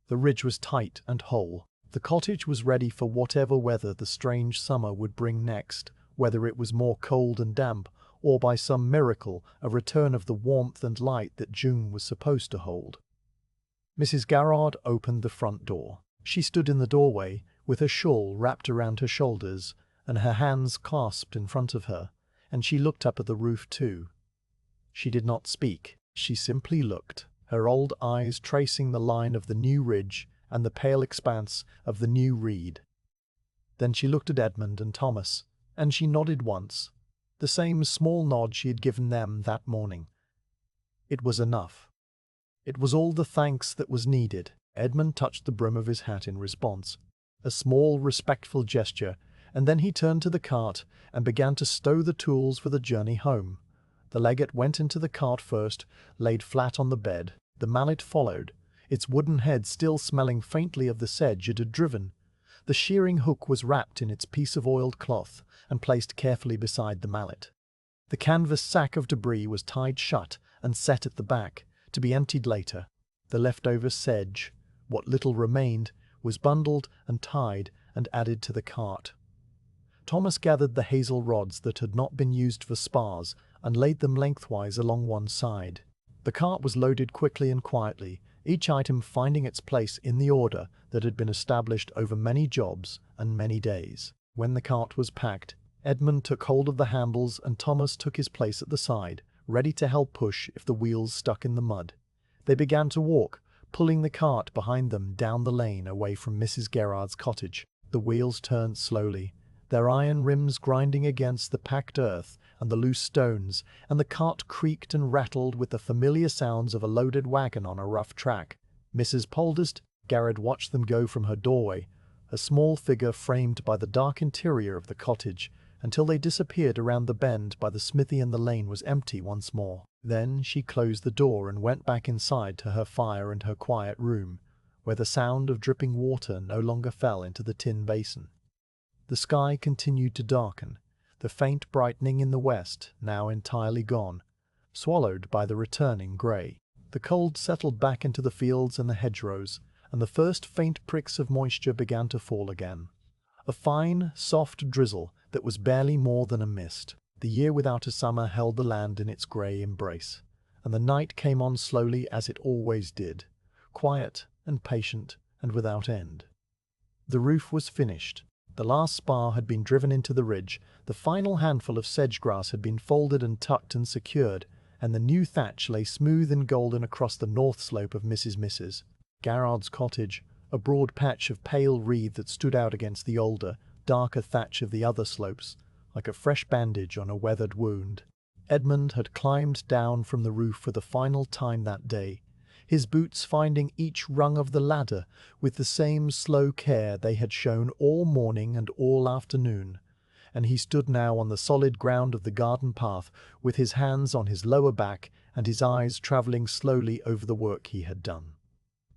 The ridge was tight and whole. The cottage was ready for whatever weather the strange summer would bring next, whether it was more cold and damp, or by some miracle a return of the warmth and light that June was supposed to hold. Mrs. Garrard opened the front door. She stood in the doorway, with her shawl wrapped around her shoulders, and her hands clasped in front of her, and she looked up at the roof too. She did not speak. She simply looked, her old eyes tracing the line of the new ridge and the pale expanse of the new reed. Then she looked at Edmund and Thomas, and she nodded once, the same small nod she had given them that morning. It was enough. It was all the thanks that was needed. Edmund touched the brim of his hat in response, a small, respectful gesture, and then he turned to the cart and began to stow the tools for the journey home. The legate went into the cart first, laid flat on the bed. The mallet followed, its wooden head still smelling faintly of the sedge it had driven. The shearing hook was wrapped in its piece of oiled cloth and placed carefully beside the mallet. The canvas sack of debris was tied shut and set at the back, to be emptied later. The leftover sedge, what little remained, was bundled and tied and added to the cart. Thomas gathered the hazel rods that had not been used for spars and laid them lengthwise along one side. The cart was loaded quickly and quietly, each item finding its place in the order that had been established over many jobs and many days. When the cart was packed, Edmund took hold of the handles and Thomas took his place at the side, ready to help push if the wheels stuck in the mud. They began to walk, pulling the cart behind them down the lane away from Mrs. Gerard's cottage. The wheels turned slowly, their iron rims grinding against the packed earth and the loose stones, and the cart creaked and rattled with the familiar sounds of a loaded wagon on a rough track. Mrs. Poldest Garrard watched them go from her doorway, a small figure framed by the dark interior of the cottage, until they disappeared around the bend by the smithy and the lane was empty once more. Then she closed the door and went back inside to her fire and her quiet room, where the sound of dripping water no longer fell into the tin basin. The sky continued to darken, the faint brightening in the west now entirely gone, swallowed by the returning grey. The cold settled back into the fields and the hedgerows, and the first faint pricks of moisture began to fall again. A fine, soft drizzle that was barely more than a mist. The year without a summer held the land in its grey embrace, and the night came on slowly as it always did, quiet and patient and without end. The roof was finished. The last spar had been driven into the ridge, the final handful of sedge grass had been folded and tucked and secured, and the new thatch lay smooth and golden across the north slope of Mrs. Garrard's cottage, a broad patch of pale reed that stood out against the older, darker thatch of the other slopes, like a fresh bandage on a weathered wound. Edmund had climbed down from the roof for the final time that day, his boots finding each rung of the ladder with the same slow care they had shown all morning and all afternoon, and he stood now on the solid ground of the garden path with his hands on his lower back and his eyes travelling slowly over the work he had done.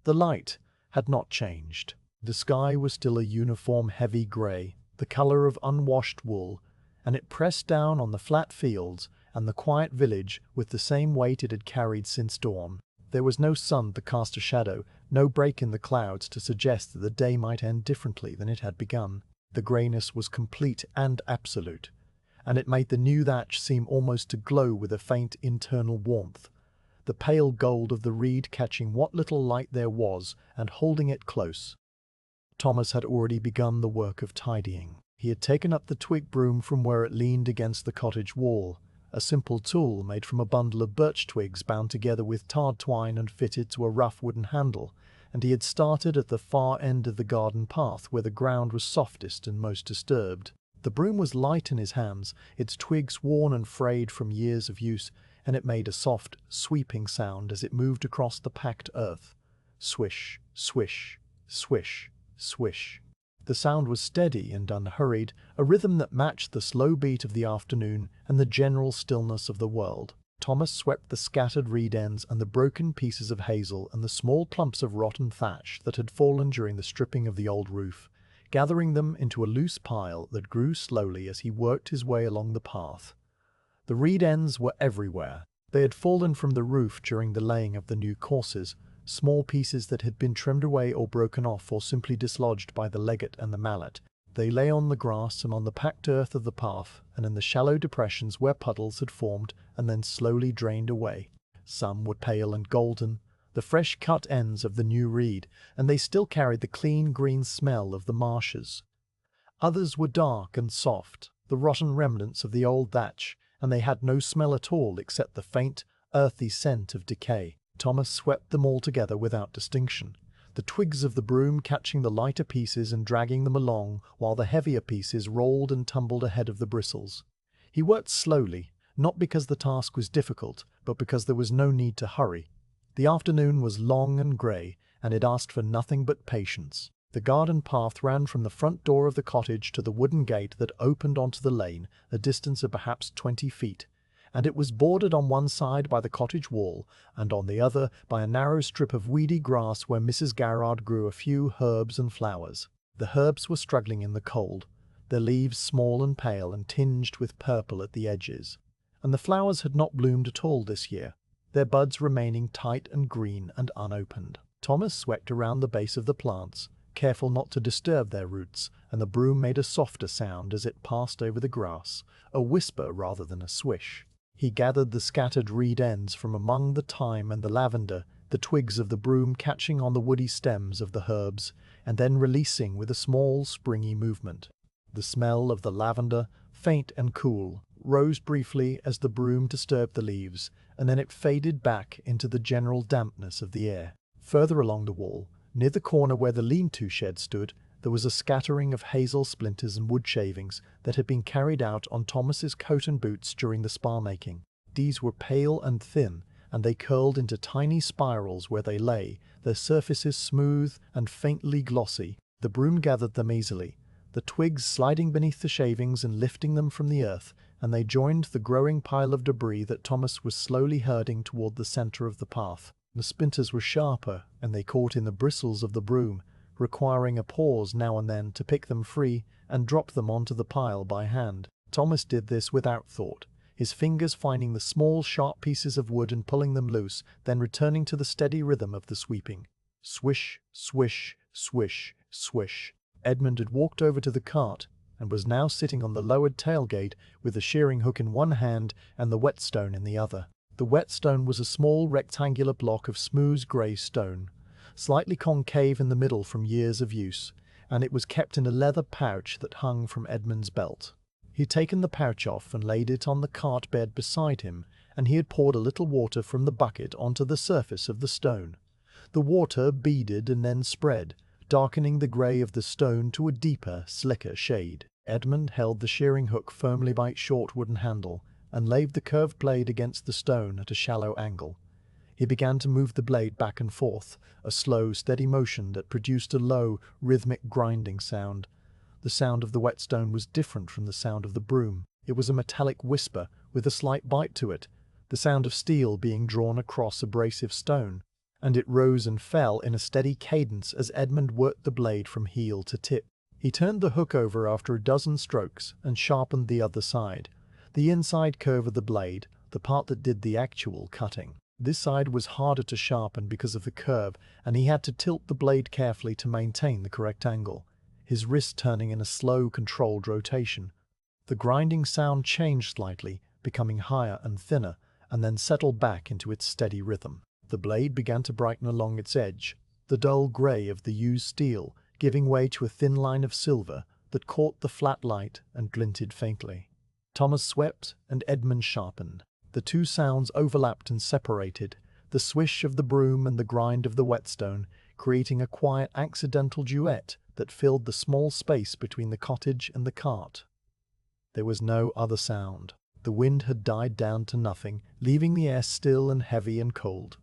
The light had not changed. The sky was still a uniform heavy grey, the colour of unwashed wool, and it pressed down on the flat fields and the quiet village with the same weight it had carried since dawn. There was no sun to cast a shadow, no break in the clouds to suggest that the day might end differently than it had begun. The greyness was complete and absolute, and it made the new thatch seem almost to glow with a faint internal warmth, the pale gold of the reed catching what little light there was and holding it close. Thomas had already begun the work of tidying. He had taken up the twig broom from where it leaned against the cottage wall, a simple tool made from a bundle of birch twigs bound together with tarred twine and fitted to a rough wooden handle, and he had started at the far end of the garden path where the ground was softest and most disturbed. The broom was light in his hands, its twigs worn and frayed from years of use, and it made a soft, sweeping sound as it moved across the packed earth. Swish, swish, swish, swish. The sound was steady and unhurried, a rhythm that matched the slow beat of the afternoon and the general stillness of the world. Thomas swept the scattered reed ends and the broken pieces of hazel and the small clumps of rotten thatch that had fallen during the stripping of the old roof, gathering them into a loose pile that grew slowly as he worked his way along the path. The reed ends were everywhere. They had fallen from the roof during the laying of the new courses, small pieces that had been trimmed away or broken off or simply dislodged by the legate and the mallet. They lay on the grass and on the packed earth of the path and in the shallow depressions where puddles had formed and then slowly drained away. Some were pale and golden, the fresh cut ends of the new reed, and they still carried the clean green smell of the marshes. Others were dark and soft, the rotten remnants of the old thatch, and they had no smell at all except the faint, earthy scent of decay. Thomas swept them all together without distinction, the twigs of the broom catching the lighter pieces and dragging them along, while the heavier pieces rolled and tumbled ahead of the bristles. He worked slowly, not because the task was difficult, but because there was no need to hurry. The afternoon was long and grey, and it asked for nothing but patience. The garden path ran from the front door of the cottage to the wooden gate that opened onto the lane, a distance of perhaps 20 feet. And it was bordered on one side by the cottage wall, and on the other by a narrow strip of weedy grass where Mrs. Garrard grew a few herbs and flowers. The herbs were struggling in the cold, their leaves small and pale and tinged with purple at the edges. And the flowers had not bloomed at all this year, their buds remaining tight and green and unopened. Thomas swept around the base of the plants, careful not to disturb their roots, and the broom made a softer sound as it passed over the grass, a whisper rather than a swish. He gathered the scattered reed ends from among the thyme and the lavender, the twigs of the broom catching on the woody stems of the herbs, and then releasing with a small springy movement. The smell of the lavender, faint and cool, rose briefly as the broom disturbed the leaves, and then it faded back into the general dampness of the air. Further along the wall, near the corner where the lean-to shed stood, there was a scattering of hazel splinters and wood shavings that had been carried out on Thomas's coat and boots during the spar-making. These were pale and thin, and they curled into tiny spirals where they lay, their surfaces smooth and faintly glossy. The broom gathered them easily, the twigs sliding beneath the shavings and lifting them from the earth, and they joined the growing pile of debris that Thomas was slowly herding toward the center of the path. The splinters were sharper, and they caught in the bristles of the broom, requiring a pause now and then to pick them free and drop them onto the pile by hand. Thomas did this without thought, his fingers finding the small sharp pieces of wood and pulling them loose, then returning to the steady rhythm of the sweeping. Swish, swish, swish, swish. Edmund had walked over to the cart, and was now sitting on the lowered tailgate with the shearing hook in one hand and the whetstone in the other. The whetstone was a small rectangular block of smooth grey stone, slightly concave in the middle from years of use, and it was kept in a leather pouch that hung from Edmund's belt. He'd taken the pouch off and laid it on the cart bed beside him, and he had poured a little water from the bucket onto the surface of the stone. The water beaded and then spread, darkening the grey of the stone to a deeper, slicker shade. Edmund held the shearing hook firmly by its short wooden handle and laid the curved blade against the stone at a shallow angle. He began to move the blade back and forth, a slow, steady motion that produced a low, rhythmic grinding sound. The sound of the whetstone was different from the sound of the broom. It was a metallic whisper with a slight bite to it, the sound of steel being drawn across abrasive stone, and it rose and fell in a steady cadence as Edmund worked the blade from heel to tip. He turned the hook over after a dozen strokes and sharpened the other side, the inside curve of the blade, the part that did the actual cutting. This side was harder to sharpen because of the curve, and he had to tilt the blade carefully to maintain the correct angle, his wrist turning in a slow, controlled rotation. The grinding sound changed slightly, becoming higher and thinner, and then settled back into its steady rhythm. The blade began to brighten along its edge, the dull grey of the used steel giving way to a thin line of silver that caught the flat light and glinted faintly. Thomas swept and Edmund sharpened. The two sounds overlapped and separated, the swish of the broom and the grind of the whetstone, creating a quiet accidental duet that filled the small space between the cottage and the cart. There was no other sound. The wind had died down to nothing, leaving the air still and heavy and cold.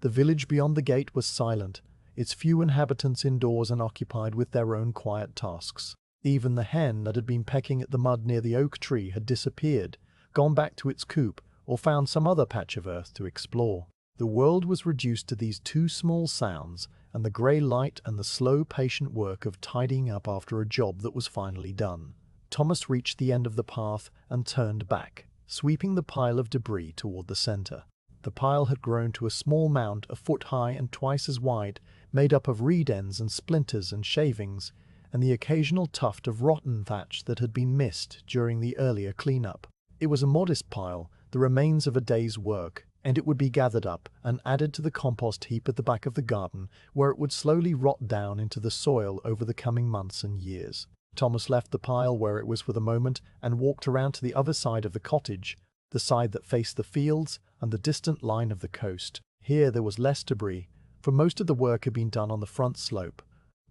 The village beyond the gate was silent, its few inhabitants indoors and occupied with their own quiet tasks. Even the hen that had been pecking at the mud near the oak tree had disappeared, gone back to its coop, or found some other patch of earth to explore. The world was reduced to these two small sounds, and the grey light and the slow, patient work of tidying up after a job that was finally done. Thomas reached the end of the path and turned back, sweeping the pile of debris toward the centre. The pile had grown to a small mound a foot high and twice as wide, made up of reed ends and splinters and shavings, and the occasional tuft of rotten thatch that had been missed during the earlier clean-up. It was a modest pile, the remains of a day's work, and it would be gathered up and added to the compost heap at the back of the garden, where it would slowly rot down into the soil over the coming months and years. Thomas left the pile where it was for the moment and walked around to the other side of the cottage, the side that faced the fields and the distant line of the coast. Here there was less debris, for most of the work had been done on the front slope,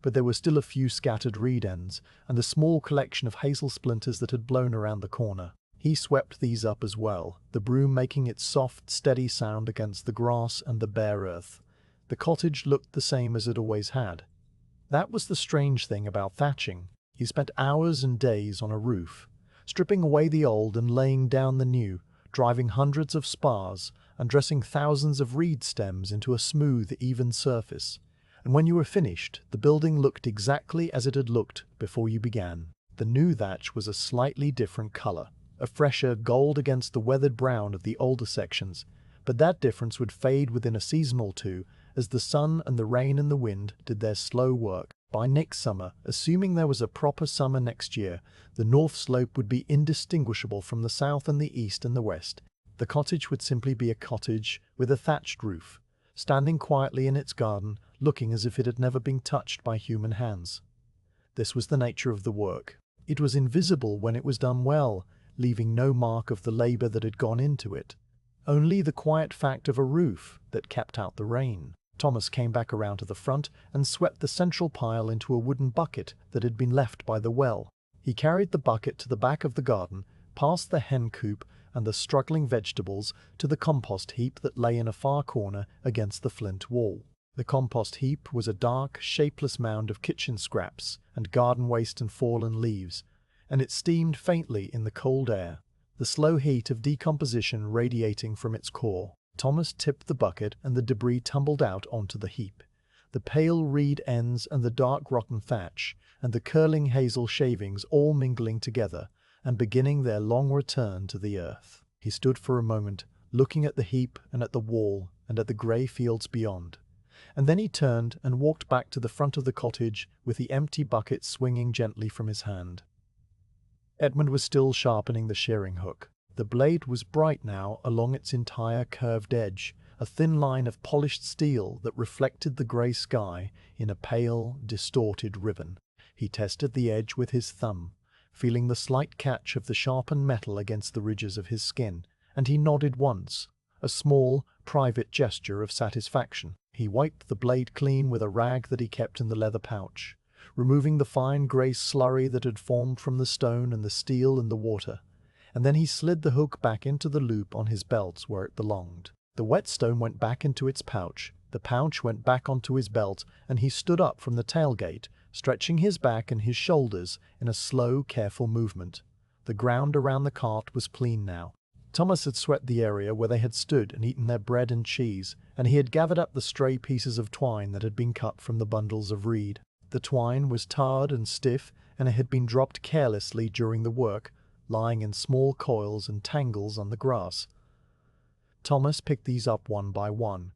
but there were still a few scattered reed ends and a small collection of hazel splinters that had blown around the corner. He swept these up as well, the broom making its soft, steady sound against the grass and the bare earth. The cottage looked the same as it always had. That was the strange thing about thatching. He spent hours and days on a roof, stripping away the old and laying down the new, driving hundreds of spars and dressing thousands of reed stems into a smooth, even surface. And when you were finished, the building looked exactly as it had looked before you began. The new thatch was a slightly different color, a fresher gold against the weathered brown of the older sections, but that difference would fade within a season or two as the sun and the rain and the wind did their slow work. By next summer, assuming there was a proper summer next year, the north slope would be indistinguishable from the south and the east and the west. The cottage would simply be a cottage with a thatched roof, standing quietly in its garden, looking as if it had never been touched by human hands. This was the nature of the work. It was invisible when it was done well, leaving no mark of the labor that had gone into it. Only the quiet fact of a roof that kept out the rain. Thomas came back around to the front and swept the central pile into a wooden bucket that had been left by the well. He carried the bucket to the back of the garden, past the hen coop and the struggling vegetables, to the compost heap that lay in a far corner against the flint wall. The compost heap was a dark, shapeless mound of kitchen scraps and garden waste and fallen leaves, and it steamed faintly in the cold air, the slow heat of decomposition radiating from its core. Thomas tipped the bucket and the debris tumbled out onto the heap. The pale reed ends and the dark rotten thatch and the curling hazel shavings all mingling together and beginning their long return to the earth. He stood for a moment, looking at the heap and at the wall and at the grey fields beyond, and then he turned and walked back to the front of the cottage with the empty bucket swinging gently from his hand. Edmund was still sharpening the shearing hook. The blade was bright now along its entire curved edge, a thin line of polished steel that reflected the grey sky in a pale, distorted ribbon. He tested the edge with his thumb, feeling the slight catch of the sharpened metal against the ridges of his skin, and he nodded once, a small, private gesture of satisfaction. He wiped the blade clean with a rag that he kept in the leather pouch, removing the fine grey slurry that had formed from the stone and the steel and the water, and then he slid the hook back into the loop on his belt where it belonged. The whetstone went back into its pouch, the pouch went back onto his belt, and he stood up from the tailgate, stretching his back and his shoulders in a slow, careful movement. The ground around the cart was clean now. Thomas had swept the area where they had stood and eaten their bread and cheese, and he had gathered up the stray pieces of twine that had been cut from the bundles of reed. The twine was tarred and stiff, and it had been dropped carelessly during the work, lying in small coils and tangles on the grass. Thomas picked these up one by one,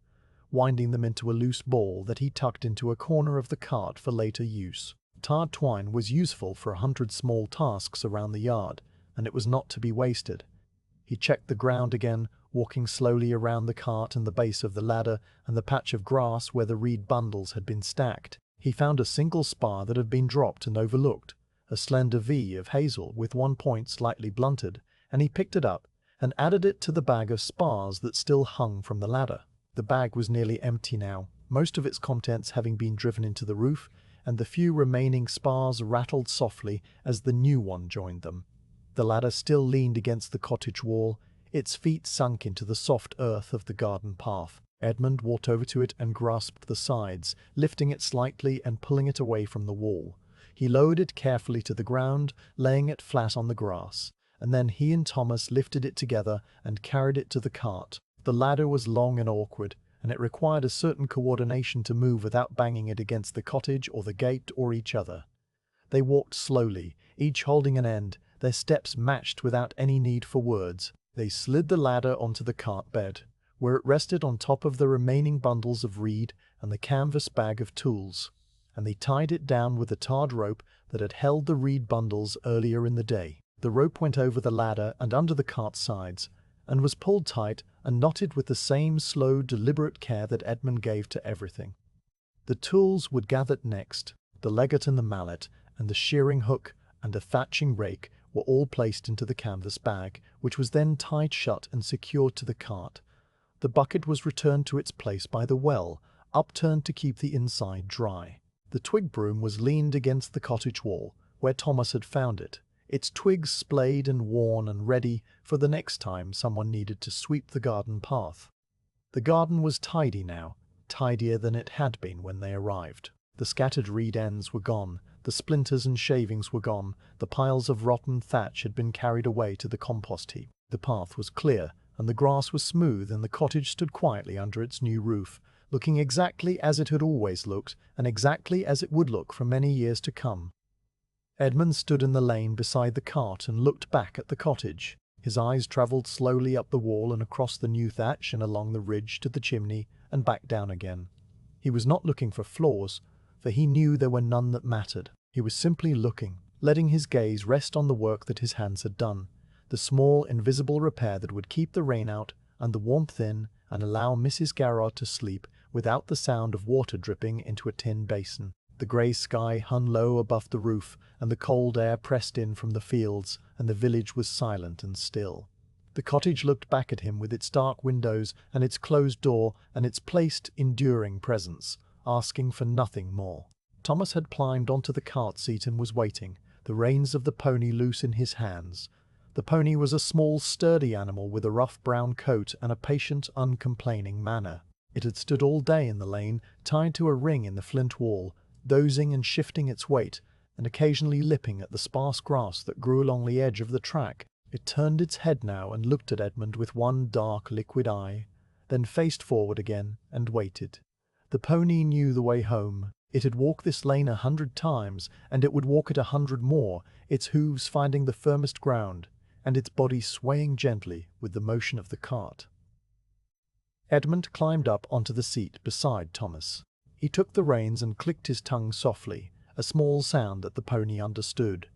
winding them into a loose ball that he tucked into a corner of the cart for later use. Tarred twine was useful for 100 small tasks around the yard, and it was not to be wasted. He checked the ground again, walking slowly around the cart and the base of the ladder and the patch of grass where the reed bundles had been stacked. He found a single spar that had been dropped and overlooked, a slender V of hazel with one point slightly blunted, and he picked it up and added it to the bag of spars that still hung from the ladder. The bag was nearly empty now, most of its contents having been driven into the roof, and the few remaining spars rattled softly as the new one joined them. The ladder still leaned against the cottage wall, its feet sunk into the soft earth of the garden path. Edmund walked over to it and grasped the sides, lifting it slightly and pulling it away from the wall. He lowered it carefully to the ground, laying it flat on the grass, and then he and Thomas lifted it together and carried it to the cart. The ladder was long and awkward, and it required a certain coordination to move without banging it against the cottage or the gate or each other. They walked slowly, each holding an end, their steps matched without any need for words. They slid the ladder onto the cart bed, where it rested on top of the remaining bundles of reed and the canvas bag of tools, and they tied it down with the tarred rope that had held the reed bundles earlier in the day. The rope went over the ladder and under the cart's sides, and was pulled tight and knotted with the same slow, deliberate care that Edmund gave to everything. The tools were gathered next. The legget and the mallet, and the shearing hook, and a thatching rake were all placed into the canvas bag, which was then tied shut and secured to the cart. The bucket was returned to its place by the well, upturned to keep the inside dry. The twig broom was leaned against the cottage wall, where Thomas had found it, its twigs splayed and worn and ready for the next time someone needed to sweep the garden path. The garden was tidy now, tidier than it had been when they arrived. The scattered reed ends were gone, the splinters and shavings were gone, the piles of rotten thatch had been carried away to the compost heap. The path was clear, and the grass was smooth, and the cottage stood quietly under its new roof, looking exactly as it had always looked, and exactly as it would look for many years to come. Edmund stood in the lane beside the cart and looked back at the cottage. His eyes travelled slowly up the wall and across the new thatch and along the ridge to the chimney and back down again. He was not looking for flaws, for he knew there were none that mattered. He was simply looking, letting his gaze rest on the work that his hands had done, the small, invisible repair that would keep the rain out and the warmth in and allow Mrs. Garrard to sleep without the sound of water dripping into a tin basin. The grey sky hung low above the roof, and the cold air pressed in from the fields, and the village was silent and still. The cottage looked back at him with its dark windows and its closed door and its placed, enduring presence, asking for nothing more. Thomas had climbed onto the cart seat and was waiting, the reins of the pony loose in his hands. The pony was a small, sturdy animal with a rough brown coat and a patient, uncomplaining manner. It had stood all day in the lane, tied to a ring in the flint wall, dozing and shifting its weight, and occasionally lipping at the sparse grass that grew along the edge of the track. It turned its head now and looked at Edmund with one dark, liquid eye, then faced forward again and waited. The pony knew the way home. It had walked this lane 100 times, and it would walk it 100 more, its hooves finding the firmest ground, and its body swaying gently with the motion of the cart. Edmund climbed up onto the seat beside Thomas. He took the reins and clicked his tongue softly, a small sound that the pony understood.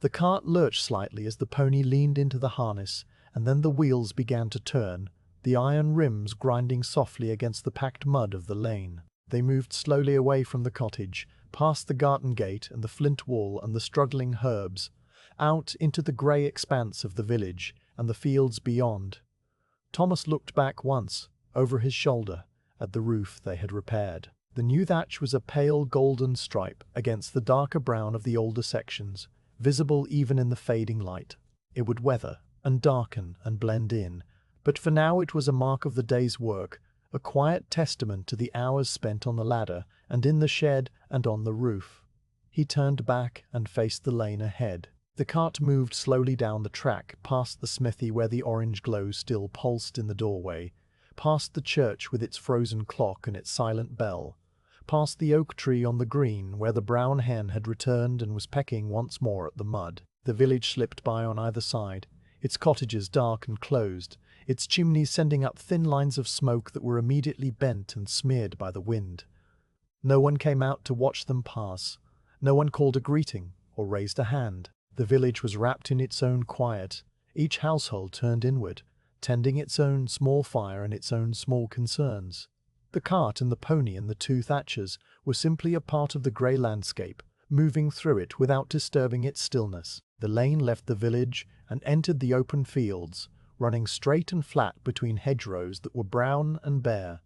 The cart lurched slightly as the pony leaned into the harness, and then the wheels began to turn, the iron rims grinding softly against the packed mud of the lane. They moved slowly away from the cottage, past the garden gate and the flint wall and the struggling herbs, out into the grey expanse of the village and the fields beyond. Thomas looked back once, over his shoulder, at the roof they had repaired. The new thatch was a pale golden stripe against the darker brown of the older sections, visible even in the fading light. It would weather and darken and blend in, but for now it was a mark of the day's work, a quiet testament to the hours spent on the ladder and in the shed and on the roof. He turned back and faced the lane ahead. The cart moved slowly down the track, past the smithy where the orange glow still pulsed in the doorway, past the church with its frozen clock and its silent bell, past the oak tree on the green where the brown hen had returned and was pecking once more at the mud. The village slipped by on either side, its cottages dark and closed, its chimneys sending up thin lines of smoke that were immediately bent and smeared by the wind. No one came out to watch them pass. No one called a greeting or raised a hand. The village was wrapped in its own quiet, each household turned inward, tending its own small fire and its own small concerns. The cart and the pony and the two Thatchers were simply a part of the grey landscape, moving through it without disturbing its stillness. The lane left the village and entered the open fields, running straight and flat between hedgerows that were brown and bare.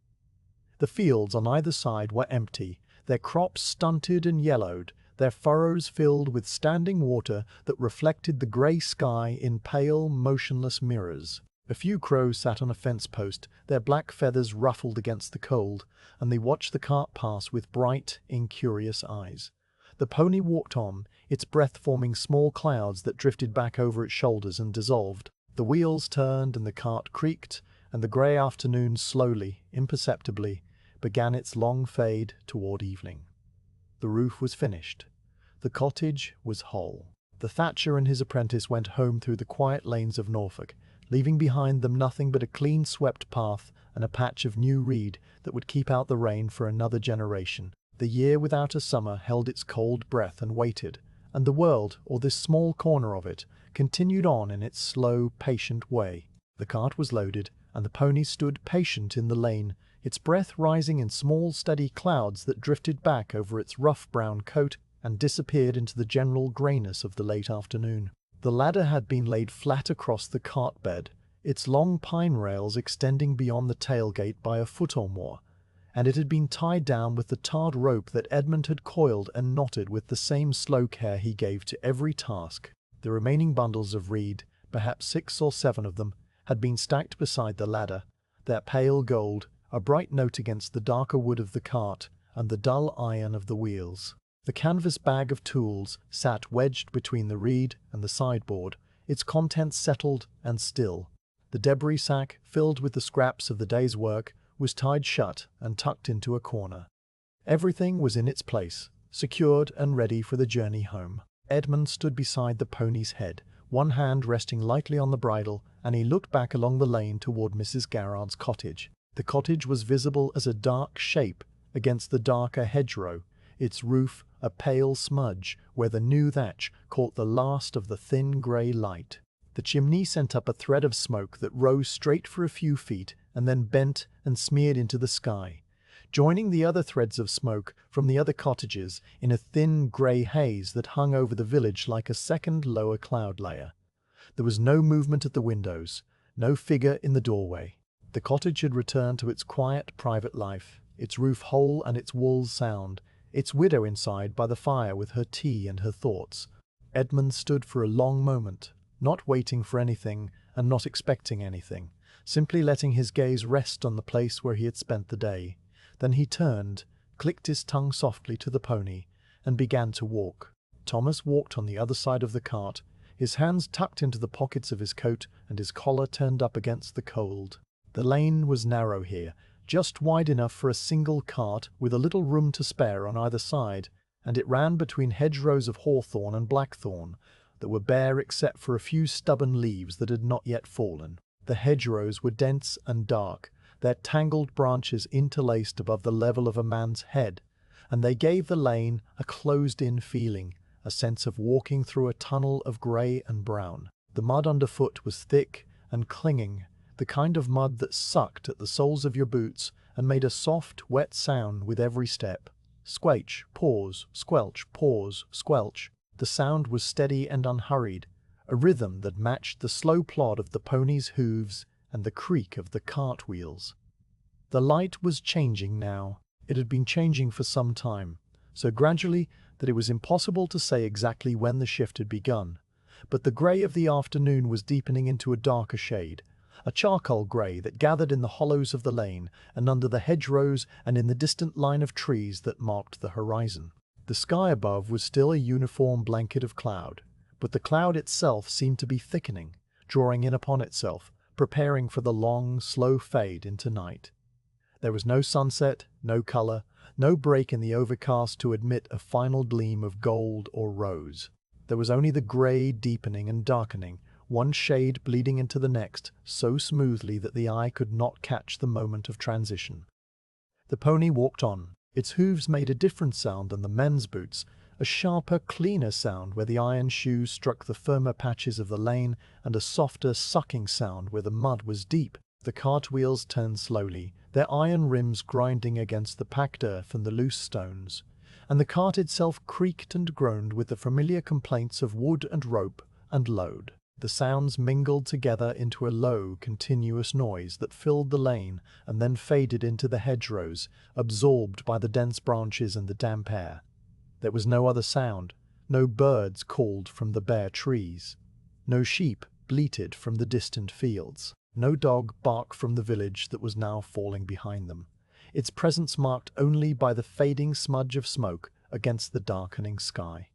The fields on either side were empty, their crops stunted and yellowed, their furrows filled with standing water that reflected the grey sky in pale, motionless mirrors. A few crows sat on a fence post, their black feathers ruffled against the cold, and they watched the cart pass with bright, incurious eyes. The pony walked on, its breath forming small clouds that drifted back over its shoulders and dissolved. The wheels turned and the cart creaked, and the grey afternoon slowly, imperceptibly, began its long fade toward evening. The roof was finished. The cottage was whole. The Thatcher and his apprentice went home through the quiet lanes of Norfolk, leaving behind them nothing but a clean-swept path and a patch of new reed that would keep out the rain for another generation. The year without a summer held its cold breath and waited, and the world, or this small corner of it, continued on in its slow, patient way. The cart was loaded, and the pony stood patient in the lane, its breath rising in small, steady clouds that drifted back over its rough brown coat and disappeared into the general greyness of the late afternoon. The ladder had been laid flat across the cart bed, its long pine rails extending beyond the tailgate by a foot or more, and it had been tied down with the tarred rope that Edmund had coiled and knotted with the same slow care he gave to every task. The remaining bundles of reed, perhaps 6 or 7 of them, had been stacked beside the ladder, their pale gold, a bright note against the darker wood of the cart and the dull iron of the wheels. The canvas bag of tools sat wedged between the reed and the sideboard, its contents settled and still. The debris sack, filled with the scraps of the day's work, was tied shut and tucked into a corner. Everything was in its place, secured and ready for the journey home. Edmund stood beside the pony's head, one hand resting lightly on the bridle, and he looked back along the lane toward Mrs. Garrard's cottage. The cottage was visible as a dark shape against the darker hedgerow, its roof a pale smudge where the new thatch caught the last of the thin grey light. The chimney sent up a thread of smoke that rose straight for a few feet and then bent and smeared into the sky, joining the other threads of smoke from the other cottages in a thin grey haze that hung over the village like a second lower cloud layer. There was no movement at the windows, no figure in the doorway. The cottage had returned to its quiet private life, its roof whole and its walls sound, its widow inside by the fire with her tea and her thoughts. Edmund stood for a long moment, not waiting for anything and not expecting anything, simply letting his gaze rest on the place where he had spent the day. Then he turned, clicked his tongue softly to the pony, and began to walk. Thomas walked on the other side of the cart, his hands tucked into the pockets of his coat and his collar turned up against the cold. The lane was narrow here, just wide enough for a single cart with a little room to spare on either side, and it ran between hedgerows of hawthorn and blackthorn that were bare except for a few stubborn leaves that had not yet fallen. The hedgerows were dense and dark, their tangled branches interlaced above the level of a man's head, and they gave the lane a closed-in feeling, a sense of walking through a tunnel of grey and brown. The mud underfoot was thick and clinging, the kind of mud that sucked at the soles of your boots and made a soft, wet sound with every step. Squelch, pause, squelch, pause, squelch. The sound was steady and unhurried, a rhythm that matched the slow plod of the pony's hooves and the creak of the cart wheels. The light was changing now. It had been changing for some time, so gradually that it was impossible to say exactly when the shift had begun. But the grey of the afternoon was deepening into a darker shade, a charcoal grey that gathered in the hollows of the lane and under the hedgerows and in the distant line of trees that marked the horizon. The sky above was still a uniform blanket of cloud, but the cloud itself seemed to be thickening, drawing in upon itself, preparing for the long, slow fade into night. There was no sunset, no colour, no break in the overcast to admit a final gleam of gold or rose. There was only the grey deepening and darkening, one shade bleeding into the next so smoothly that the eye could not catch the moment of transition. The pony walked on. Its hooves made a different sound than the men's boots, a sharper, cleaner sound where the iron shoes struck the firmer patches of the lane, and a softer, sucking sound where the mud was deep. The cart wheels turned slowly, their iron rims grinding against the packed earth and the loose stones, and the cart itself creaked and groaned with the familiar complaints of wood and rope and load. The sounds mingled together into a low, continuous noise that filled the lane and then faded into the hedgerows, absorbed by the dense branches and the damp air. There was no other sound. No birds called from the bare trees. No sheep bleated from the distant fields. No dog barked from the village that was now falling behind them, its presence marked only by the fading smudge of smoke against the darkening sky.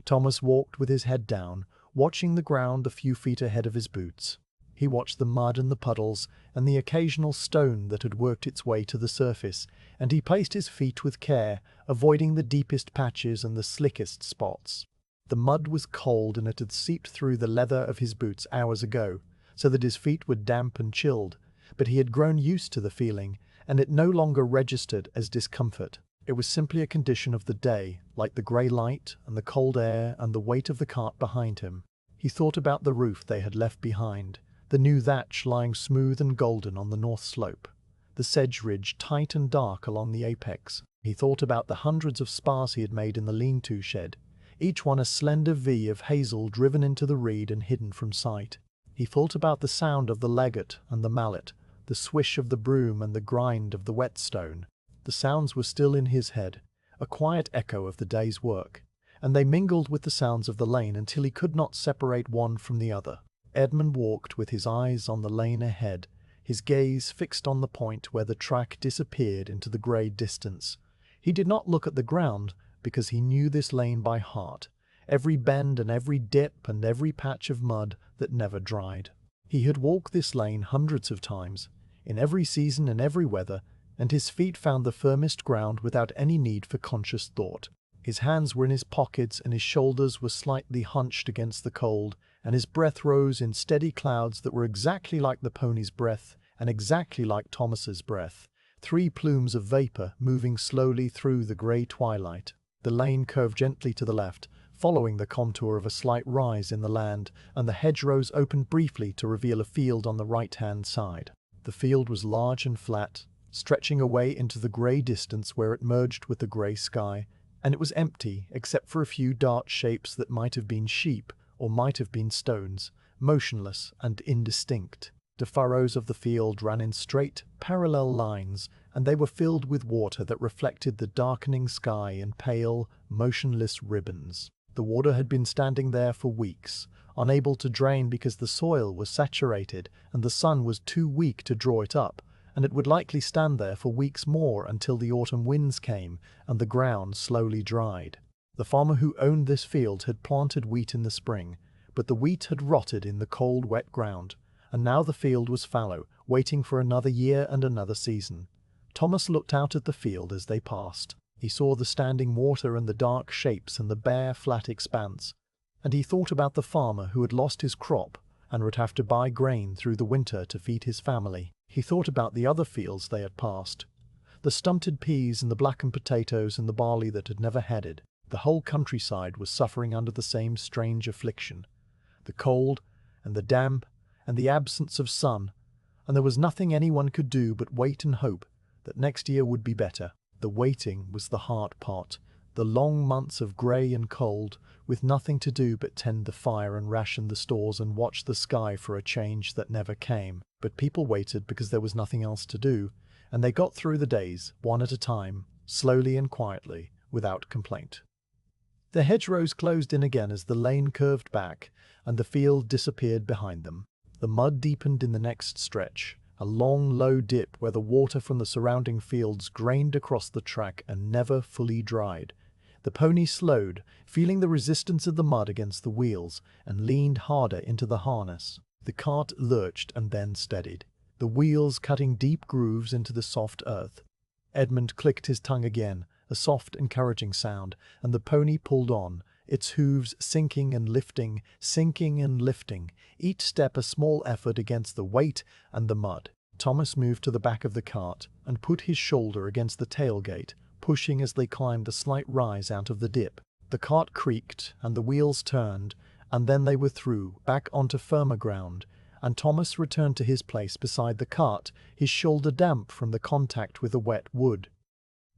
Thomas walked with his head down, watching the ground a few feet ahead of his boots. He watched the mud and the puddles and the occasional stone that had worked its way to the surface, and he placed his feet with care, avoiding the deepest patches and the slickest spots. The mud was cold and it had seeped through the leather of his boots hours ago, so that his feet were damp and chilled, but he had grown used to the feeling, and it no longer registered as discomfort. It was simply a condition of the day, like the grey light and the cold air and the weight of the cart behind him. He thought about the roof they had left behind, the new thatch lying smooth and golden on the north slope, the sedge ridge tight and dark along the apex. He thought about the hundreds of spars he had made in the lean-to shed, each one a slender V of hazel driven into the reed and hidden from sight. He thought about the sound of the legget and the mallet, the swish of the broom and the grind of the whetstone. The sounds were still in his head, a quiet echo of the day's work, and they mingled with the sounds of the lane until he could not separate one from the other. Edmund walked with his eyes on the lane ahead, his gaze fixed on the point where the track disappeared into the grey distance. He did not look at the ground, because he knew this lane by heart, every bend and every dip and every patch of mud that never dried. He had walked this lane hundreds of times, in every season and every weather, and his feet found the firmest ground without any need for conscious thought. His hands were in his pockets and his shoulders were slightly hunched against the cold, and his breath rose in steady clouds that were exactly like the pony's breath and exactly like Thomas's breath, 3 plumes of vapour moving slowly through the grey twilight. The lane curved gently to the left, following the contour of a slight rise in the land, and the hedgerows opened briefly to reveal a field on the right-hand side. The field was large and flat, stretching away into the grey distance where it merged with the grey sky, and it was empty except for a few dark shapes that might have been sheep or might have been stones, motionless and indistinct. The furrows of the field ran in straight, parallel lines, and they were filled with water that reflected the darkening sky in pale, motionless ribbons. The water had been standing there for weeks, unable to drain because the soil was saturated and the sun was too weak to draw it up, and it would likely stand there for weeks more until the autumn winds came and the ground slowly dried. The farmer who owned this field had planted wheat in the spring, but the wheat had rotted in the cold, wet ground, and now the field was fallow, waiting for another year and another season. Thomas looked out at the field as they passed. He saw the standing water and the dark shapes and the bare, flat expanse, and he thought about the farmer who had lost his crop and would have to buy grain through the winter to feed his family. He thought about the other fields they had passed, the stunted peas and the blackened potatoes and the barley that had never headed. The whole countryside was suffering under the same strange affliction. The cold, and the damp, and the absence of sun, and there was nothing anyone could do but wait and hope that next year would be better. The waiting was the hard part. The long months of grey and cold, with nothing to do but tend the fire and ration the stores and watch the sky for a change that never came. But people waited because there was nothing else to do, and they got through the days, one at a time, slowly and quietly, without complaint. The hedgerows closed in again as the lane curved back, and the field disappeared behind them. The mud deepened in the next stretch, a long, low dip where the water from the surrounding fields drained across the track and never fully dried. The pony slowed, feeling the resistance of the mud against the wheels, and leaned harder into the harness. The cart lurched and then steadied, the wheels cutting deep grooves into the soft earth. Edmund clicked his tongue again, a soft, encouraging sound, and the pony pulled on, its hooves sinking and lifting, each step a small effort against the weight and the mud. Thomas moved to the back of the cart and put his shoulder against the tailgate, pushing as they climbed the slight rise out of the dip. The cart creaked and the wheels turned, and then they were through, back onto firmer ground, and Thomas returned to his place beside the cart, his shoulder damp from the contact with the wet wood.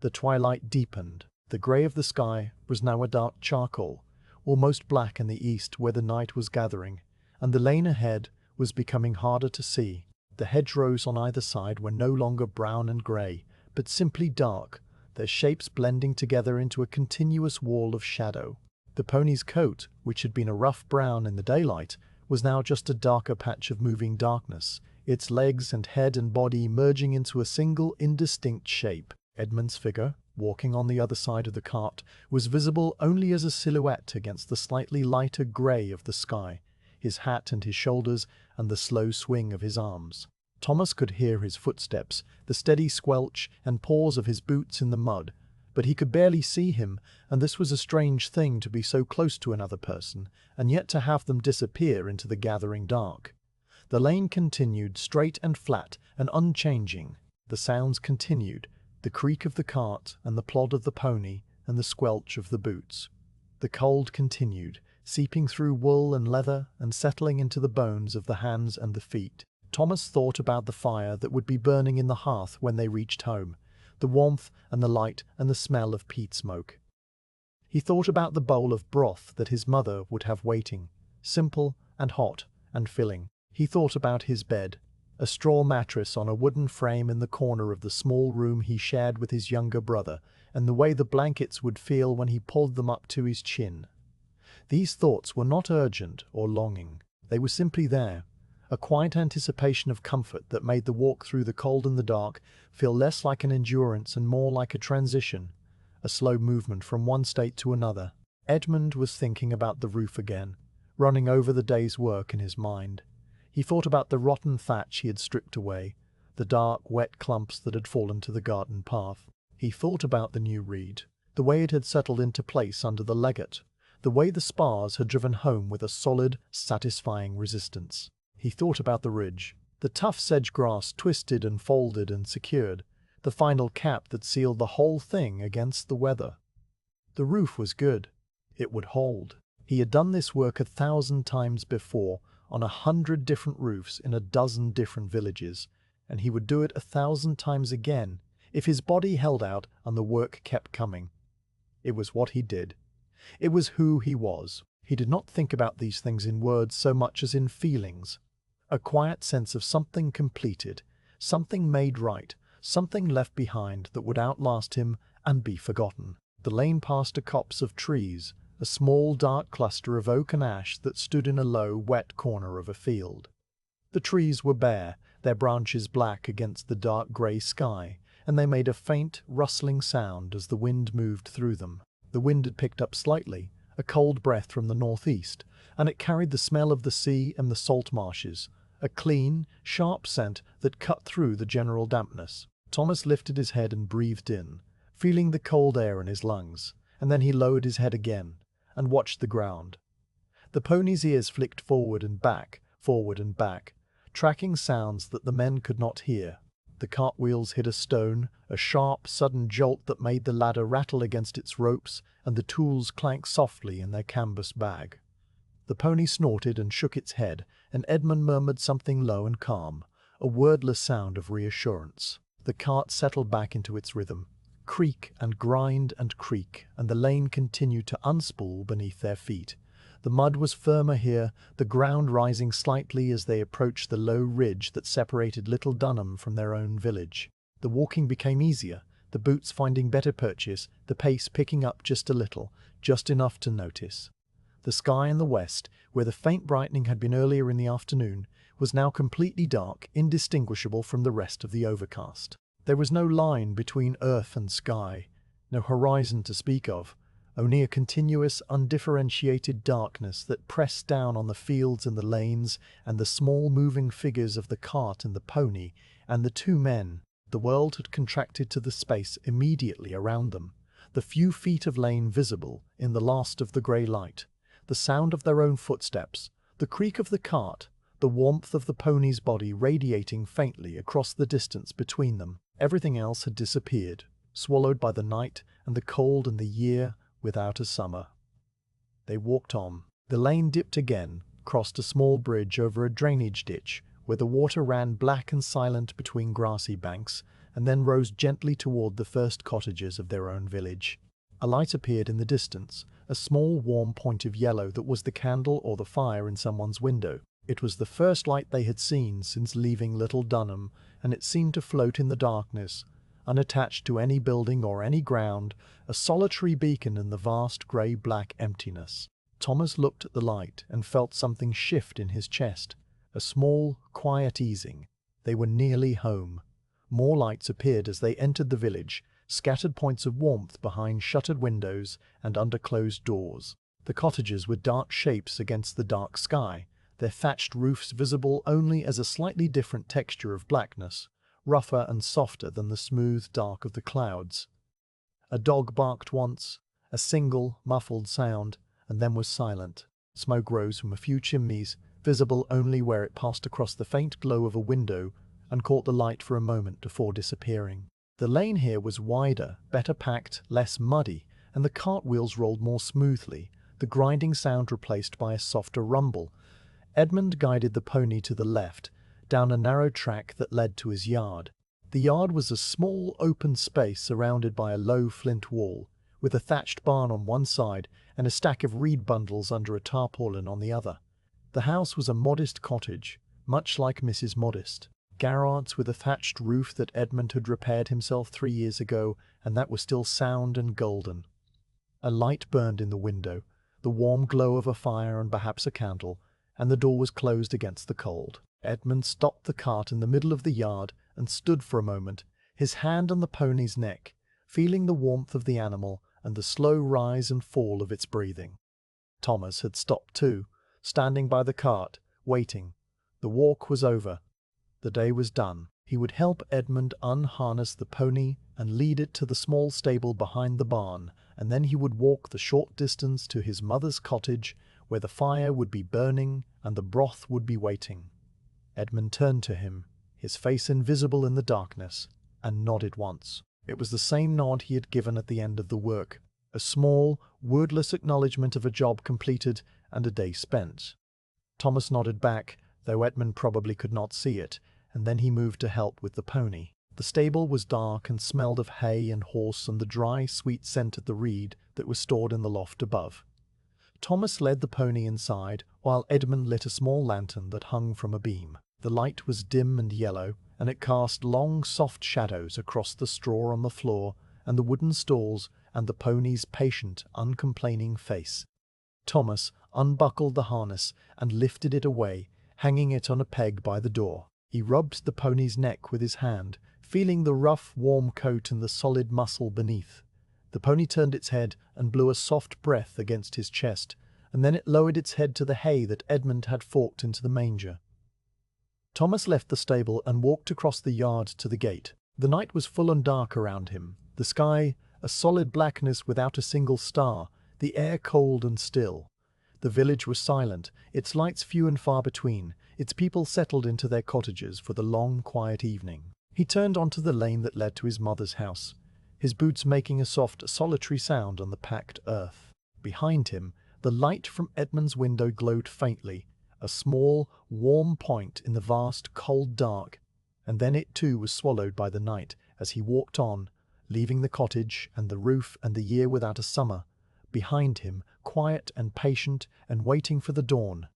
The twilight deepened. The grey of the sky was now a dark charcoal, almost black in the east where the night was gathering, and the lane ahead was becoming harder to see. The hedgerows on either side were no longer brown and grey, but simply dark, their shapes blending together into a continuous wall of shadow. The pony's coat, which had been a rough brown in the daylight, was now just a darker patch of moving darkness, its legs and head and body merging into a single indistinct shape. Edmund's figure, walking on the other side of the cart, was visible only as a silhouette against the slightly lighter grey of the sky, his hat and his shoulders, and the slow swing of his arms. Thomas could hear his footsteps, the steady squelch and pause of his boots in the mud, but he could barely see him, and this was a strange thing to be so close to another person, and yet to have them disappear into the gathering dark. The lane continued straight and flat and unchanging. The sounds continued, the creak of the cart and the plod of the pony and the squelch of the boots. The cold continued, seeping through wool and leather and settling into the bones of the hands and the feet. Thomas thought about the fire that would be burning in the hearth when they reached home, the warmth and the light and the smell of peat smoke. He thought about the bowl of broth that his mother would have waiting, simple and hot and filling. He thought about his bed, a straw mattress on a wooden frame in the corner of the small room he shared with his younger brother, and the way the blankets would feel when he pulled them up to his chin. These thoughts were not urgent or longing. They were simply there, a quiet anticipation of comfort that made the walk through the cold and the dark feel less like an endurance and more like a transition, a slow movement from one state to another. Edmund was thinking about the roof again, running over the day's work in his mind. He thought about the rotten thatch he had stripped away, the dark, wet clumps that had fallen to the garden path. He thought about the new reed, the way it had settled into place under the legget, the way the spars had driven home with a solid, satisfying resistance. He thought about the ridge, the tough sedge grass twisted and folded and secured, the final cap that sealed the whole thing against the weather. The roof was good. It would hold. He had done this work 1,000 times before, on 100 different roofs in 12 different villages, and he would do it 1,000 times again if his body held out and the work kept coming. It was what he did. It was who he was. He did not think about these things in words so much as in feelings. A quiet sense of something completed, something made right, something left behind that would outlast him and be forgotten. The lane passed a copse of trees, a small dark cluster of oak and ash that stood in a low, wet corner of a field. The trees were bare, their branches black against the dark grey sky, and they made a faint, rustling sound as the wind moved through them. The wind had picked up slightly, a cold breath from the northeast, and it carried the smell of the sea and the salt marshes, a clean, sharp scent that cut through the general dampness. Thomas lifted his head and breathed in, feeling the cold air in his lungs, and then he lowered his head again and watched the ground. The pony's ears flicked forward and back, tracking sounds that the men could not hear. The cartwheels hit a stone, a sharp, sudden jolt that made the ladder rattle against its ropes, and the tools clank softly in their canvas bag. The pony snorted and shook its head, and Edmund murmured something low and calm, a wordless sound of reassurance. The cart settled back into its rhythm. Creak and grind and creak, and the lane continued to unspool beneath their feet. The mud was firmer here, the ground rising slightly as they approached the low ridge that separated Little Dunham from their own village. The walking became easier, the boots finding better purchase, the pace picking up just a little, just enough to notice. The sky in the west, where the faint brightening had been earlier in the afternoon, was now completely dark, indistinguishable from the rest of the overcast. There was no line between earth and sky, no horizon to speak of, only a continuous, undifferentiated darkness that pressed down on the fields and the lanes and the small moving figures of the cart and the pony and the two men. The world had contracted to the space immediately around them, the few feet of lane visible in the last of the grey light, the sound of their own footsteps, the creak of the cart, the warmth of the pony's body radiating faintly across the distance between them. Everything else had disappeared, swallowed by the night and the cold and the year without a summer. They walked on. The lane dipped again, crossed a small bridge over a drainage ditch, where the water ran black and silent between grassy banks, and then rose gently toward the first cottages of their own village. A light appeared in the distance, a small warm point of yellow that was the candle or the fire in someone's window. It was the first light they had seen since leaving Little Dunham, and it seemed to float in the darkness, unattached to any building or any ground, a solitary beacon in the vast grey-black emptiness. Thomas looked at the light and felt something shift in his chest, a small, quiet easing. They were nearly home. More lights appeared as they entered the village, scattered points of warmth behind shuttered windows and under closed doors. The cottages were dark shapes against the dark sky, their thatched roofs visible only as a slightly different texture of blackness, rougher and softer than the smooth dark of the clouds. A dog barked once, a single, muffled sound, and then was silent. Smoke rose from a few chimneys, visible only where it passed across the faint glow of a window and caught the light for a moment before disappearing. The lane here was wider, better packed, less muddy, and the cartwheels rolled more smoothly, the grinding sound replaced by a softer rumble. Edmund guided the pony to the left, down a narrow track that led to his yard. The yard was a small, open space surrounded by a low flint wall, with a thatched barn on one side and a stack of reed bundles under a tarpaulin on the other. The house was a modest cottage, much like Mrs. Modest. Garrards with a thatched roof that Edmund had repaired himself 3 years ago, and that was still sound and golden. A light burned in the window, the warm glow of a fire and perhaps a candle, and the door was closed against the cold. Edmund stopped the cart in the middle of the yard and stood for a moment, his hand on the pony's neck, feeling the warmth of the animal and the slow rise and fall of its breathing. Thomas had stopped too, standing by the cart, waiting. The walk was over. The day was done. He would help Edmund unharness the pony and lead it to the small stable behind the barn, and then he would walk the short distance to his mother's cottage, where the fire would be burning and the broth would be waiting. Edmund turned to him, his face invisible in the darkness, and nodded once. It was the same nod he had given at the end of the work, a small, wordless acknowledgement of a job completed and a day spent. Thomas nodded back, though Edmund probably could not see it, and then he moved to help with the pony. The stable was dark and smelled of hay and horse and the dry, sweet scent of the reed that was stored in the loft above. Thomas led the pony inside, while Edmund lit a small lantern that hung from a beam. The light was dim and yellow, and it cast long, soft shadows across the straw on the floor and the wooden stalls and the pony's patient, uncomplaining face. Thomas unbuckled the harness and lifted it away, hanging it on a peg by the door. He rubbed the pony's neck with his hand, feeling the rough, warm coat and the solid muscle beneath. The pony turned its head and blew a soft breath against his chest, and then it lowered its head to the hay that Edmund had forked into the manger. Thomas left the stable and walked across the yard to the gate. The night was full and dark around him, the sky a solid blackness without a single star, the air cold and still. The village was silent, its lights few and far between, its people settled into their cottages for the long, quiet evening. He turned onto the lane that led to his mother's house, his boots making a soft, solitary sound on the packed earth. Behind him, the light from Edmund's window glowed faintly, a small, warm point in the vast, cold dark, and then it too was swallowed by the night as he walked on, leaving the cottage and the roof and the year without a summer behind him, quiet and patient and waiting for the dawn.